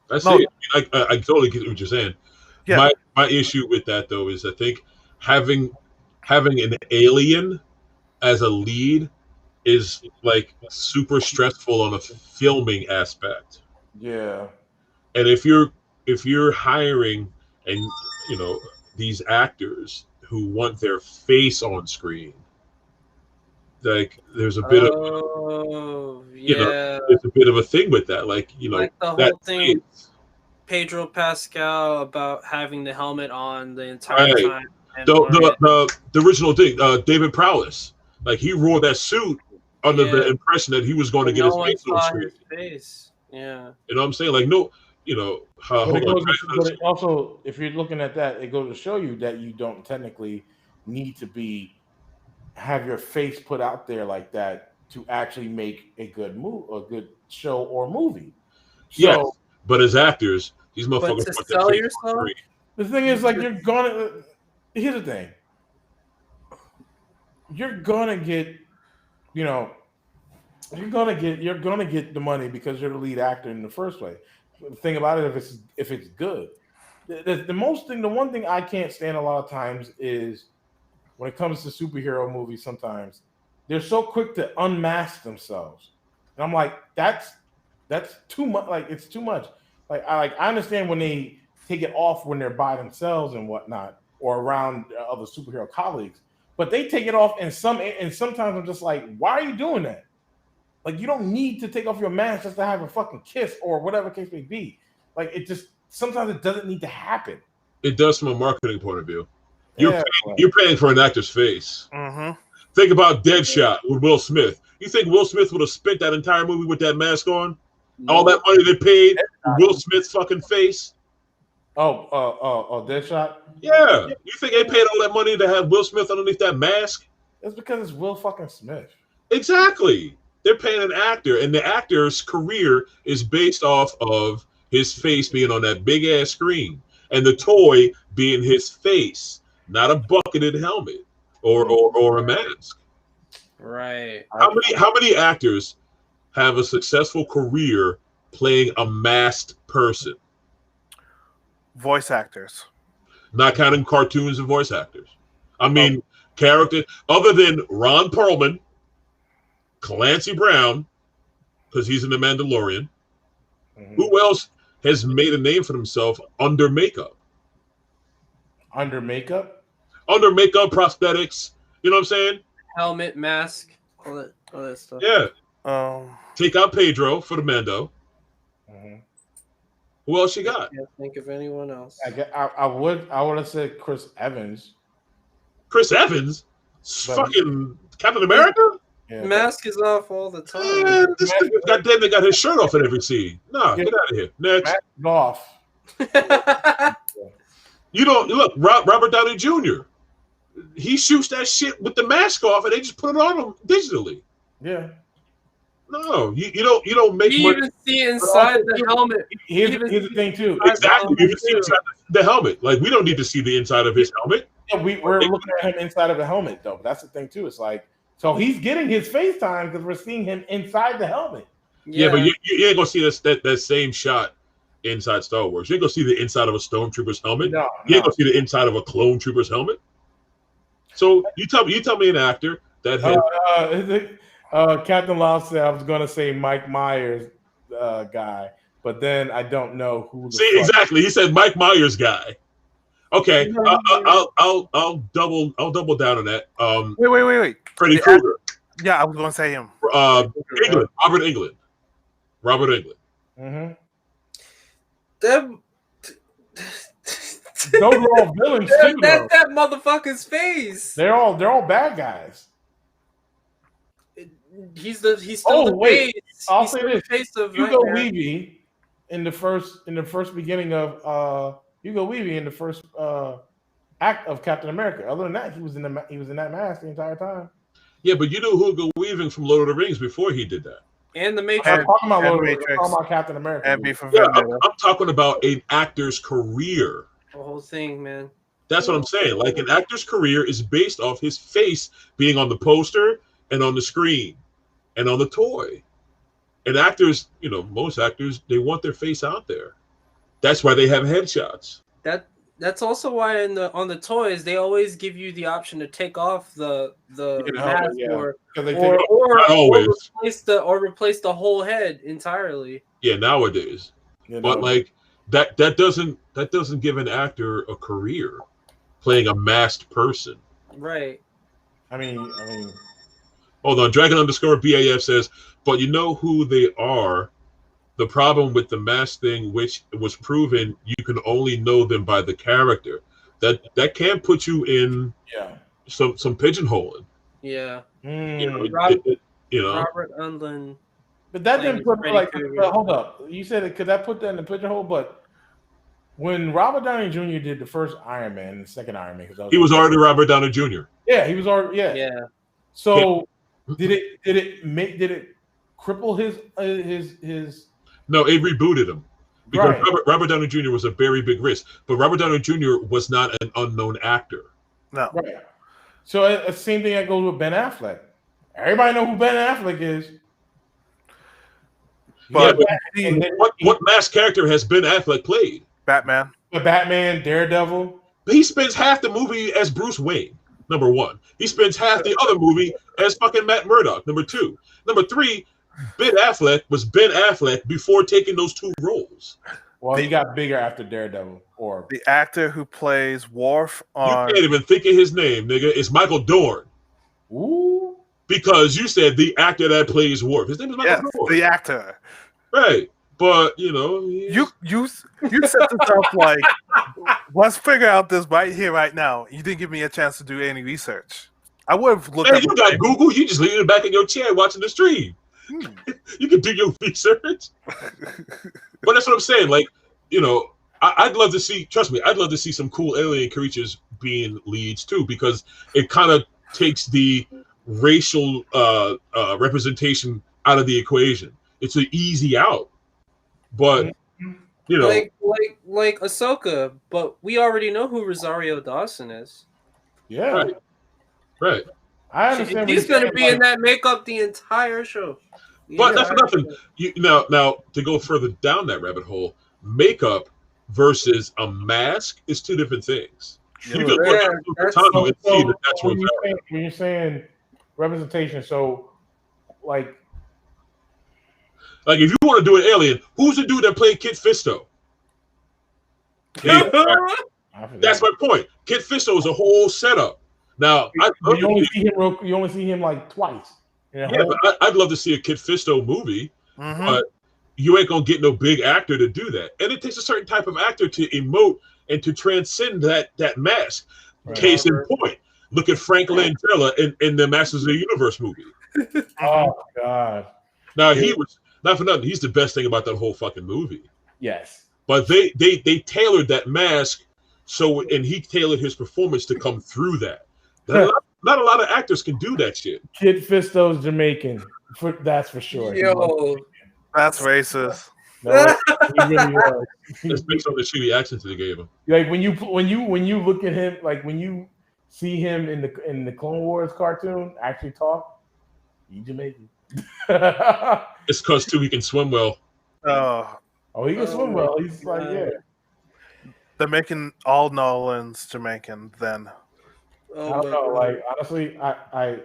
That's it. I totally get what you're saying. Yeah. My issue with that though is I think having an alien as a lead is like super stressful on a filming aspect. Yeah. And if you're hiring and these actors who want their face on screen, like there's a bit of it's a bit of a thing with that. Like the whole thing Pedro Pascal about having the helmet on the entire time. The original thing, David Prowse, like he wore that suit under the impression that he was going to get his face on screen. Yeah. You know what I'm saying? Like but also, if you're looking at that, it goes to show you that you don't technically need to have your face put out there like that to actually make a good good show or movie. So, yes, but as actors, these motherfuckers want to sell yourself. The thing is, like, here's the thing. You're gonna get, you're gonna get the money because you're the lead actor in the first place. The thing about it, if it's good, the one thing I can't stand a lot of times is when it comes to superhero movies, sometimes they're so quick to unmask themselves, and I'm like, that's too much. Like it's too much. I understand when they take it off when they're by themselves and whatnot, or around other superhero colleagues, but they take it off, and sometimes I'm just like, why are you doing that? Like, you don't need to take off your mask just to have a fucking kiss or whatever case may be. Like, it just sometimes it doesn't need to happen. It does from a marketing point of view. You're paying for an actor's face. Mm-hmm. Think about Deadshot with Will Smith. You think Will Smith would have spent that entire movie with that mask on? No. All that money they paid Will Smith's fucking face? Deadshot? Yeah. You think they paid all that money to have Will Smith underneath that mask? It's because it's Will fucking Smith. Exactly. They're paying an actor, and the actor's career is based off of his face being on that big ass screen, and the toy being his face, not a bucketed helmet or a mask. Right. How many actors have a successful career playing a masked person? Voice actors. Not counting cartoons and voice actors. I mean, characters other than Ron Perlman, Clancy Brown, because he's in The Mandalorian. Mm-hmm. Who else has made a name for themselves under makeup? Under makeup? Under makeup, prosthetics. You know what I'm saying? Helmet, mask, all that stuff. Yeah. Take out Pedro for the Mando. Mm-hmm. Who else you got? I can't think of anyone else. I would have said Chris Evans. Chris Evans? Fucking Captain America? Yeah, mask is off all the time. Man, this dude, goddamn, they got his shirt off in every scene. Nah, get out of here. Next. Mask is off. You don't look, Robert Downey Jr. He shoots that shit with the mask off, and they just put it on him digitally. Yeah. No, you don't make. You even see inside the helmet. Here's the thing too. Exactly, you can see inside the helmet. Like, we don't need to see the inside of his helmet. Yeah, we're looking at him inside of the helmet, though. That's the thing too. It's like, so he's getting his face time because we're seeing him inside the helmet. Yeah, but you ain't gonna see that same shot inside Star Wars. You ain't gonna see the inside of a Stormtrooper's helmet. No. You ain't gonna see the inside of a Clone Trooper's helmet. So you tell me an actor that has Captain Love said I was gonna say Mike Myers guy, but then I don't know who. Exactly. He said Mike Myers guy. Okay, I'll double down on that. Wait. Freddy Krueger. Yeah, I was gonna say him. England. Robert England. Mm-hmm. Those are all villains too. That motherfucker's face. They're all bad guys. He's still the face. I'll say this: face of Hugo Weaving in the first beginning of Hugo Weaving in the first act of Captain America. Other than that, he was in that mask the entire time. Yeah, but you knew Hugo Weaving from Lord of the Rings before he did that. And the Matrix. I'm talking about Lord of the Rings. I'm talking about Captain America. I'm talking about an actor's career. The whole thing, man. That's what I'm saying. Like, an actor's career is based off his face being on the poster and on the screen and on the toy. And actors, most actors, they want their face out there. That's why they have headshots. That's also why on the toys they always give you the option to take off the mask or replace the whole head entirely. Yeah, nowadays. But like that doesn't give an actor a career playing a masked person. Right. I mean hold on, Dragon_BAF says, but you know who they are. The problem with the mask thing, which was proven, you can only know them by the character. That can put you in some pigeonholing. Yeah. Robert Englund. But that didn't put hold up. You said could that put that in the pigeonhole? But when Robert Downey Jr. did the first Iron Man and the second Iron Man, he was already Robert Downey Jr. Yeah, he was already yeah. So did it cripple his No, it rebooted him because Robert Downey Jr. was a very big risk, but Robert Downey Jr. was not an unknown actor. No. Right. So same thing that goes with Ben Affleck. Everybody know who Ben Affleck is. But what masked character has Ben Affleck played? Batman. The Batman, Daredevil. He spends half the movie as Bruce Wayne. Number one. He spends half the other movie as fucking Matt Murdock. Number two. Number three, Ben Affleck was Ben Affleck before taking those two roles. Well, he got bigger after Daredevil. Or the actor who plays Worf on. You can't even think of his name, nigga. It's Michael Dorn. Ooh. Because you said the actor that plays Worf. His name is Michael Dorn. The actor. Right. But, you know. You set this up like, let's figure out this right here, right now. You didn't give me a chance to do any research. I would have looked Hey, up. you got Google. You just leaning back in your chair watching the stream. You can do your research. But that's what I'm saying. Like, you know, I'd love to see, trust me, I'd love to see some cool alien creatures being leads too, because it kind of takes the racial representation out of the equation. It's an easy out. But, you know. Like Ahsoka, but we already know who Rosario Dawson is. Yeah. Right. I understand. He's going to be in that makeup the entire show. But that's nothing. Now, to go further down that rabbit hole, makeup versus a mask is two different things. Sure. You can look at Tano and see that that's when you're saying representation, so like if you want to do an alien, who's the dude that played Kit Fisto? That's my point. Kit Fisto is a whole setup. Now, you only see him like twice. But I'd love to see a Kit Fisto movie, but you ain't gonna get no big actor to do that. And it takes a certain type of actor to emote and to transcend that mask. Right. Case in point, look at Frank Langella in the Masters of the Universe movie. Oh God! Now he was not for nothing. He's the best thing about that whole fucking movie. Yes, but they tailored that mask and he tailored his performance to come through that. Not a lot of actors can do that shit. Kid Fisto's Jamaican, that's for sure. Yo, that's racist. No, he really was. It's based on the shitty accents they gave him. Like when you look at him, like when you see him in the Clone Wars cartoon actually talk, he's Jamaican. It's because too he can swim well. Oh, he can swim well. He's like They're making all Nolans Jamaican then. I don't know. Like honestly, I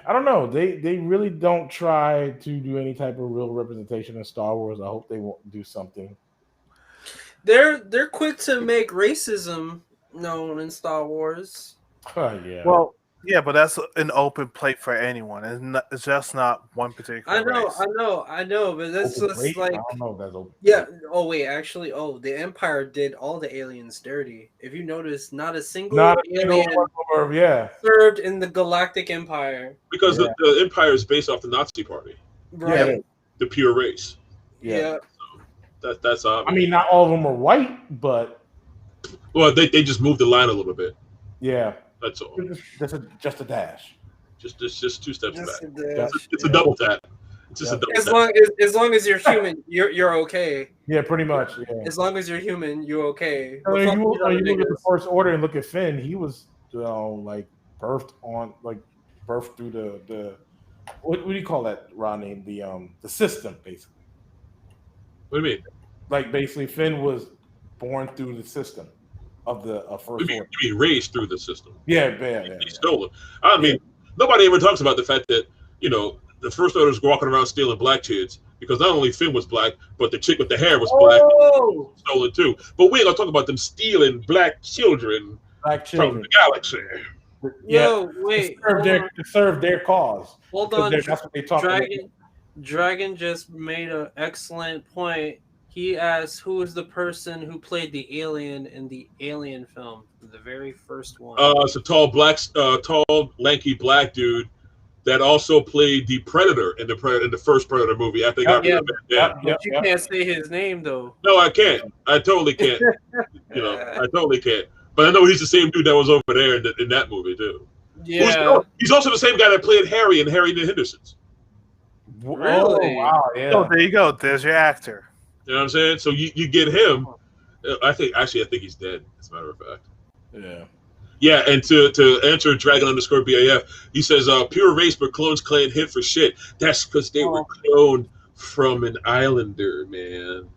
don't know. They really don't try to do any type of real representation in Star Wars. I hope they won't do something. They're quick to make racism known in Star Wars. Yeah. Well, yeah, but that's an open plate for anyone. It's just not one particular race. I know, but that's open just rate? like I don't know if that's open. Yeah. Oh wait, actually, the Empire did all the aliens dirty. If you notice, not a single alien served in the Galactic Empire because the Empire is based off the Nazi Party, right? The pure race. Yeah. So that's obvious. I mean, not all of them are white, but they just moved the line a little bit. Yeah. That's all. Just a dash. Just 2 steps just back. It's a double tap. It's just a double tap. As long as you're human, you're okay. Yeah, pretty much. Yeah. As long as you're human, you're okay. When you look at the First Order and look at Finn, he was like birthed through the what do you call that, Rodney? The system, basically. What do you mean? Like basically, Finn was born through the system of the First Order. You mean raised through the system? Yeah. He stole it. I mean, nobody ever talks about the fact that the First Order was walking around stealing black kids because not only Finn was black, but the chick with the hair was black. Stolen too. But we ain't gonna talk about them stealing black children from the galaxy. Yo, wait. To serve their cause. Hold on. That's what they talk about. Dragon just made an excellent point. He asked who was the person who played the alien in the Alien film, the very first one. It's a tall, lanky black dude that also played the Predator in the first Predator movie. After they got rid of it. But you can't say his name though. No, I can't. I totally can't. I totally can't. But I know he's the same dude that was over there in that movie too. Yeah. He's also the same guy that played Harry in Harry and the Hendersons. Really? Oh, wow. Yeah. Oh, there you go. There's your actor. You know what I'm saying? So you get him. I think he's dead, as a matter of fact. Yeah. Yeah, and to answer Dragon_BAF, he says, pure race, but clones claim hit for shit. That's because they were cloned from an islander, man.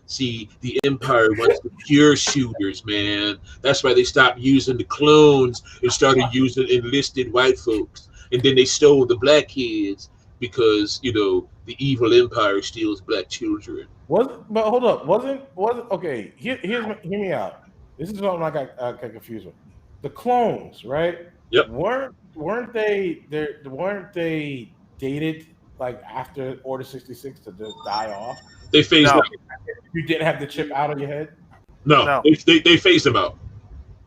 See, the Empire wants the pure shooters, man. That's why they stopped using the clones and started using enlisted white folks. And then they stole the black kids because, the evil Empire steals black children. But hold up, wasn't okay? Hear me out. This is something I got confused with. The clones, right? Yep. Weren't they dated like after Order 66 to just die off? They phased out. You didn't have the chip out of your head? No. They phased them out.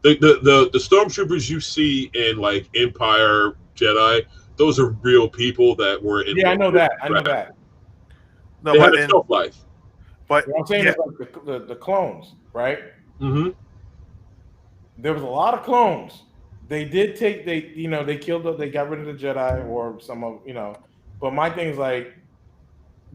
The stormtroopers you see in like Empire, Jedi, those are real people that were in. Yeah, I know that. No, they had a shelf life. But what I'm saying is like the clones, right? Mm-hmm. There was a lot of clones. They did take they killed they got rid of the Jedi or some of But my thing is like,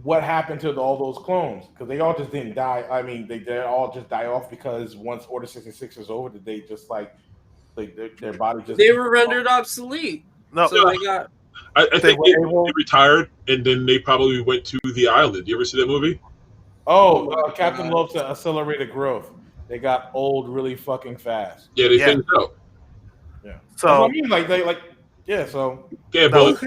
what happened to all those clones? Because they all just didn't die. I mean, they all just die off because once Order 66 is over, did they just like their body just they were rendered obsolete. No, so they got. I think they retired and then they probably went to the island. You ever see that movie? Oh, Captain Love's Accelerated Growth. They got old really fucking fast. Yeah, they phased out. Yeah. So I mean, So yeah, Bill.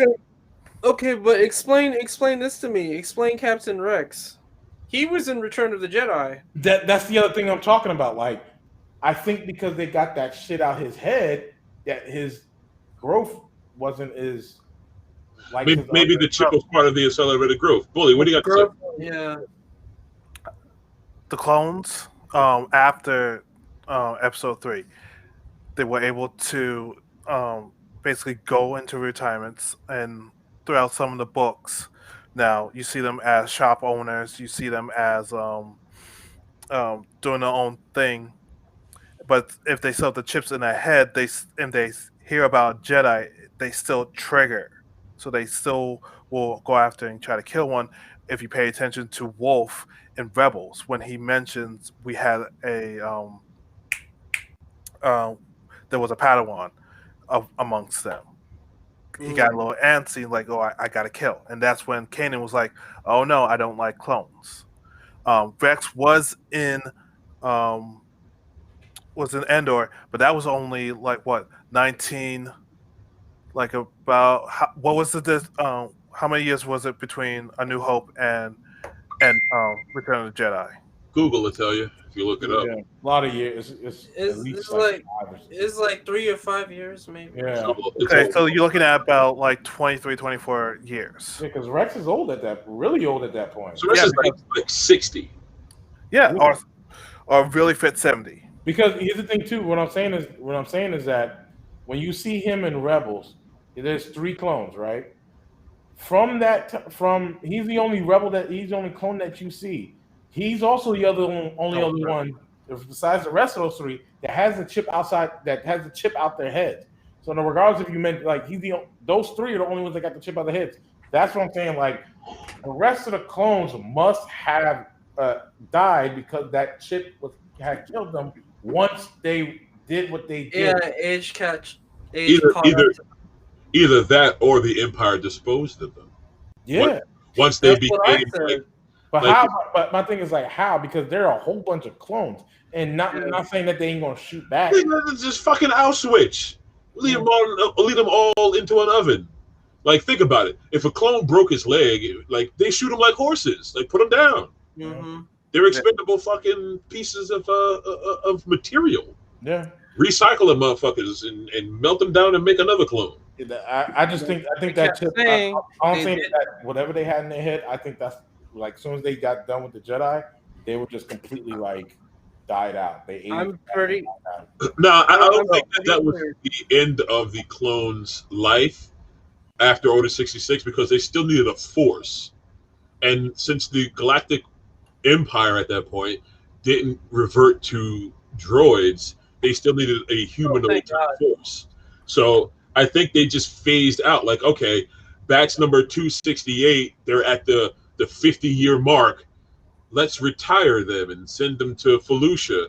Okay, but explain this to me. Explain Captain Rex. He was in Return of the Jedi. That's the other thing I'm talking about. Like, I think because they got that shit out his head, that his growth wasn't as like. Maybe the chip was part of the accelerated growth. Bully, what do you got to say? Yeah. The clones, after episode 3, they were able to basically go into retirements, and throughout some of the books, now you see them as shop owners, you see them as doing their own thing. But if they still have the chips in their head, they hear about Jedi, they still trigger, so they still will go after and try to kill one. If you pay attention to Wolf in Rebels, when he mentions we had a there was a Padawan amongst them, he got a little antsy, like, oh, I got to kill. And that's when Kanan was like, oh, no, I don't like clones. Rex was in Endor, but that was only, like, what, 19, like, about, what was it, how many years was it between A New Hope and Return of the Jedi? Google will tell you if you look it up. Yeah, a lot of years. It's at least like 3 or 5 years, maybe. Yeah. Okay, so you're looking at about like 23, 24 years. Yeah, because Rex is really old at that point. So Rex is like 60. Yeah, or really fit 70. Because here's the thing too. What I'm saying is that when you see him in Rebels, there's 3 clones, right? He's the only he's the only clone that you see. He's also the only one, besides the rest of those 3, that has the chip out their heads. So, regardless if you meant like those 3 are the only ones that got the chip out their heads. That's what I'm saying. Like, the rest of the clones must have died because that chip had killed them once they did what they did. Yeah, age catch. Either that or the Empire disposed of them. Yeah. Once they became. But how? But my thing is like how? Because there are a whole bunch of clones, and not saying that they ain't gonna shoot back. Just fucking Auschwitz. Lead them all into an oven. Like, think about it. If a clone broke his leg, like, they shoot them like horses. Like, put them down. Mm-hmm. They're expendable fucking pieces of material. Yeah. Recycle them motherfuckers and melt them down and make another clone. I think that chip. I'm saying that whatever they had in their head, I think that's. Like, as soon as they got done with the Jedi, they were just completely like died out. No, I don't think that was the end of the clones' life after Order 66 because they still needed a force, and since the Galactic Empire at that point didn't revert to droids, they still needed a humanoid force. So I think they just phased out. Like, okay, batch number 268, they're at the 50-year mark. Let's retire them and send them to Felucia,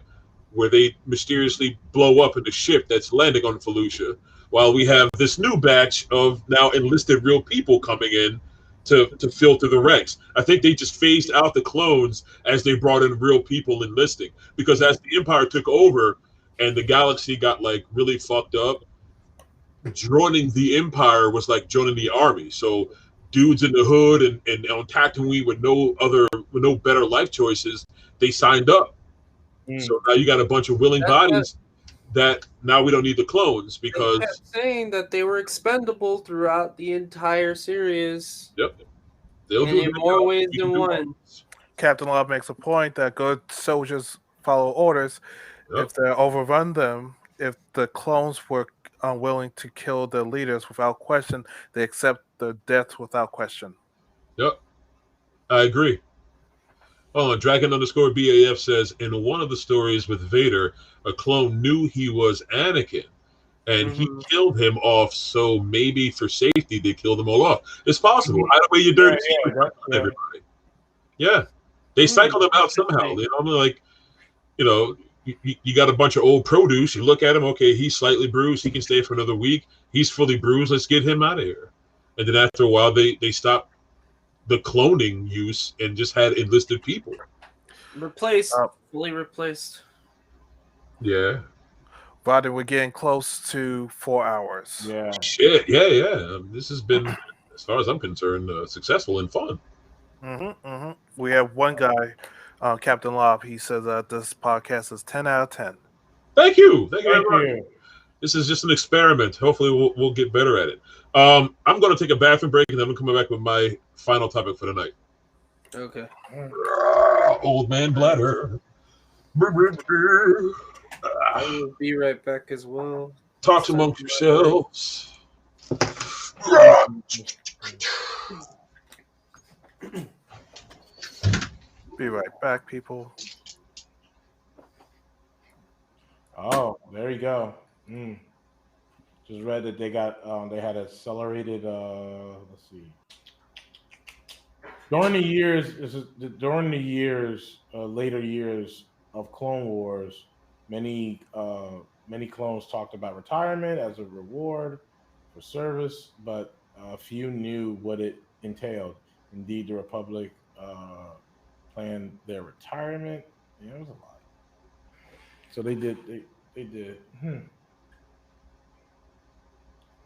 where they mysteriously blow up in the ship that's landing on Felucia, while we have this new batch of now enlisted real people coming in to filter the ranks. I think they just phased out the clones as they brought in real people enlisting. Because as the Empire took over and the galaxy got like really fucked up, joining the Empire was like joining the army. So dudes in the hood and on Tatooine with no better life choices, they signed up. So now you got a bunch of willing bodies that now we don't need the clones because they kept saying that they were expendable throughout the entire series. Yep. They'll do in more ways than one. Captain Love makes a point that good soldiers follow orders. Yep. If they overrun them, if the clones were unwilling to kill their leaders without question, they accept the death without question. Yep. I agree. Oh, Dragon_BAF says, in one of the stories with Vader, a clone knew he was Anakin, and he killed him off, so maybe for safety, they killed them all off. It's possible. Hide away your dirty secret from everybody. Yeah. They cycle them out somehow. You know, like, you know, you got a bunch of old produce. You look at him, okay, he's slightly bruised. He can stay for another week. He's fully bruised. Let's get him out of here. And then after a while, they stop the cloning use and just had enlisted people. Fully replaced. Yeah. But we're getting close to 4 hours. Yeah. Shit. Yeah. This has been, as far as I'm concerned, successful and fun. We have one guy, Captain Lob. He says that this podcast is 10 out of 10. Thank you very much. This is just an experiment. Hopefully, we'll get better at it. I'm going to take a bathroom break, and then I'm coming back with my final topic for the night. Okay. Old man bladder. I will be right back as well. Talk amongst yourselves. Be right back, people. Oh, there you go. Just read that they got they had accelerated. Let's see. During the later years of Clone Wars, many clones talked about retirement as a reward for service, but few knew what it entailed. Indeed, the Republic planned their retirement. Yeah, it was a lot. So they did. They did.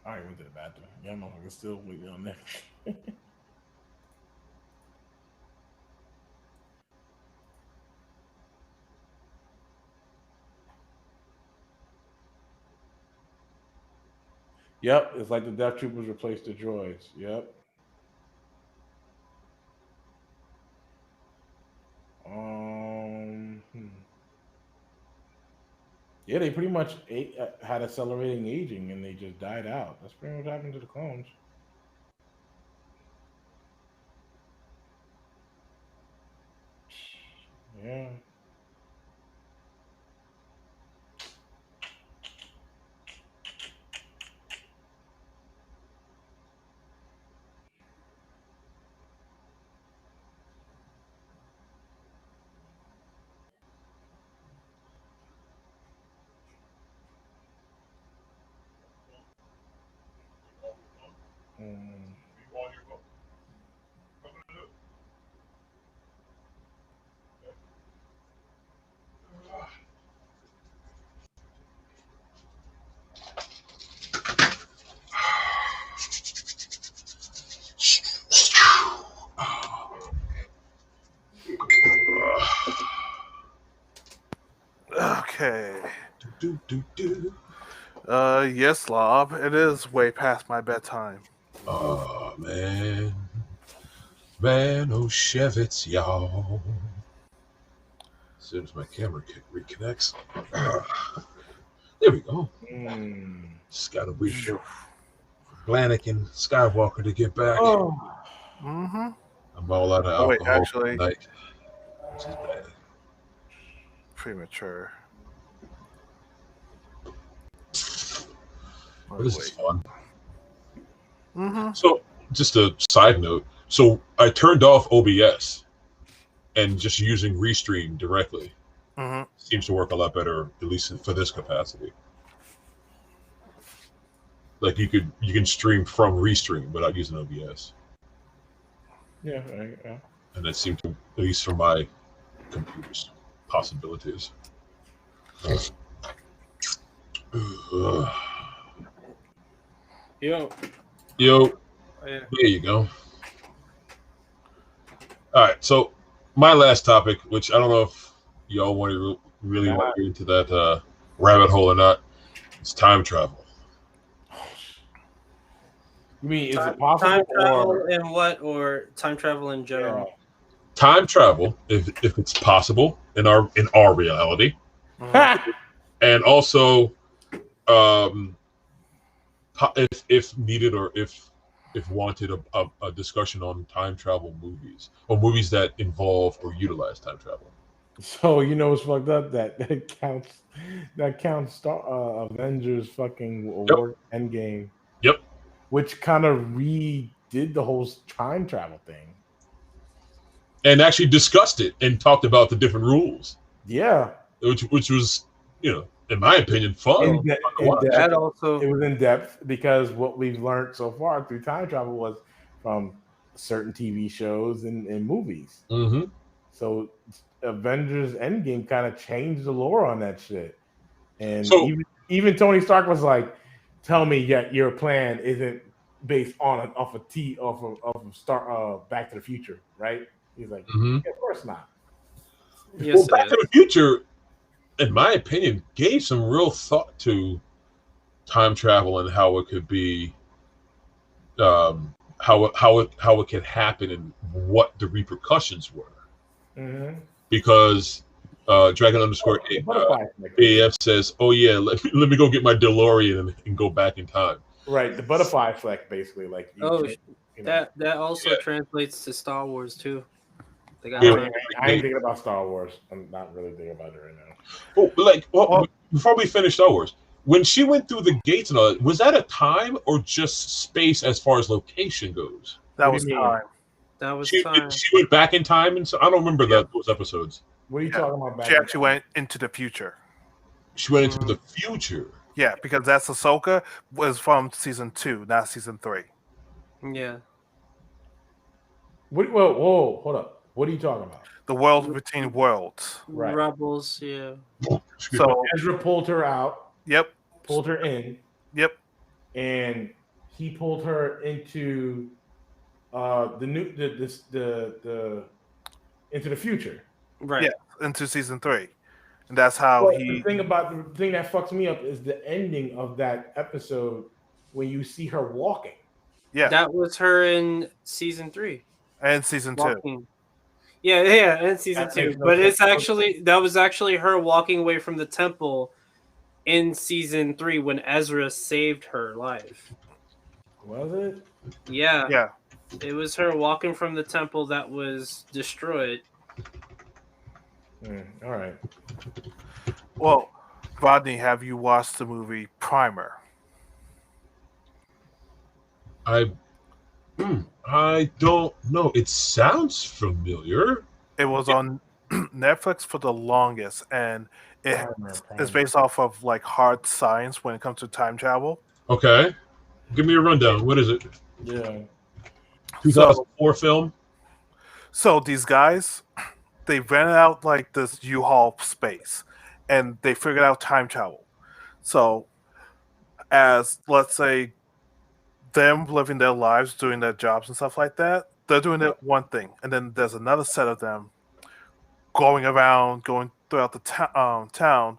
I already went to the bathroom. Yeah, I'm still waiting on that. Yep, it's like the Death Troopers replaced the droids. Yep. Yeah, they pretty much had accelerating aging, and they just died out. That's pretty much what happened to the clones. Yeah. Okay. Yes, Lob. It is way past my bedtime. Oh, man. Shevitz, y'all. As soon as my camera reconnects. There we go. Just gotta wait for Anakin Skywalker to get back. I'm all out of alcohol tonight. Which is bad. Premature. But this is fun. So, just a side note. So, I turned off OBS and just using Restream directly seems to work a lot better, at least for this capacity. Like you can stream from Restream without using OBS. Yeah, right, yeah. And that seemed to, at least for my computer's possibilities. Yo. Yo, Yeah. there you go. All right, so my last topic, which I don't know if y'all want to really want to get into that rabbit hole or not, is time travel. You mean is it Time possible travel or in what, or time travel in general? yeah. Time travel, if it's possible in our reality, and also if needed or if wanted, a discussion on time travel movies or movies that involve or utilize time travel. So you know what's fucked up? That counts Star Avengers fucking award Endgame. Yep. Which kind of redid the whole time travel thing. And actually discussed it and talked about the different rules. Yeah. Which was, in my opinion, fun. That also, it was in depth because what we've learned so far through time travel was from certain TV shows and movies. Mm-hmm. So Avengers Endgame kind of changed the lore on that shit. And So, even Tony Stark was like, "Tell me, your plan isn't based on off of Star Back to the Future, right?" He's like, mm-hmm. Yeah, "Of course not." yes, Well, Back to the Future, in my opinion, gave some real thought to time travel and how it could be, how it could happen and what the repercussions were. Mm-hmm. Because Dragon underscore AF says, "Oh yeah, let me go get my DeLorean and go back in time." Right, the butterfly effect, basically. Like, that also translates to Star Wars too. I ain't thinking about Star Wars. I'm not really thinking about it right now. Oh, before we finish Star Wars, when she went through the gates and all that, was that a time or just space as far as location goes? That was time. That was time. She went back in time, and so I don't remember those episodes. What are you talking about? She actually went into the future. She went into the future. Yeah, because that's Ahsoka was from season 2, not season 3. Yeah. Whoa, hold up. What are you talking about? The world between worlds. Right. Rebels, yeah. So Ezra pulled her out. Yep. Pulled her in. Yep. And he pulled her into the into the future. Right. Yeah, into season 3. And that's how the thing that fucks me up is the ending of that episode when you see her walking. Yeah. That was her in season 3. And season 2. Yeah, and season 2. But that was actually her walking away from the temple in season 3 when Ezra saved her life. Was it? Yeah. Yeah. It was her walking from the temple that was destroyed. All right. Well, Rodney, have you watched the movie Primer? I don't know. It sounds familiar. It was on Netflix for the longest, and it's based off of like hard science when it comes to time travel. Okay, give me a rundown. What is it? Yeah, 2004 film. So these guys, they rented out like this U-Haul space, and they figured out time travel. So, as let's say, them living their lives, doing their jobs and stuff like that, they're doing it one thing, and then there's another set of them going throughout the town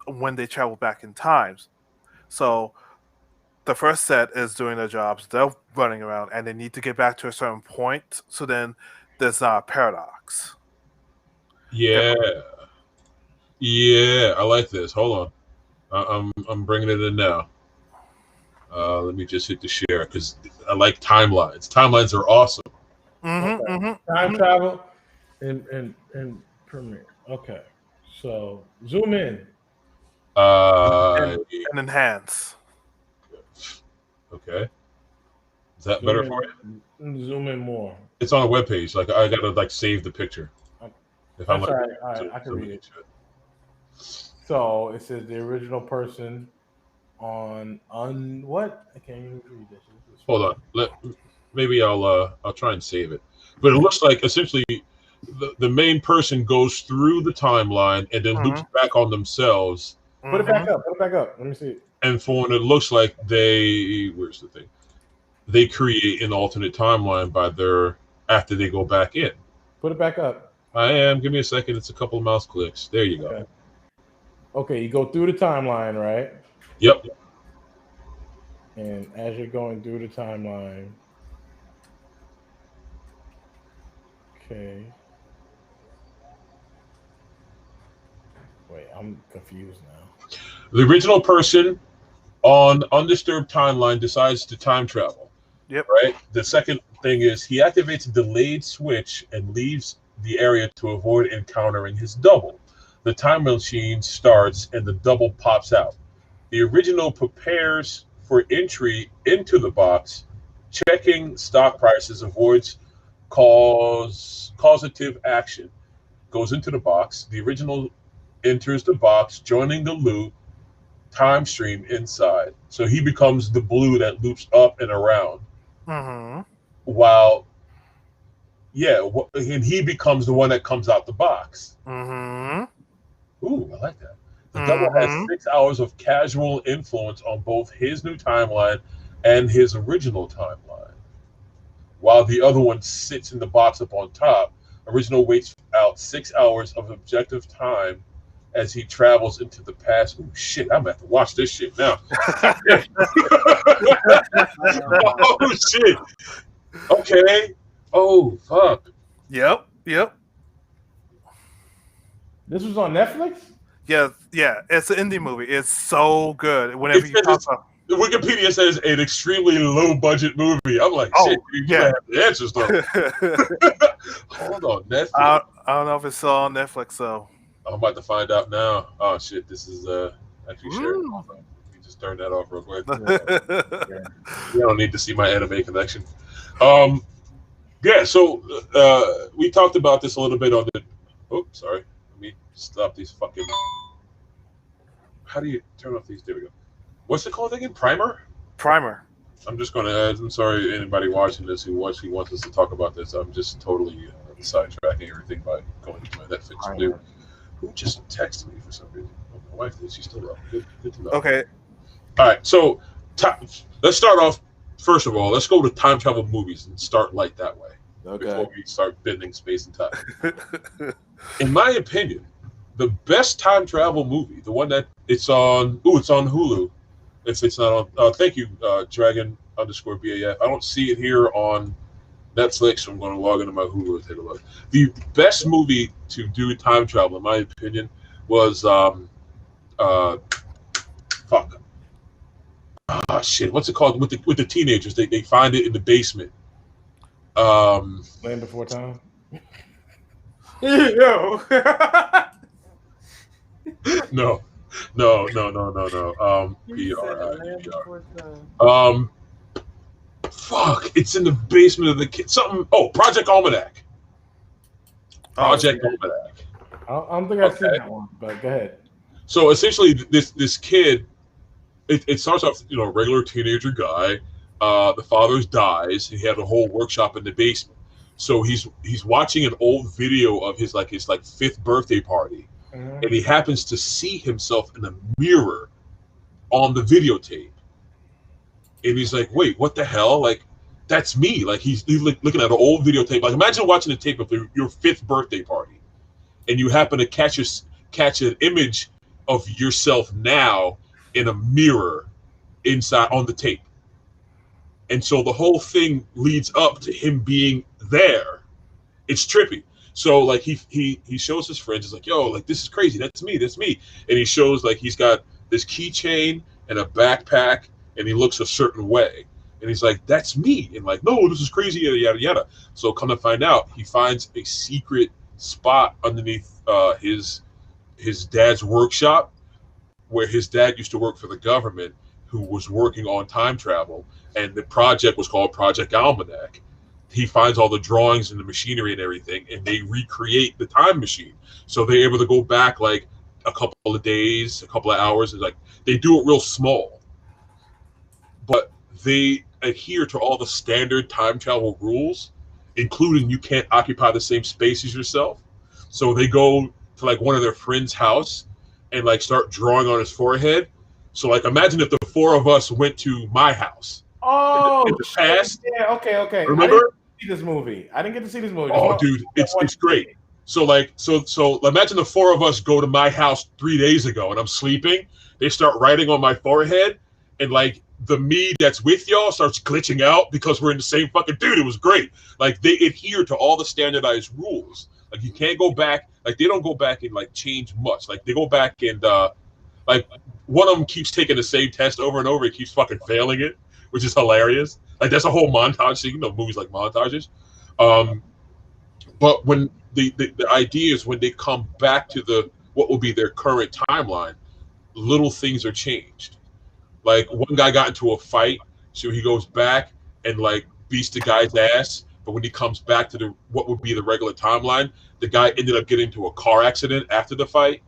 when they travel back in times. So the first set is doing their jobs, they're running around, and they need to get back to a certain point, so then there's not a paradox. Yeah, I like this. Hold on, I'm bringing it in now. Let me just hit the share because I like timelines. Timelines are awesome. Time travel and Premiere. Okay, so zoom in. And enhance. Okay. Is that better for you? Zoom in more. It's on a webpage. Like I gotta save the picture. If I'm all right, I can read it. So it says the original person on what? I can't even read this. Hold on. Let Maybe I'll try and save it. But it looks like essentially the main person goes through the timeline and then loops back on themselves. Put it back up. Put it back up. Let me see it. And for when it looks like where's the thing? They create an alternate timeline after they go back in. Put it back up. I am. Give me a second. It's a couple of mouse clicks. There you go. Okay, you go through the timeline, right? Yep. And as you're going through the timeline, okay. Wait, I'm confused now. The original person on undisturbed timeline decides to time travel. Yep. Right? The second thing is he activates a delayed switch and leaves the area to avoid encountering his double. The time machine starts and the double pops out. The original prepares for entry into the box, checking stock prices, avoids causative action, goes into the box. The original enters the box, joining the loop time stream inside. So he becomes the blue that loops up and around. While, and he becomes the one that comes out the box. Ooh, I like that. The double has 6 hours of casual influence on both his new timeline and his original timeline. While the other one sits in the box up on top, original waits out 6 hours of objective time as he travels into the past. Oh shit, I'm gonna have to watch this shit now. Oh shit. Okay. Oh fuck. Yep. This was on Netflix? Yeah. It's an indie movie. It's so good. Whenever you talk about the Wikipedia says an extremely low budget movie. I'm like, shit, you have the answers though. Hold on, Netflix. I don't know if it's still on Netflix though. I'm about to find out now. Oh shit, this is actually shared. Hold on. Let me just turn that off real quick. You don't need to see my anime connection. So we talked about this a little bit on the. Oh, sorry. Let me stop these fucking. How do you turn off these? There we go. What's it called again? Primer. I'm just gonna. I'm sorry, anybody watching this who wants us to talk about this. I'm just totally sidetracking everything by going to my Netflix view. Who just texted me for some reason? Oh, my wife did. She's still up. Good to know. Okay. All right. So let's start off. First of all, let's go to time travel movies and start light that way. Okay. Before we start bending space and time. In my opinion, the best time travel movie, the one that it's on. It's on Hulu. If it's not on, thank you, Dragon_BAF. I don't see it here on Netflix, so I'm going to log into my Hulu and take a look. The best movie to do time travel, in my opinion, was what's it called with the teenagers? They find it in the basement. Land Before Time. Yo. No. It's in the basement of the kid. Project Almanac. Almanac. I don't think I've seen that one, but go ahead. So essentially, this kid, it starts off, a regular teenager guy. The father dies. He had a whole workshop in the basement. So he's watching an old video of his 5th birthday party, and he happens to see himself in a mirror on the videotape. And he's like, wait, what the hell? Like, that's me. Like, he's looking at an old videotape. Like, imagine watching a tape of your 5th birthday party, and you happen to catch an image of yourself now in a mirror inside on the tape. And so the whole thing leads up to him being there. It's trippy. So like he shows his friends, he's like, yo, like this is crazy. That's me. And he shows like he's got this keychain and a backpack and he looks a certain way. And he's like, that's me. And like, no, this is crazy, yada, yada, yada. So come to find out, he finds a secret spot underneath his dad's workshop where his dad used to work for the government who was working on time travel. And the project was called Project Almanac. He finds all the drawings and the machinery and everything, and they recreate the time machine. So they're able to go back like a couple of days, a couple of hours. And like they do it real small. But they adhere to all the standard time travel rules, including you can't occupy the same space as yourself. So they go to like one of their friends' house and like start drawing on his forehead. So like imagine if the four of us went to my house. Oh, in the past. Yeah, okay. Remember? I didn't see this movie. I didn't get to see this movie. Oh, dude, it's great. So like so imagine the four of us go to my house 3 days ago and I'm sleeping. They start writing on my forehead and like the me that's with y'all starts glitching out because we're in the same fucking dude. It was great. Like they adhere to all the standardized rules. Like you can't go back. Like they don't go back and like change much. Like they go back and like one of them keeps taking the same test over and over. He keeps fucking failing it, which is hilarious. Like that's a whole montage scene. You know, movies like montages. But when the idea is when they come back to the what will be their current timeline, little things are changed. Like one guy got into a fight, so he goes back and like beats the guy's ass. But when he comes back to the what would be the regular timeline, the guy ended up getting into a car accident after the fight.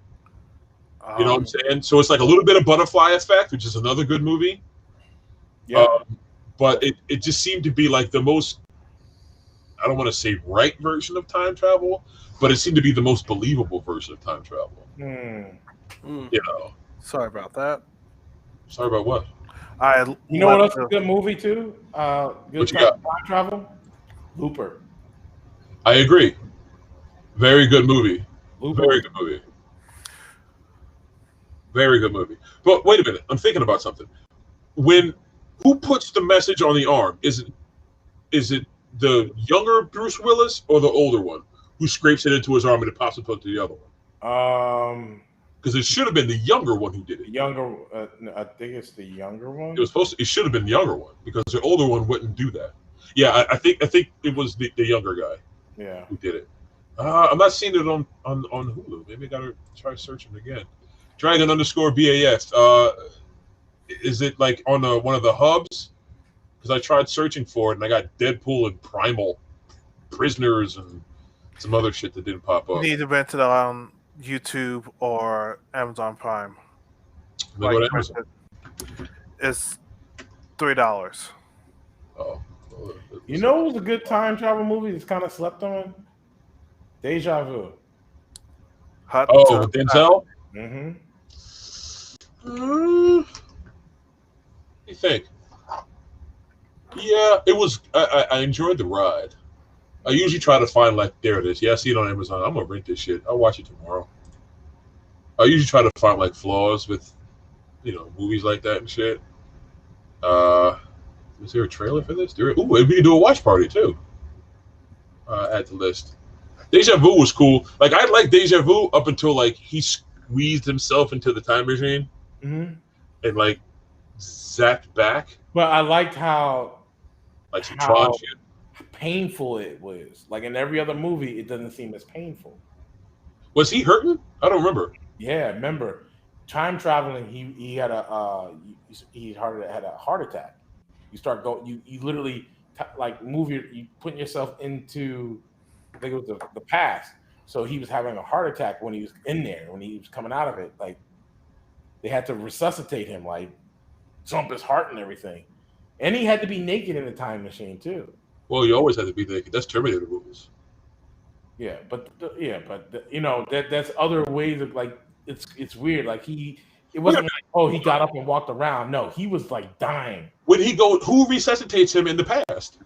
You know what I'm saying? So it's like a little bit of Butterfly Effect, which is another good movie. Yeah. But it just seemed to be like the most, I don't want to say right version of time travel, but it seemed to be the most believable version of time travel. You know. Sorry about that. Sorry about what? You know what else is a good movie too? Good time travel? Looper. I agree. Very good movie. Looper. Very good movie. Very good movie. But wait a minute. I'm thinking about something. Who puts the message on the arm? Is it the younger Bruce Willis or the older one who scrapes it into his arm and it pops up to the other one? Because it should have been the younger one who did it. Younger, I think it's the younger one. It should have been the younger one because the older one wouldn't do that. Yeah, I think it was the younger guy. Yeah, who did it. I'm not seeing it on Hulu. Maybe I gotta try searching again. Dragon_BAS. Is it like on one of the hubs? Because I tried searching for it and I got Deadpool and Primal Prisoners and some other shit that didn't pop up. You need to rent it on YouTube or Amazon Prime. Like, Amazon. It's $3. Oh. You know, it was a good time travel movie that's kind of slept on. Deja Vu. With Denzel. Mm-hmm. What do you think? Yeah, it was. I enjoyed the ride. I usually try to find like there it is. Yeah, I see it on Amazon. I'm gonna rent this shit. I'll watch it tomorrow. I usually try to find like flaws with, movies like that and shit. Is there a trailer for this? Ooh, we can do a watch party too. Add to the list. Deja Vu was cool. Like I liked Deja Vu up until like he squeezed himself into the time machine and like zapped back. But I liked how Tron shit. Painful it was. Like in every other movie, it doesn't seem as painful. Was he hurting? I don't remember. Yeah, remember time traveling. He had had a heart attack. You start going. You literally you putting yourself into. I think it was the past. So he was having a heart attack when he was in there. When he was coming out of it, like they had to resuscitate him, like jump his heart and everything. And he had to be naked in the time machine too. Well, you always have to be naked. That's Terminator rules. Yeah, but that's other ways of like it's weird. Like it wasn't like, he got up and walked around. No, he was like dying. When he go, who resuscitates him in the past?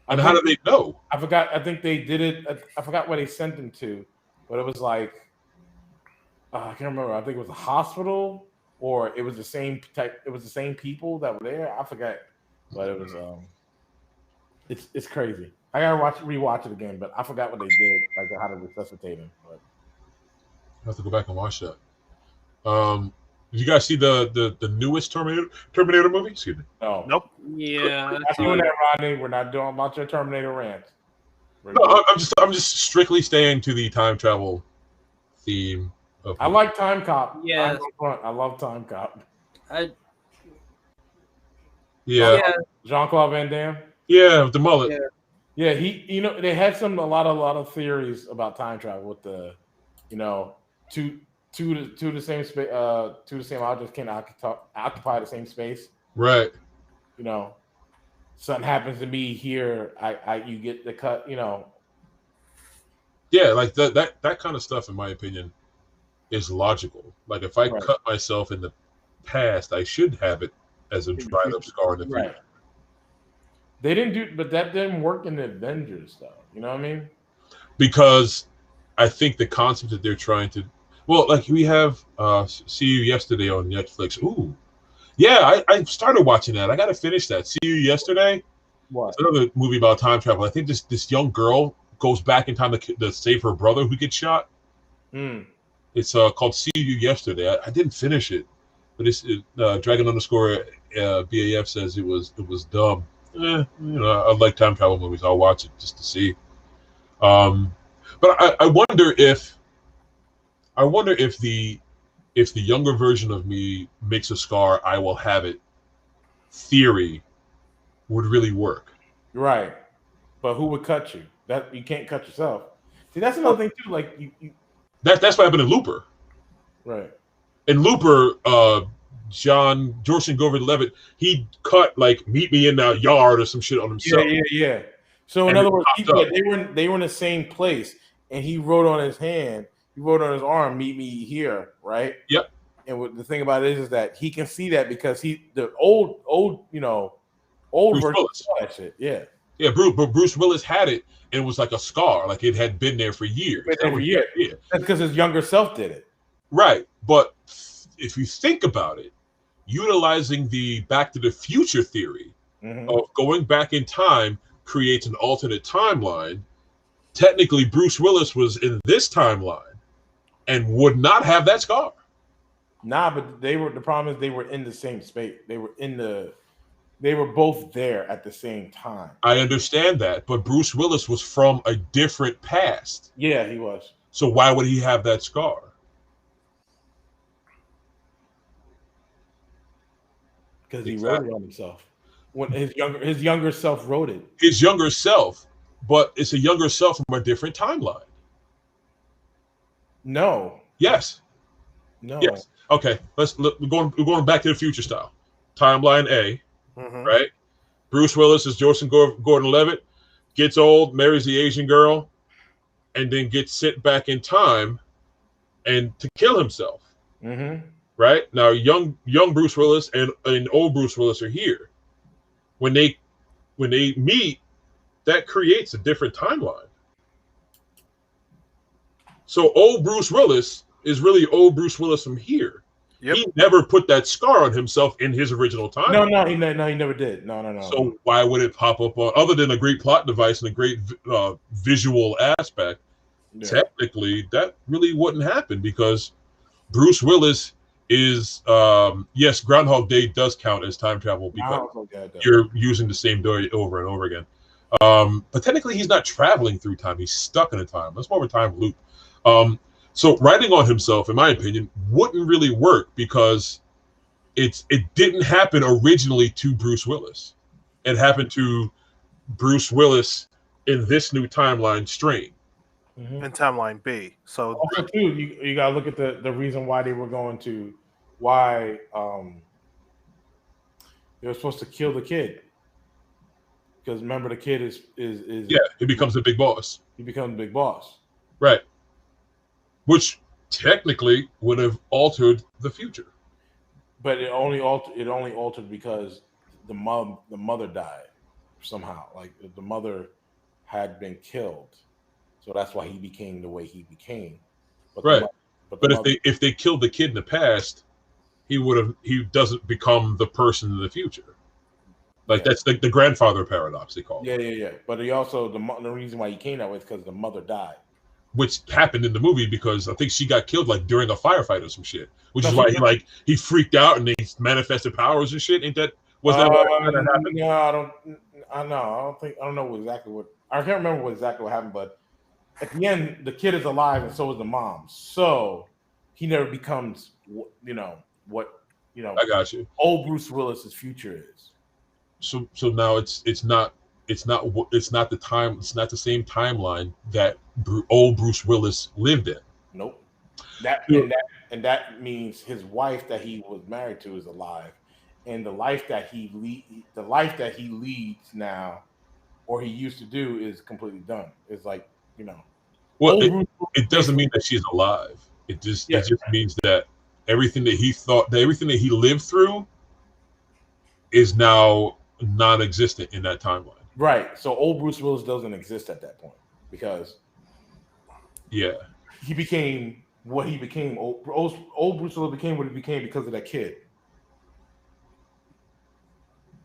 And how do they know? I forgot. I think they did it. I forgot where they sent him to, but it was like I can't remember. I think it was a hospital or it was the same type. It was the same people that were there. I forgot, but it was it's crazy. I gotta rewatch it again, but I forgot what they did, like how to resuscitate him. But I have to go back and watch that. Did you guys see the newest Terminator movie? Excuse me. No. Nope. Yeah. We're not doing that, Rodney. We're not doing about your Terminator rant. No, I'm just strictly staying to the time travel theme. I like Time Cop. Yeah. I love Time Cop. Yeah. Jean-Claude Van Damme. Yeah, with the mullet. Yeah, he. They had a lot of theories about time travel with the, two the same space, two the same objects can't occupy the same space. Right. you know, something happens to me here, you get the cut, you know. Yeah, like that kind of stuff, in my opinion, is logical. Like if I cut myself in the past, I should have it as a dried up scar in the future. They didn't do, but that didn't work in the Avengers, though. You know what I mean? Because I think the concept that they're trying to, well, like we have See You Yesterday on Netflix. Ooh, yeah, I started watching that. I got to finish that. See You Yesterday. What? It's another movie about time travel. I think this young girl goes back in time to save her brother who gets shot. It's called See You Yesterday. I didn't finish it, but it's Dragon _ BAF says it was dumb. You know, I like time travel movies. I'll watch it just to see. But I wonder if the younger version of me makes a scar, I will have it theory would really work. Right. But who would cut you? That you can't cut yourself. See, that's another thing too. Like you that's what happened in Looper. Right. In Looper, Jordan Gordon-Levitt, he cut like meet me in the yard or some shit on himself. Yeah. So in other words, they were in the same place, and he wrote on his hand, he wrote on his arm, "Meet me here," right? Yep. And what the thing about it is that he can see that because the old version of that shit. Yeah. Yeah, Bruce Willis had it, and it was like a scar, like it had been there for years. Yeah. That's because his younger self did it. Right, but if you think about it, utilizing the Back to the Future theory of going back in time creates an alternate timeline. Technically, Bruce Willis was in this timeline and would not have that scar. Nah, but the problem is they were in the same space. They were both there at the same time. I understand that, but Bruce Willis was from a different past. Yeah, he was. So why would he have that scar? Because he wrote it on himself. When his younger self wrote it. His younger self, but it's a younger self from a different timeline. No. Yes. No. Yes. Okay. Let's look. We're going Back to the Future style. Timeline A, right? Bruce Willis is Jordan Gordon-Levitt, gets old, marries the Asian girl, and then gets sent back in time and to kill himself. Right now, young Bruce Willis and old Bruce Willis are here. When they meet, that creates a different timeline. So old Bruce Willis is really old Bruce Willis from here. Yep. He never put that scar on himself in his original timeline. No, he never did. No. So why would it pop up other than a great plot device and a great visual aspect? Yeah. Technically, that really wouldn't happen because Bruce Willis is yes, Groundhog Day does count as time travel because you're using the same day over and over again. But technically, he's not traveling through time; he's stuck in a time. That's more of a time loop. So writing on himself, in my opinion, wouldn't really work because it didn't happen originally to Bruce Willis. It happened to Bruce Willis in this new timeline strain. In timeline B. So also too, you gotta look at the reason why they were going to they were supposed to kill the kid. Because remember, the kid is he becomes the big boss. He becomes the big boss. Right. Which technically would have altered the future. But it only altered because the mother died somehow. Like the mother had been killed. So that's why he became the way he became. But right. If they killed the kid in the past, he doesn't become the person in the future. Like that's the grandfather paradox they call it. Yeah. But he also the reason why he came that way is because the mother died. Which happened in the movie because I think she got killed like during a firefight or some shit. Which is why he freaked out and he manifested powers and shit. Ain't that was that what happened? No, I don't know exactly what I can't remember exactly what happened, but at the end, the kid is alive, and so is the mom. So he never becomes, I got you. Old Bruce Willis's future is. So now it's not the time. It's not the same timeline that old Bruce Willis lived in. Nope. That means his wife that he was married to is alive, and the life that he leads now, or he used to do, is completely done. It's like, you know. Well, it doesn't mean that she's alive. It just means that everything that he lived through is now non-existent in that timeline. Right. So old Bruce Willis doesn't exist at that point because he became what he became. Old Bruce Willis became what he became because of that kid.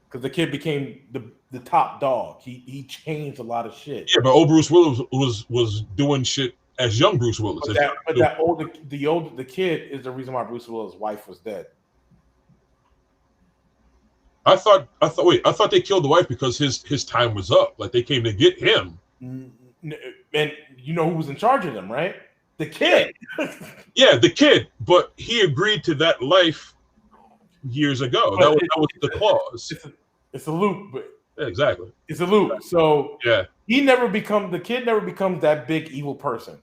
Because the kid became the top dog. He changed a lot of shit. Yeah, but old Bruce Willis was doing shit as young Bruce Willis. But the kid is the reason why Bruce Willis' wife was dead. I thought they killed the wife because his time was up. Like they came to get him. And you know who was in charge of them, right? The kid. Yeah, the kid. But he agreed to that life years ago. That was the clause. It's a loop, but exactly. It's a loop. So the kid never becomes that big evil person,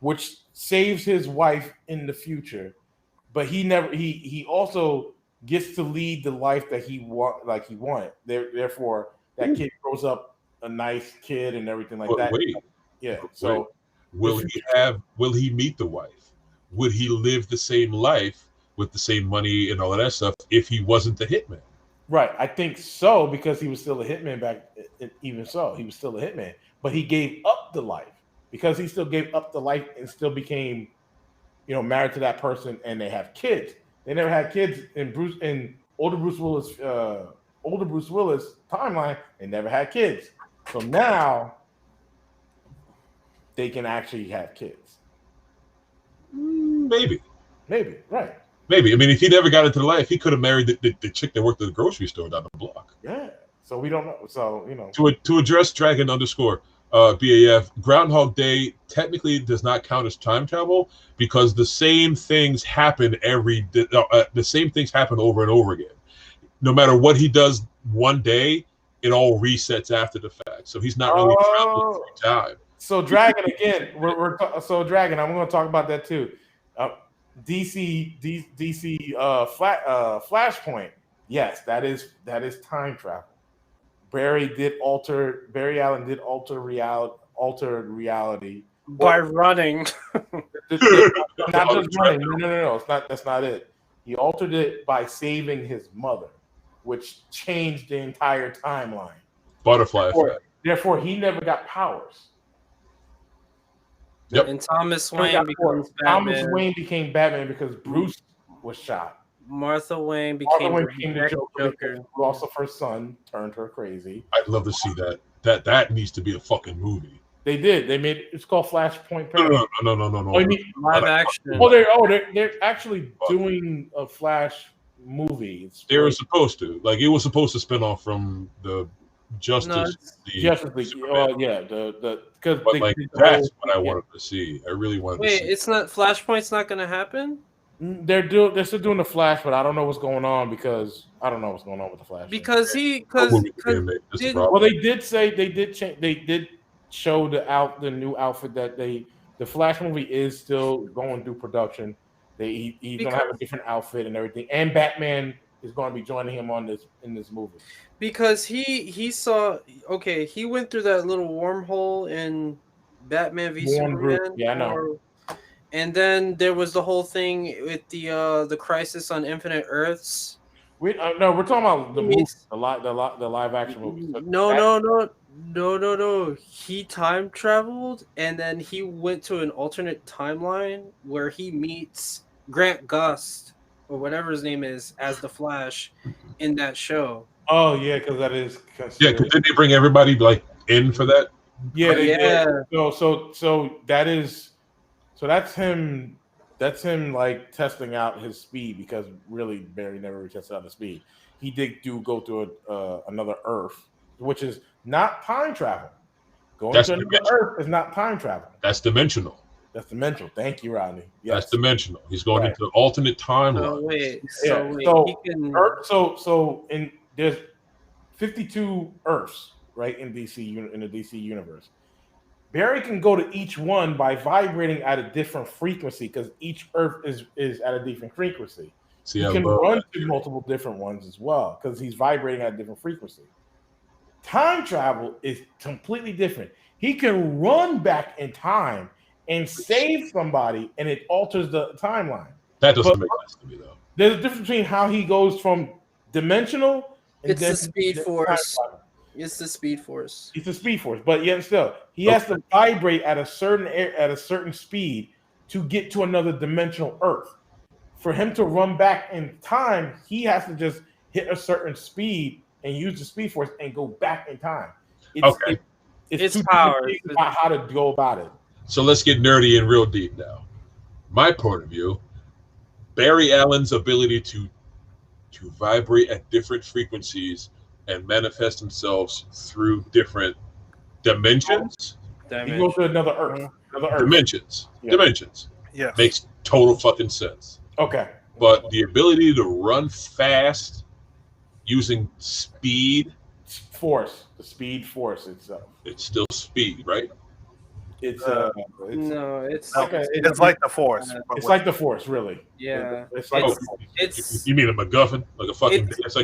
which saves his wife in the future. But he also gets to lead the life that he wanted. Therefore, that kid grows up a nice kid and everything like that. So will he meet the wife? Would he live the same life with the same money and all of that stuff if he wasn't the hitman? Right, I think so, because he was still a hitman back. Even so, he was still a hitman, but he gave up the life because he still gave up the life and still became, married to that person, and they have kids. They never had kids in older Bruce Willis timeline. They never had kids, so now they can actually have kids. Maybe, right. Maybe. I mean, if he never got into the life, he could have married the chick that worked at the grocery store down the block. Yeah. So we don't know. So, To address Dragon _ BAF, Groundhog Day technically does not count as time travel because the same things happen the same things happen over and over again. No matter what he does one day, it all resets after the fact. So he's not really traveling through time. So Dragon again, Dragon. I'm going to talk about that too. DC Flashpoint. Yes, that is time travel. Barry Allen did alter reality by running. Not just running. No. That's not it. He altered it by saving his mother, which changed the entire timeline. Butterfly effect. Therefore, he never got powers. Yep. And Thomas Wayne becomes Batman. Thomas Wayne became Batman because Bruce was shot. Martha Wayne became the Joker. Lost of her son, turned her crazy. I'd love to see that. That needs to be a fucking movie. They did. They made it's called Flashpoint. No. Oh, you mean live action? They're actually doing a Flash movie. They were supposed to. Like it was supposed to spin off from the Justice League. Because that's what I wanted to see. I really wanted to see. Wait, it's not Flashpoint's not going to happen? They're still doing the Flash, but I don't know what's going on because I don't know what's going on with the Flash. Because they did show the new outfit that the Flash movie is still going through production. He's gonna have a different outfit and everything, and Batman is going to be joining him in this movie because he went through that little wormhole in Batman v Superman. Yeah, I know. And then there was the whole thing with the Crisis on Infinite Earths. We're talking about the movie, the live action movie. No. He time traveled, and then he went to an alternate timeline where he meets Grant Gust or whatever his name is as the Flash in that show. Oh yeah, because that is. Yeah, because did they bring everybody in for that? Yeah, they did. So that is. So that's him. That's him testing out his speed because really Barry never tested out his speed. He did go through another Earth, which is not time travel. Going to another Earth is not time travel. That's dimensional. Thank you, Rodney. Yes. That's dimensional. He's going into an alternate timeline. There's 52 Earths, right, in the DC universe. Barry can go to each one by vibrating at a different frequency because each Earth is at a different frequency. See, he I can love run that. to multiple different ones as well because he's vibrating at a different frequency. Time travel is completely different. He can run back in time and save somebody, and it alters the timeline. That doesn't make sense to me, though. There's a difference between how he goes from dimensional and It's the Speed Force. It's the Speed Force. It's the Speed Force, but yet still, he has to vibrate at a certain speed to get to another dimensional Earth. For him to run back in time, he has to just hit a certain speed and use the Speed Force and go back in time. It's two power about how to go about it. So let's get nerdy and real deep now. My point of view, Barry Allen's ability to vibrate at different frequencies and manifest themselves through different dimensions. He goes to another Earth. Dimensions. Yeah. Makes total fucking sense. Okay. But the ability to run fast using speed. Force. The Speed Force itself. It's still speed, right? It's it's like the Force. It's like the Force, really. Yeah. It's like the Force. You mean a MacGuffin? Like a fucking it's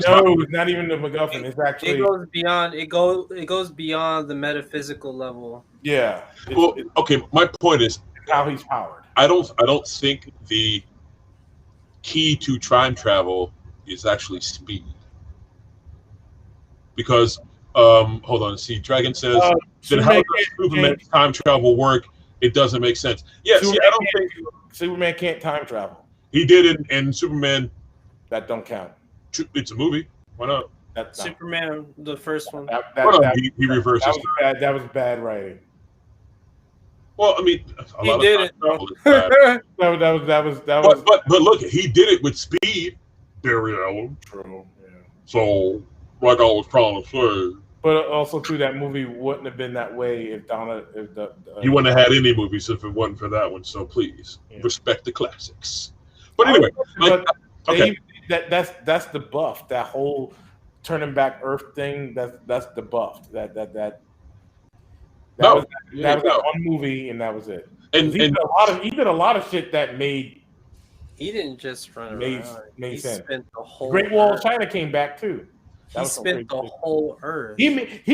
not even the MacGuffin. It's actually it goes beyond the metaphysical level. Yeah. Okay, my point is how he's powered. I don't think the key to time travel is actually speed. Because hold on, see, Dragon says then how does Superman's time travel work? It doesn't make sense. Yeah, see, I don't think Superman can't time travel. He did in Superman. That don't count. It's a movie. Why not? Superman, the first one. He reverses. That was bad writing. Well, I mean, he did it. But look, he did it with speed, Barry Allen. True. Yeah. So, like I was trying to say. But also, too, that movie wouldn't have been that way if you wouldn't have had any movies if it wasn't for that one. So please respect the classics. But anyway, that's the buff. That whole turning back Earth thing. That's the buff. That was that one movie, and that was it. And he did a lot of shit that made. He didn't just run around. Made sense. Spent the whole Great Wall of China came back too. He spent the whole Earth. He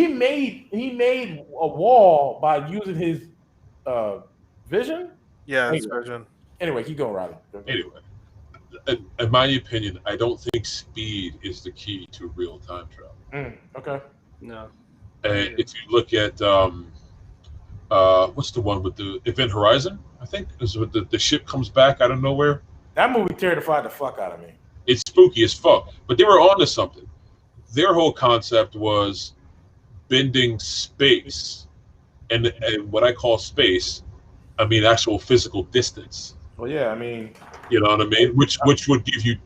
made a wall by using his vision. Yeah, his vision. Anyway, keep going, Riley. Anyway, in my opinion, I don't think speed is the key to real time travel. Okay. No. If you look at what's the one with the Event Horizon? I think is with the ship comes back out of nowhere. That movie terrified the fuck out of me. It's spooky as fuck, but they were onto something. Their whole concept was bending space, and what I call space, I mean actual physical distance. Well, yeah, I mean, you know what I mean, which would give you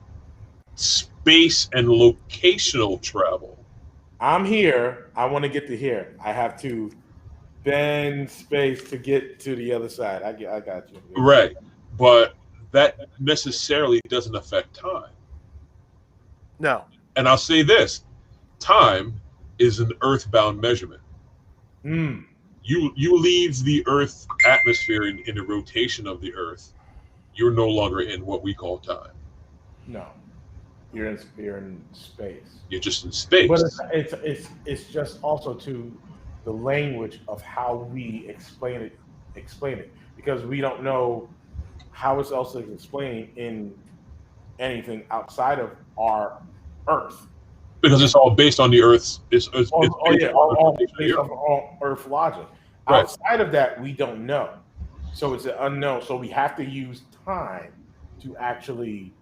space and locational travel. I'm here. I want to get to here. I have to bend space to get to the other side. I got you. Right, but that necessarily doesn't affect time. No. And I'll say this. Time is an earthbound measurement. You leave the Earth atmosphere in the rotation of the Earth, you're no longer in what we call time. No, you're in space. You're just in space. But it's just also to the language of how we explain it, because we don't know how it's also explained in anything outside of our Earth. Because it's all based on the Earth's. All based on Earth logic. Right. Outside of that, we don't know. So it's an unknown. So we have to use time to actually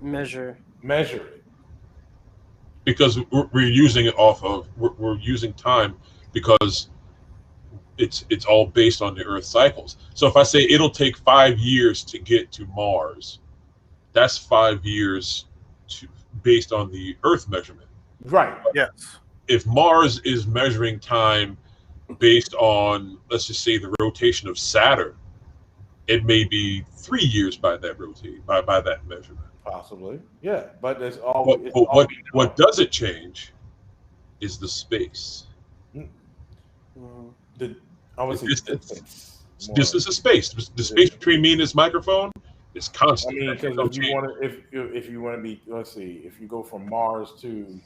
measure it. Because we're using it off of we're using time because it's all based on the Earth cycles. So if I say it'll take 5 years to get to Mars, that's 5 years based on the Earth measurement. Right. Yes. If Mars is measuring time based on, let's just say, the rotation of Saturn, it may be 3 years by that by that measurement. Possibly, yeah. But there's always. But what does it change is the space. The distance. Distance of space. The space between me and this microphone It's constant. I mean, because if you want to be, let's see, if you go from Mars to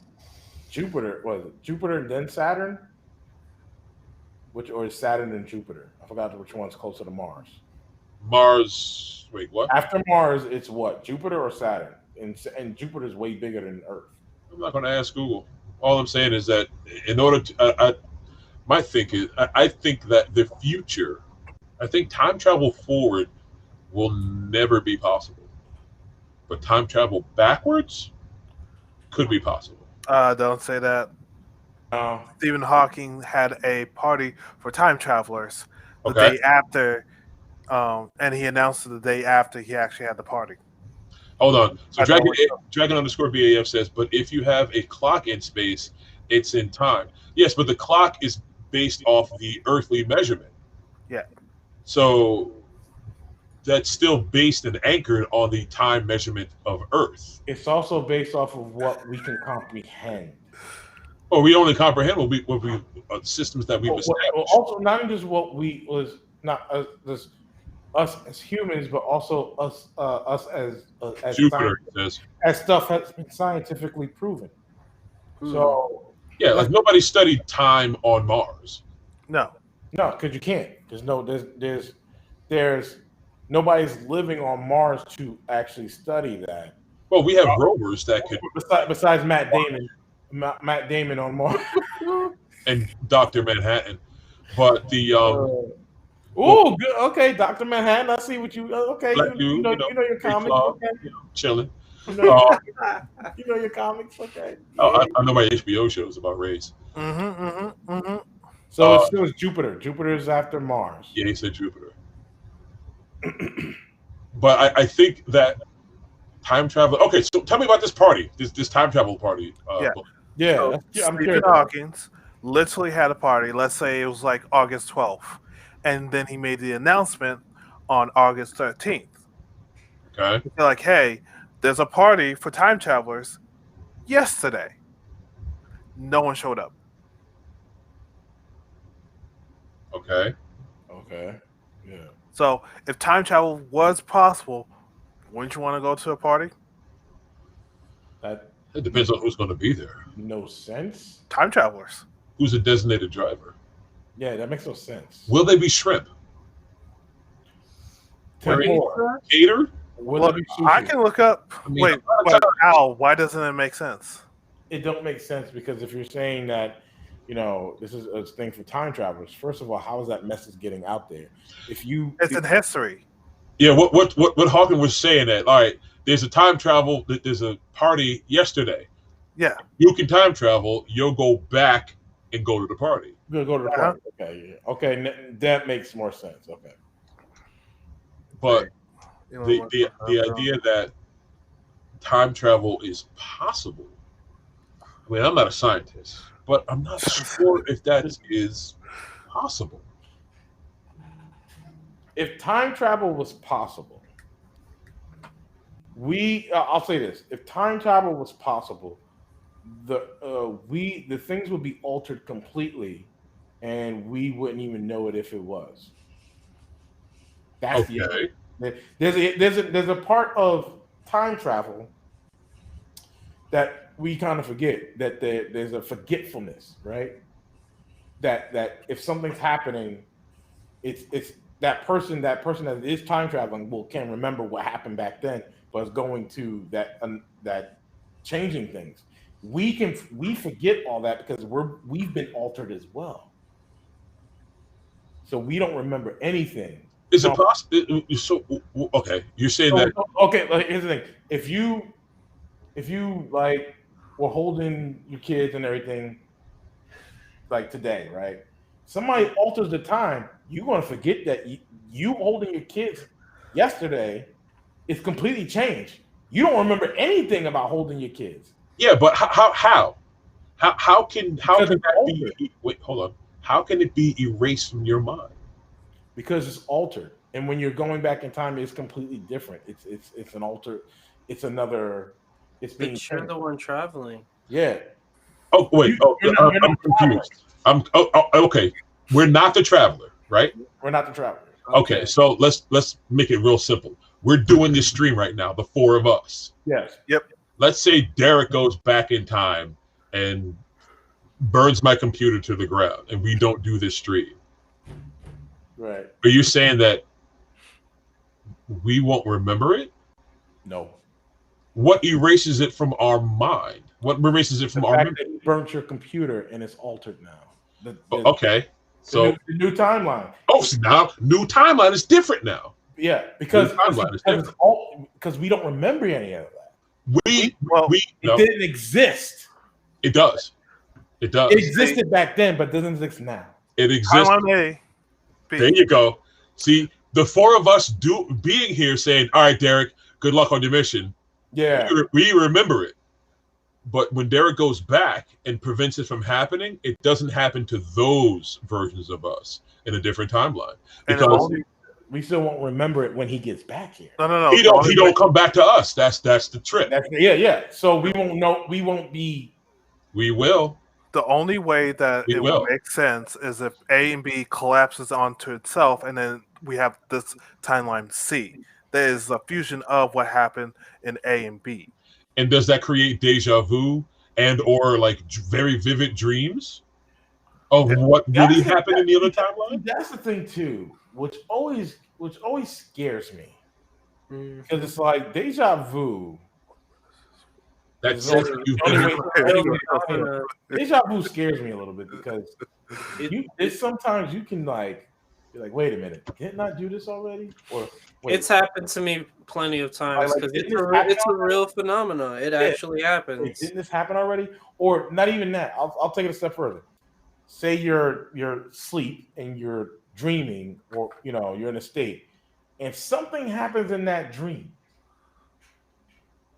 Jupiter, was it Jupiter and then Saturn? Or is Saturn and Jupiter? I forgot which one's closer to Mars. Mars. Wait, what? After Mars, it's what? Jupiter or Saturn? And Jupiter's way bigger than Earth. I'm not going to ask Google. All I'm saying is that in order to, my thinking is, I think that the future, I think time travel forward will never be possible, but time travel backwards could be possible. Don't say that. Stephen Hawking had a party for time travelers the day after, and he announced it the day after he actually had the party. Hold on. So Dragon_BAF says, but if you have a clock in space, it's in time. Yes, but the clock is based off the earthly measurement. Yeah. So that's still based and anchored on the time measurement of Earth. It's also based off of what we can comprehend. Oh, we only comprehend what we systems that we've established. Also, not just what we was not us as humans, but also us as Jupiter says, as stuff has been scientifically proven. So yeah, like nobody studied time on Mars. No, because you can't. There's nobody's living on Mars to actually study that. Well, we have rovers that could. Besides Matt Damon on Mars and Dr. Manhattan, but the good. Okay, Dr. Manhattan. I see what you. Okay, you know your comics. Okay. Chilling. You know your comics. Okay. Yeah. I know my HBO shows about race. So it's Jupiter. Jupiter is after Mars. Yeah, he said Jupiter. But I think that time travel. Okay, so tell me about this party. This time travel party. So Stephen Hawking literally had a party. Let's say it was like August 12th, and then he made the announcement on August 13th. Okay. They're like, hey, there's a party for time travelers yesterday. No one showed up. Okay. Yeah. So if time travel was possible, wouldn't you want to go to a party? It depends on who's going to be there. No sense. Time travelers. Who's a designated driver? Yeah, that makes no sense. Will they be shrimp? Catered? Well, I can look up. Wait, Al, why doesn't it make sense? It don't make sense because if you're saying that, this is a thing for time travelers. First of all, how is that message getting out there? It's in history. Yeah, what Hawking was saying that, all right, there's a time travel, there's a party yesterday. Yeah. You can time travel, you'll go back and go to the party. You'll go to the party. Okay, yeah. Okay, that makes more sense. Okay. But the idea that time travel is possible. I mean, I'm not a scientist, but I'm not sure if that is possible. If time travel was possible, I'll say this: if time travel was possible, the things would be altered completely, and we wouldn't even know it if it was. That's okay. There's a part of time travel that we kind of forget, that there's a forgetfulness, right? That if something's happening, it's that person that is time traveling can remember what happened back then, but it's going to that changing things. We forget all that because we've been altered as well, so we don't remember anything. Is it possible? So okay, you're saying that. Okay, here's the thing: if you like were holding your kids and everything, like today, right? Somebody alters the time, you're gonna forget that you holding your kids yesterday is completely changed. You don't remember anything about holding your kids. Yeah, but how can that be? Wait, hold on. How can it be erased from your mind? Because it's altered, and when you're going back in time, it's completely different. It's an alter. It's another. It's being. But you're the one traveling. Yeah. Oh wait. I'm confused. Okay. We're not the traveler, right? We're not the traveler. Okay, so let's make it real simple. we're doing this stream right now, the four of us. Yes. Yep. Let's say Derek goes back in time and burns my computer to the ground, and we don't do this stream. Right. Are you saying that we won't remember it? No. What erases it from our mind? What erases it from our memory? You burnt your computer and it's altered now. Okay. So the new timeline. Oh, so now new timeline is different now. Yeah, because we don't remember any of that. It didn't exist. It does. It does. It existed back then, but doesn't exist now. It exists. There you go. See, the four of us being here saying, all right, Derek, good luck on your mission. Yeah. We remember it. But when Derek goes back and prevents it from happening, it doesn't happen to those versions of us in a different timeline. Because we still won't remember it when he gets back here. No. He don't come back to us. That's the trick. Yeah. So we won't know. We won't be. We will. The only way that it will make sense is if A and B collapses onto itself, and then we have this timeline C. There is a fusion of what happened in A and B. And does that create deja vu and or like very vivid dreams of what really happened in the other timeline? That's the thing too, which always scares me, because it's like deja vu. That's deja vu scares me a little bit because sometimes you can like be like, wait a minute, didn't I do this already? Or it's happened to me plenty of times because it's a real phenomenon. It actually happens. Wait, didn't this happen already? Or not even that. I'll take it a step further. Say you're asleep and you're dreaming, or you're in a state, and something happens in that dream.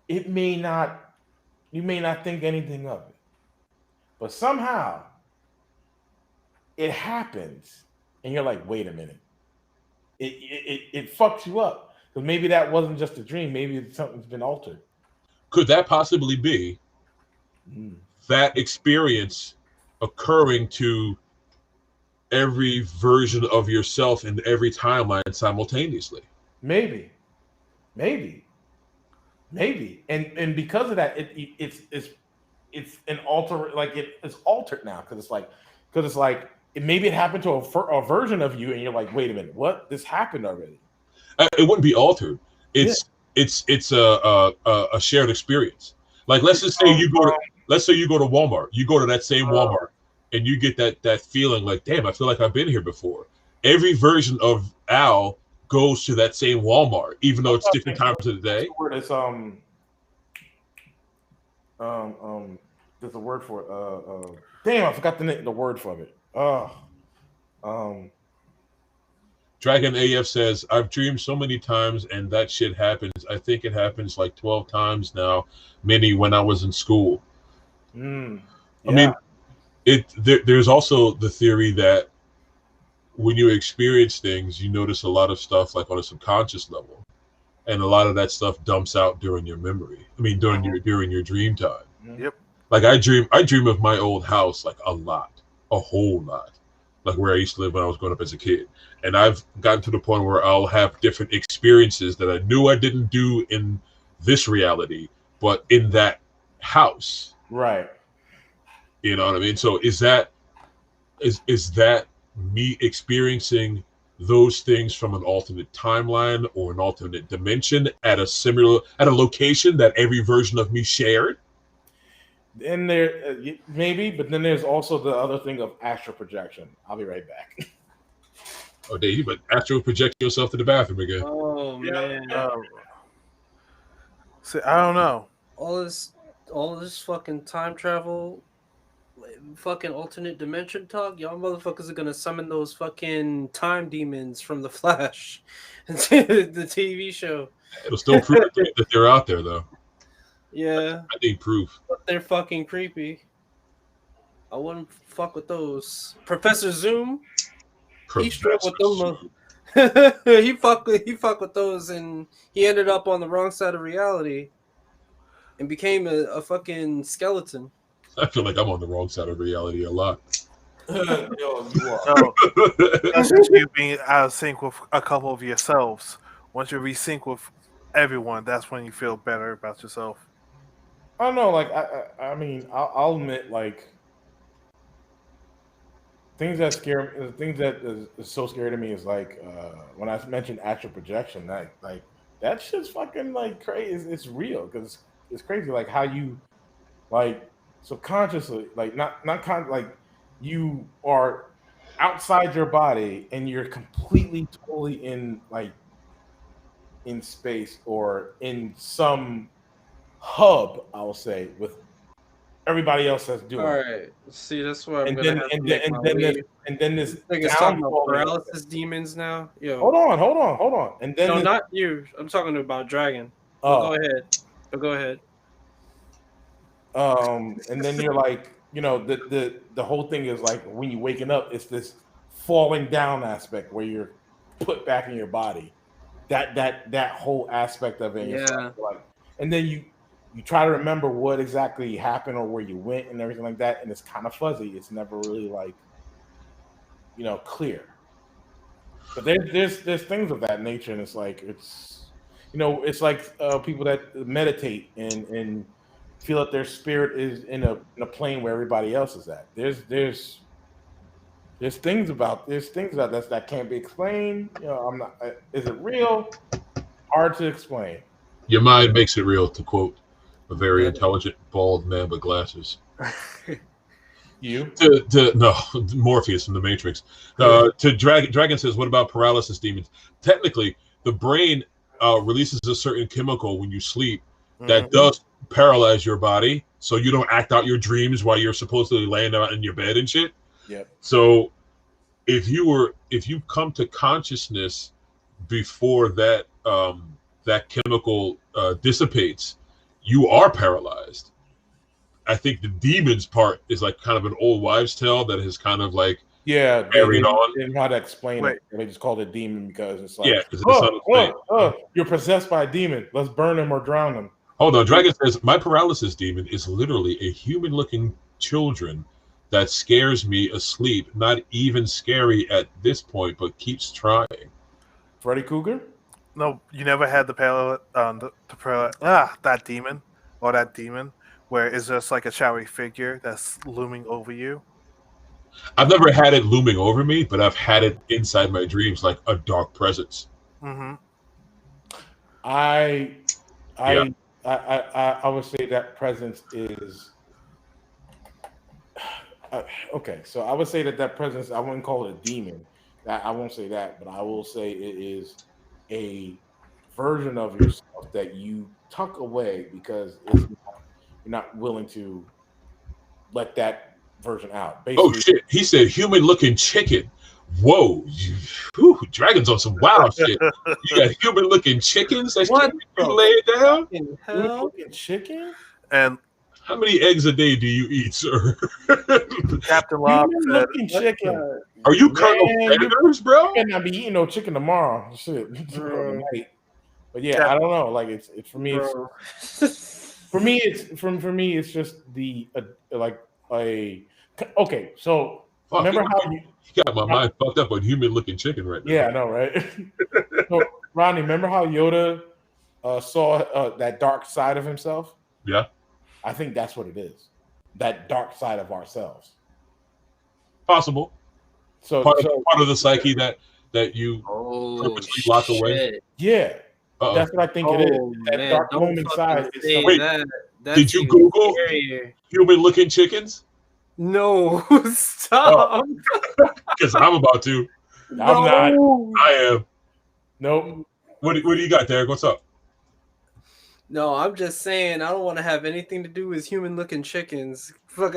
You may not think anything of it, but somehow it happens, and you're like, wait a minute. It fucks you up, because maybe that wasn't just a dream. Maybe something's been altered. Could that possibly be that experience occurring to every version of yourself in every timeline simultaneously? Maybe, and because of that, it's an alter, like it's altered now, because it's like maybe it happened to a version of you, and you're like, wait a minute, what? This happened already. It wouldn't be altered. It's a shared experience. Like let's just say you go to Walmart. You go to that same Walmart, and you get that feeling like, damn, I feel like I've been here before. Every version of Al goes to that same Walmart, even though it's different times of the day. There's a word for it. Damn, I forgot the word for it. Dragon AF says, I've dreamed so many times and that shit happens. I think it happens like 12 times now, many when I was in school. Yeah. I mean, there's also the theory that when you experience things, you notice a lot of stuff like on a subconscious level, and a lot of that stuff dumps out during your memory. I mean, during your dream time. Yep. Like I dream of my old house like a whole lot, like where I used to live when I was growing up as a kid. And I've gotten to the point where I'll have different experiences that I knew I didn't do in this reality, but in that house. Right. You know what I mean? So is that me experiencing those things from an alternate timeline or an alternate dimension at a location that every version of me shared? And there maybe, but then there's also the other thing of astral projection. I'll be right back. Oh, Dave, but astral project yourself to the bathroom again. Oh man. See, I don't know. All this fucking time travel, fucking alternate dimension talk. Y'all motherfuckers are gonna summon those fucking time demons from the Flash, the TV show. It'll still prove that they're out there, though. Yeah, I think proof. But they're fucking creepy. I wouldn't fuck with those. Professor Zoom. He struck with them. he fuck with those, and he ended up on the wrong side of reality, and became a fucking skeleton. I feel like I'm on the wrong side of reality a lot. Yo, you are. No, that's just you being out of sync with a couple of yourselves. Once you resync with everyone, that's when you feel better about yourself. I don't know. Like I mean, I'll admit, like things that is so scary to me is like when I mentioned astral projection. That shit's fucking like crazy. It's real because it's crazy. Like how you like subconsciously, like like you are outside your body and you're completely totally in like in space or in some hub, I'll say, with everybody else that's doing All it. right. See, that's why I'm And gonna then have to and make then my and then way. this and then this This nigga's talking about downfall. paralysis demons now. Yo, Hold on. And then no, this, not you. I'm talking about Dragon. But go ahead. But go ahead. and then you're like, you know, the whole thing is like when you're waking up, it's this falling down aspect where you're put back in your body. That whole aspect of it. Yeah. Like, and then you try to remember what exactly happened or where you went and everything like that, and it's kind of fuzzy. It's never really like, you know, clear. But there's things of that nature, and it's like you know, it's like people that meditate and feel that their spirit is in a plane where everybody else is at. There's things about that can't be explained. You know, I'm not. Is it real? Hard to explain. Your mind makes it real, to quote a very intelligent bald man with glasses. You? No, Morpheus from the Matrix. To Dragon says, what about paralysis demons? Technically, the brain releases a certain chemical when you sleep that does paralyze your body, so you don't act out your dreams while you're supposedly laying out in your bed and shit. Yep. So if you come to consciousness before that that chemical dissipates, you are paralyzed. I think the demons part is like kind of an old wives' tale that has kind of like carried on. They didn't know how to explain it. They just called it demon because it's like, you're possessed by a demon. Let's burn him or drown him. Hold on, Dragon says my paralysis demon is literally a human-looking children that scares me asleep. Not even scary at this point, but keeps trying. Freddy Krueger? No, you never had that demon or that demon where it's just like a shadowy figure that's looming over you. I've never had it looming over me, but I've had it inside my dreams, like a dark presence. Mm-hmm. I would say that presence is okay. So I would say that presence. I wouldn't call it a demon. I won't say that, but I will say it is a version of yourself that you tuck away because you're not willing to let that version out. Basically, oh shit! He said human-looking chicken. Whoa, Dragon's on some wild shit. You got human-looking chickens that you lay it down? Human-looking chicken? And how many eggs a day do you eat, sir? Captain Love said, chicken. Are you Colonel Sanders, bro? You cannot be eating no chicken tomorrow. Shit. But yeah, I don't know. Like it's for me. For me, it's just the okay. So remember how you got my mind fucked up on human-looking chicken right now? Yeah, I know, right? So, Ronnie, remember how Yoda saw that dark side of himself? Yeah. I think that's what it is. That dark side of ourselves. Possible. So part of the psyche that you purposely lock away. Yeah. That's what I think it is. That dark looming side is wait, did you Google human-looking chickens? No, stop. Because I'm about to. I'm not. I am. Nope. What do you got, Derek? What's up? No, I'm just saying I don't want to have anything to do with human-looking chickens. Fuck,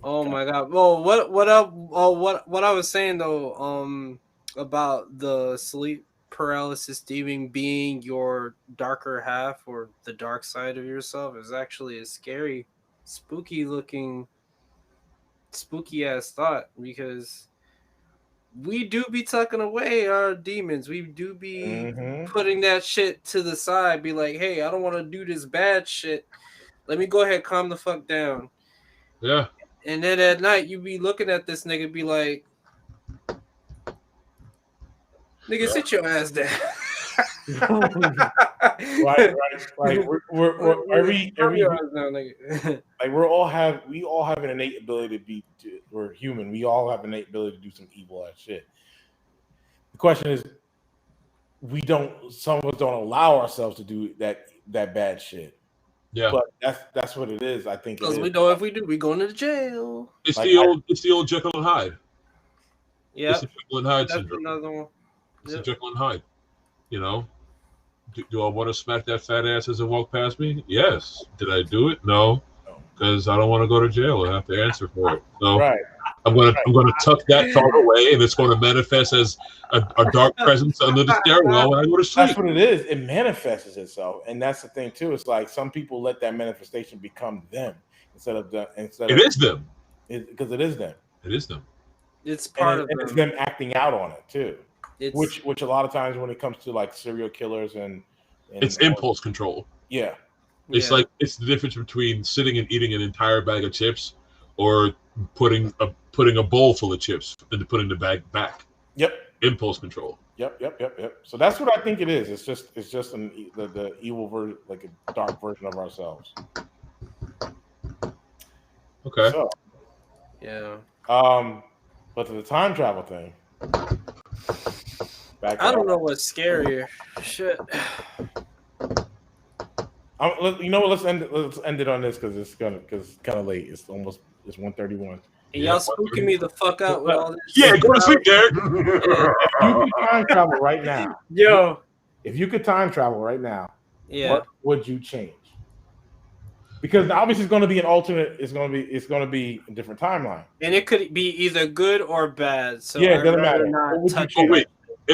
Oh my god. Well, what I was saying though, about the sleep paralysis demon being your darker half or the dark side of yourself is actually a scary, spooky ass thought, because we do be tucking away our demons. We do be putting that shit to the side, be like, hey, I don't want to do this bad shit. Let me go ahead, calm the fuck down. Yeah. And then at night you be looking at this nigga, be like, Nigga, sit your ass down. right. Like we're every like we all have an innate ability we're human. We all have an innate ability to do some evil ass shit. The question is, some of us don't allow ourselves to do that bad shit. Yeah, but that's what it is. I think because we know if we do, we going to jail. It's the old Jekyll and Hyde. Yeah, it's the Jekyll and Hyde that's syndrome. another one. It's the Jekyll and Hyde. You know, do I want to smack that fat ass as it walked past me? Yes. Did I do it? No, because I don't want to go to jail. I have to answer for it. So I'm gonna tuck that thought away, and it's going to manifest as a dark presence under the stairwell when I go to sleep. That's what it is. It manifests itself, and that's the thing too. It's like some people let that manifestation become them instead of them. Because it is them. It is them. It's part of them. It's them acting out on it too. Which a lot of times when it comes to like serial killers and it's impulse control. Yeah. It's like it's the difference between sitting and eating an entire bag of chips or putting a bowl full of chips and putting the bag back. Yep. Impulse control. Yep. So that's what I think it is. It's just the evil version, like a dark version of ourselves. Okay. So, yeah. But to the time travel thing. I don't know what's scarier. Shit. You know what? Let's end it on this because it's kind of late. It's 1:31. And y'all spooking me the fuck out with all this. Yeah, go to sleep, Derek. If you could time travel right now, if you could time travel right now, what would you change? Because obviously it's going to be an alternate. It's going to be a different timeline, and it could be either good or bad. So yeah, it doesn't matter. Wait,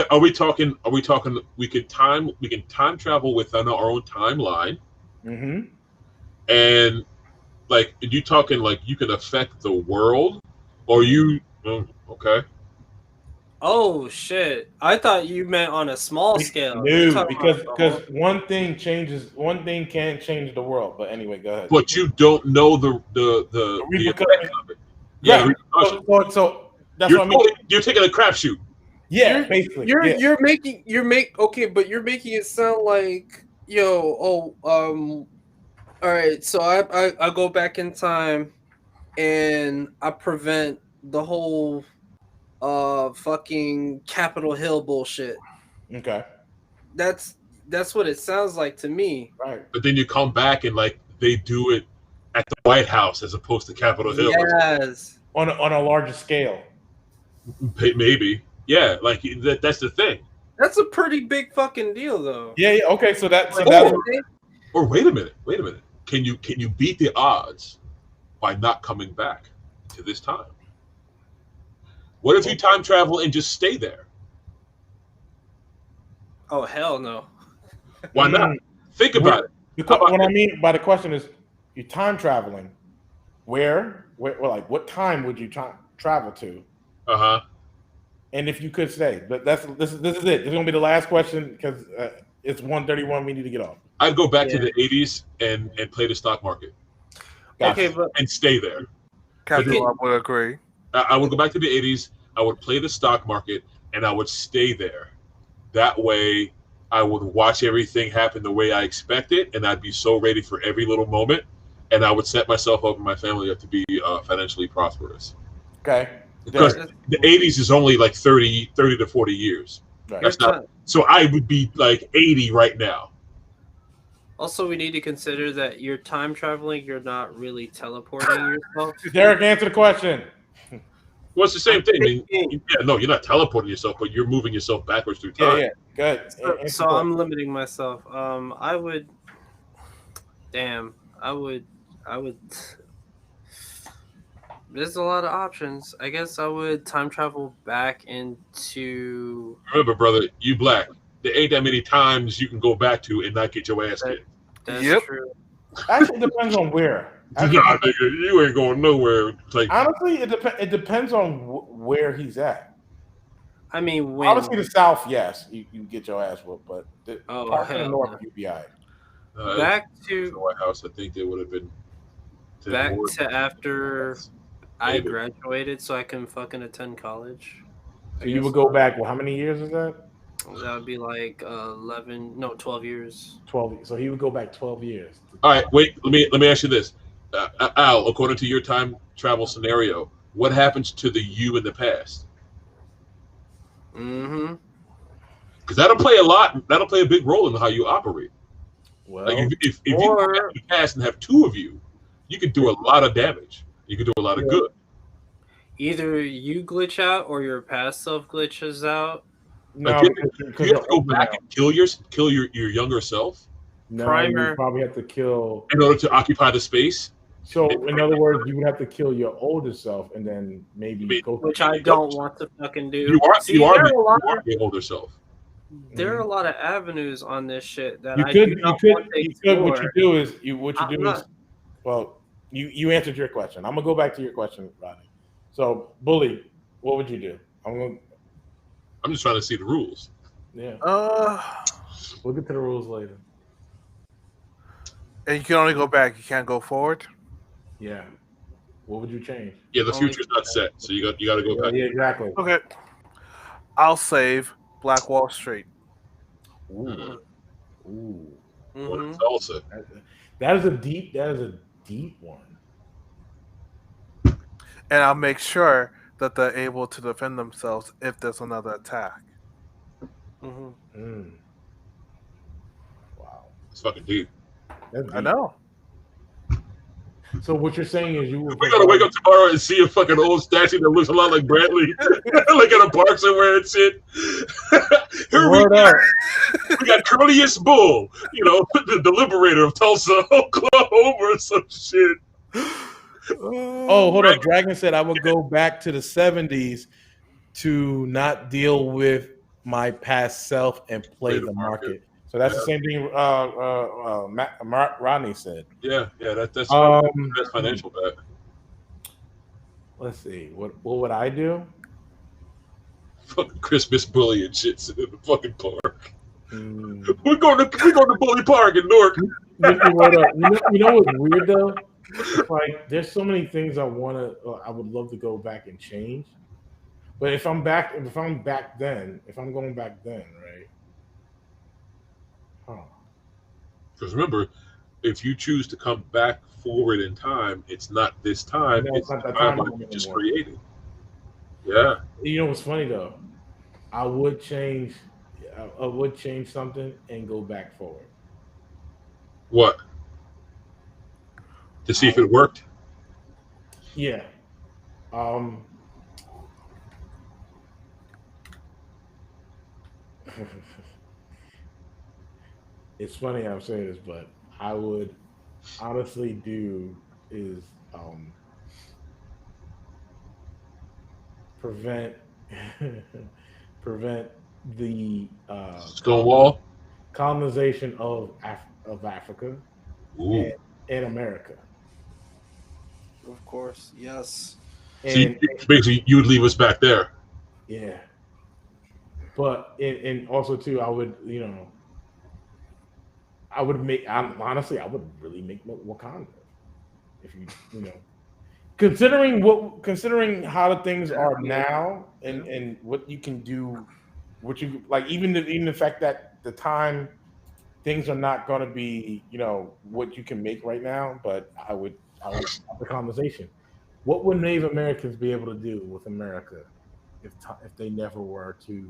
are we talking? We can time travel within our own timeline. Mm-hmm. And like, are you talking like you can affect the world, or you? Okay. Oh shit! I thought you meant on a small scale. No, because one thing can change the world. But anyway, go ahead. But you don't know the effect of it. Yeah. So that's what I mean. You're taking a crapshoot. Yeah, basically. You're making it sound like all right. So I go back in time, and I prevent the whole fucking Capitol Hill bullshit. Okay. That's what it sounds like to me. Right. But then you come back and like they do it at the White House as opposed to Capitol Hill. Yes. On a larger scale. Maybe. Yeah, like that's the thing. That's a pretty big fucking deal though. Yeah, okay, so that's or wait a minute. Can you beat the odds by not coming back to this time? What if you time travel and just stay there? Oh hell no. Why not? Think about it. What I mean by the question is, you're time traveling. Where like what time would you travel to? And if you could stay, but this is it. This is gonna be the last question because it's 1:31. We need to get off. I'd go back to the 80s and play the stock market. Okay, but and stay there. I would agree. I would go back to the 80s. I would play the stock market and I would stay there. That way, I would watch everything happen the way I expect it, and I'd be so ready for every little moment. And I would set myself up and my family up to be financially prosperous. Okay. Because the 80s is only like 30 to 40 years. Right. That's not. So I would be like 80 right now. Also, we need to consider that you're time traveling. You're not really teleporting yourself. Derek, answer the question. Well, it's the same thing. I mean, you're not teleporting yourself, but you're moving yourself backwards through time. Yeah, good. So I'm limiting myself. I would. There's a lot of options. I guess I would time travel back into. Remember, brother, you black. There ain't that many times you can go back to and not get your ass kicked. That's true. Actually, depends on where. Nigga, you ain't going nowhere. Like, honestly, it depends on where he's at. I mean, obviously the South, yes, you can get your ass whooped, but the North, you'd be all right. Back to the White House, I think they would have been. Back to after I graduated, so I can fucking attend college. So you would go back. Well, how many years is that? That would be like 12 years. 12. So he would go back 12 years. All right, wait. Let me ask you this, Al. According to your time travel scenario, what happens to the you in the past? Mm-hmm. Because that'll play a lot. That'll play a big role in how you operate. Well, Like if you go back to the past and have two of you, you could do a lot of damage. You could do a lot of good. Either you glitch out or your past self glitches out. no, Like, you have to go back and kill your younger self. No, Primer. you probably have to kill. In order to occupy the space. So, in other words, you would have to kill your older self and then maybe go. Which I don't want to fucking do. You are the older self. There are a lot of avenues on this shit that You I could. do You not could. want to You could. What explore. you do is well, you answered your question. I'm gonna go back to your question, Rodney. So, Bully, what would you do? I'm just trying to see the rules. Yeah. We'll get to the rules later. And you can only go back. You can't go forward. Yeah. What would you change? Yeah, the future's not set, so you got to go back. Yeah, exactly. Okay. I'll save Black Wall Street. Ooh. Ooh. What Mhm. is Tulsa? That is a deep one. And I'll make sure that they're able to defend themselves if there's another attack. Mhm. Mm. Wow. It's fucking deep. That's deep. I know. So what you're saying is you would We gotta wake up tomorrow and see a fucking old statue that looks a lot like Bradley, like in a park somewhere and shit. Here we got Curlius Bull, the liberator of Tulsa, Oklahoma, or some shit. Oh, hold on. Dragon said I would go back to the 70s to not deal with my past self and play the market. So that's the same thing Rodney said. Yeah, that's financial bet. Let's see. What would I do? Fucking Christmas bully and shit in the fucking park. We're going to Bully Park in Newark. You know what's weird though? It's like there's so many things I would love to go back and change. But if I'm going back then, right? Huh. Because remember, if you choose to come back forward in time, it's not this time. No, it's not the that time time you just created. Yeah. You know what's funny though? I would change something and go back forward. What? To see if it worked? Yeah. It's funny I'm saying this, but I would honestly do is prevent the Stonewall colonization of Africa and America. Of course, yes. So basically, you would leave us back there. Yeah. But and also too, I would honestly, I would really make Wakanda. If considering how the things are now and what you can do, what you like, even the fact that the time things are not going to be, what you can make right now. But I would have the conversation. What would Native Americans be able to do with America if they never were to,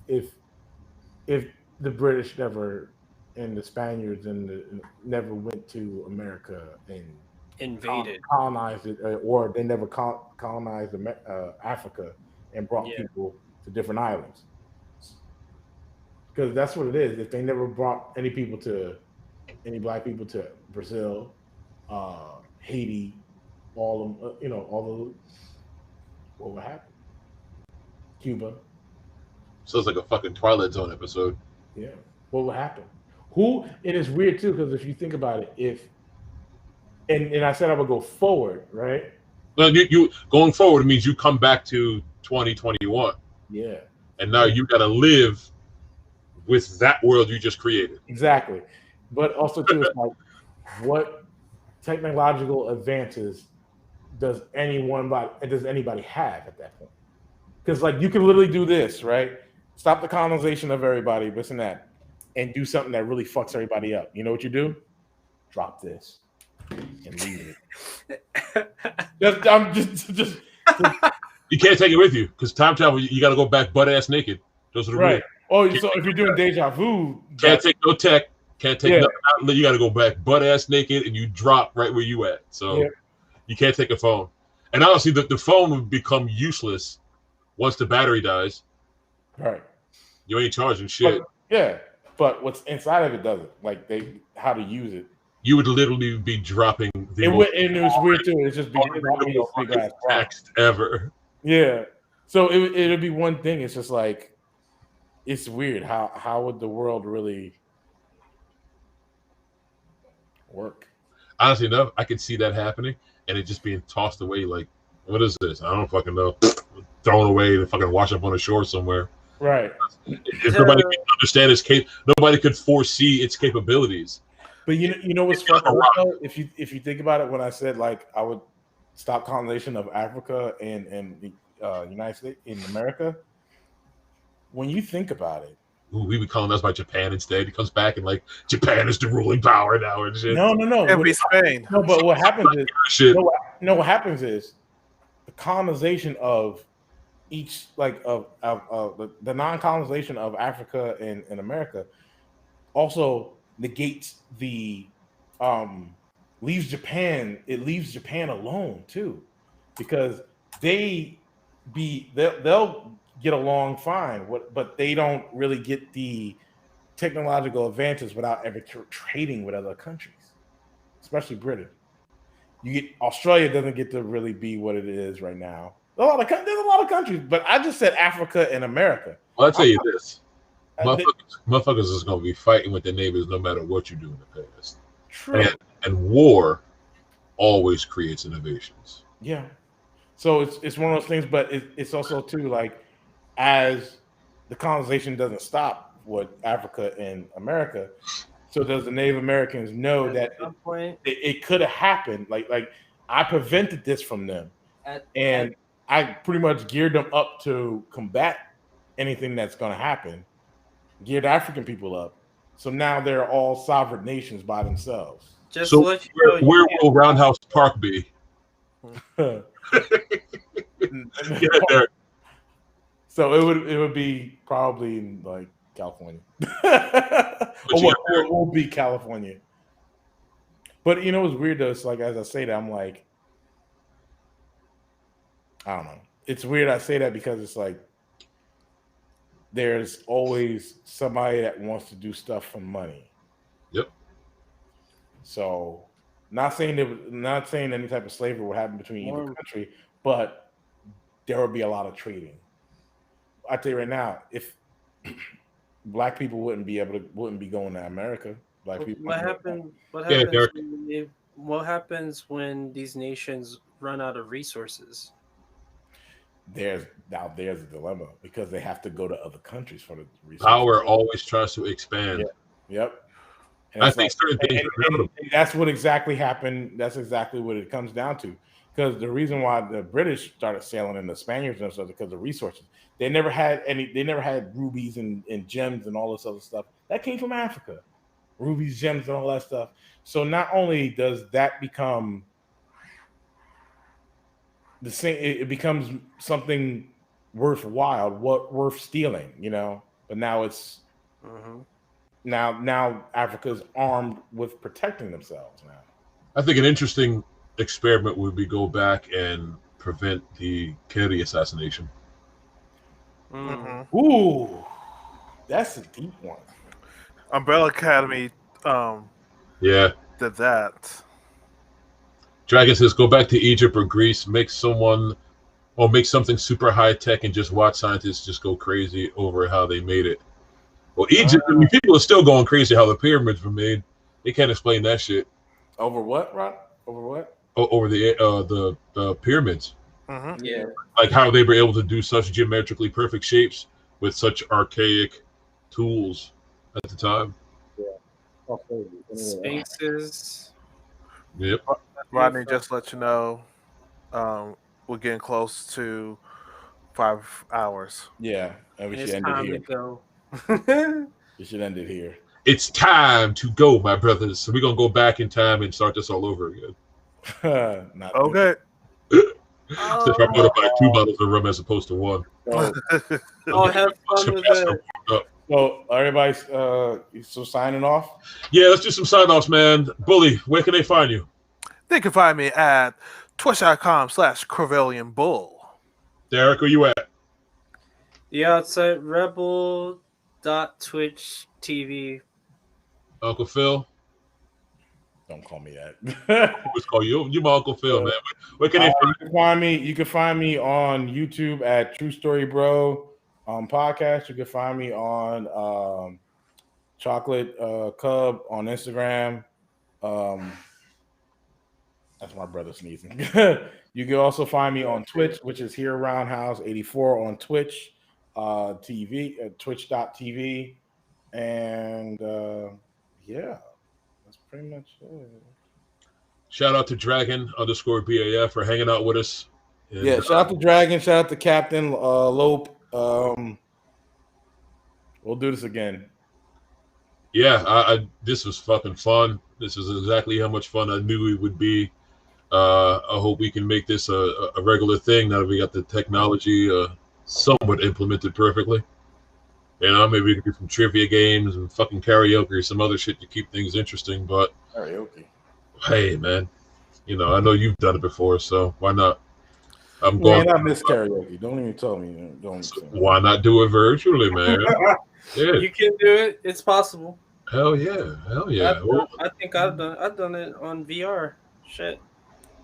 if the British never and the Spaniards never went to America and invaded, colonized it, or they never colonized Africa and brought people to different islands? Because that's what it is. If they never brought any black people to Brazil, Haiti, all the what would happen? Cuba. Sounds like a fucking Twilight Zone episode. Yeah. What would happen? It is weird too, because if you think about it, and I said I would go forward, right? Well, you going forward means you come back to 2021. Yeah. And now you got to live with that world you just created. Exactly. But also too, it's like, what technological advances does anybody have at that point? Because like you can literally do this, right? stop the colonization of everybody, this and that, and do something that really fucks everybody up. You know what you do? Drop this and leave it. I'm just You can't take it with you because time travel, you got to go back butt ass naked. Those are the right. rules. Oh, so if you're doing deja vu, Can't take no tech. Can't take nothing out. You got to go back butt ass naked and you drop right where you at. So you can't take a phone. And honestly, the phone would become useless once the battery dies. Right. You ain't charging shit. But what's inside of it doesn't. Like how to use it. You would literally be dropping the and it was weird too. It's just big ass text ever. Yeah. So it'll be one thing. It's just like it's weird. How would the world really work? Honestly enough, I could see that happening and it just being tossed away. Like, what is this? I don't fucking know. Thrown away to fucking wash up on the shore somewhere. Right. If nobody could understand its nobody could foresee its capabilities. But you know what's fucking though? If you think about it, when I said like I would stop colonization of Africa and the United States in America, when you think about it, we be colonized by Japan instead. He comes back and like Japan is the ruling power now and shit. No. It'd be Spain. No, but what happens is shit. What happens is the colonization of each of the non-colonization of Africa and America also negates the leaves Japan alone too, because they'll get along fine, but they don't really get the technological advances without ever trading with other countries, especially Britain. You get Australia doesn't get to really be what it is right now. There's a lot of countries, but I just said Africa and America. Well, I'll tell you this. Motherfuckers is going to be fighting with their neighbors no matter what you do in the past. True. And war always creates innovations. Yeah. So it's one of those things, but it's also too like as the colonization doesn't stop with Africa and America, so does the Native Americans know that it could have happened? Like I prevented this from them, and I pretty much geared them up to combat anything that's going to happen. Geared African people up, so now they're all sovereign nations by themselves. Just so let you know, where will Roundhouse Park be? So it would be probably in like California, or will be California. But you know what's weird though? It's like as I say that, I'm like, I don't know. It's weird I say that because it's like there's always somebody that wants to do stuff for money. Yep. So not saying any type of slavery would happen between either country, but there would be a lot of trading. I tell you right now, if black people wouldn't be going to America, black people. What happens when these nations run out of resources? There's a dilemma because they have to go to other countries for the resources. Power always tries to expand. Yep. And I think certain things and that's what exactly happened. That's exactly what it comes down to. Because the reason why the British started sailing and the Spaniards and stuff because of resources. They never had rubies and gems and all this other stuff. That came from Africa. Rubies, gems, and all that stuff. So not only does that become the same, it becomes something worthwhile, worth stealing, you know. But now it's now Africa's armed with protecting themselves now. I think an interesting experiment would be go back and prevent the Kennedy assassination. Ooh, that's a deep one. Umbrella Academy did that. Dragon says go back to Egypt or Greece, make something super high tech and just watch scientists just go crazy over how they made it. Well, Egypt, I mean, people are still going crazy how the pyramids were made. They can't explain that shit. Over what, Ron? Over what? Over the pyramids. Yeah. Like how they were able to do such geometrically perfect shapes with such archaic tools at the time. Yeah. Sphinxes. Yep. Rodney, just let you know, we're getting close to 5 hours. Yeah, and we should It's end it time here. to go. We should end it here. It's time to go, my brothers. So we're gonna go back in time and start this all over again. Not Okay. Since I'm gonna buy 2 bottles of rum as opposed to 1. So, Oh, have fun with that. so everybody's so signing off. Yeah, let's do some sign-offs, man. Bully, where can they find you? They can find me at twitch.com/CorvellianBull. Derek, where you at? The Outside Rebel.Twitch TV. Uncle Phil? Don't call me that. Let's call you. You my Uncle Phil, man. Where can they find you? You can find me on YouTube at True Story Bro podcast. You can find me on Chocolate Cub on Instagram. That's my brother sneezing. You can also find me on Twitch, which is here Roundhouse 84 on Twitch TV, twitch.tv. And yeah, that's pretty much it. Shout out to Dragon_BAF for hanging out with us. And, yeah, shout out to Dragon, shout out to Captain Lope. We'll do this again. Yeah, I this was fucking fun. This is exactly how much fun I knew it would be. I hope we can make this a regular thing now that we got the technology somewhat implemented perfectly. You know, maybe we can do some trivia games and fucking karaoke or some other shit to keep things interesting. But Karaoke. hey, man, you know, I know you've done it before, so why not? I'm going. Man, I miss karaoke. Don't even tell me. Don't. So why not do it virtually, man? Yeah. You can do it. It's possible. Hell yeah. Hell yeah. I think I've done it on VR. Shit.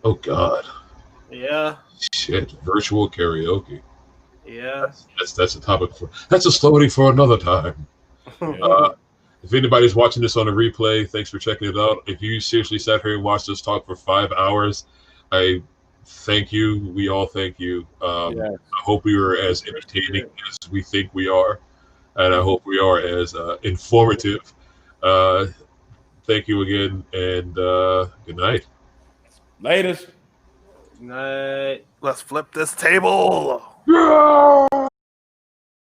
Oh God. Yeah. Shit. Virtual karaoke. Yeah. That's a topic for. That's a story for another time. If anybody's watching this on a replay, thanks for checking it out. If you seriously sat here and watched us talk for 5 hours, I thank you. We all thank you. I hope we were as entertaining as we think we are, and I hope we are as informative. Thank you again, and good night. Latest. Night. Let's flip this table. Yeah!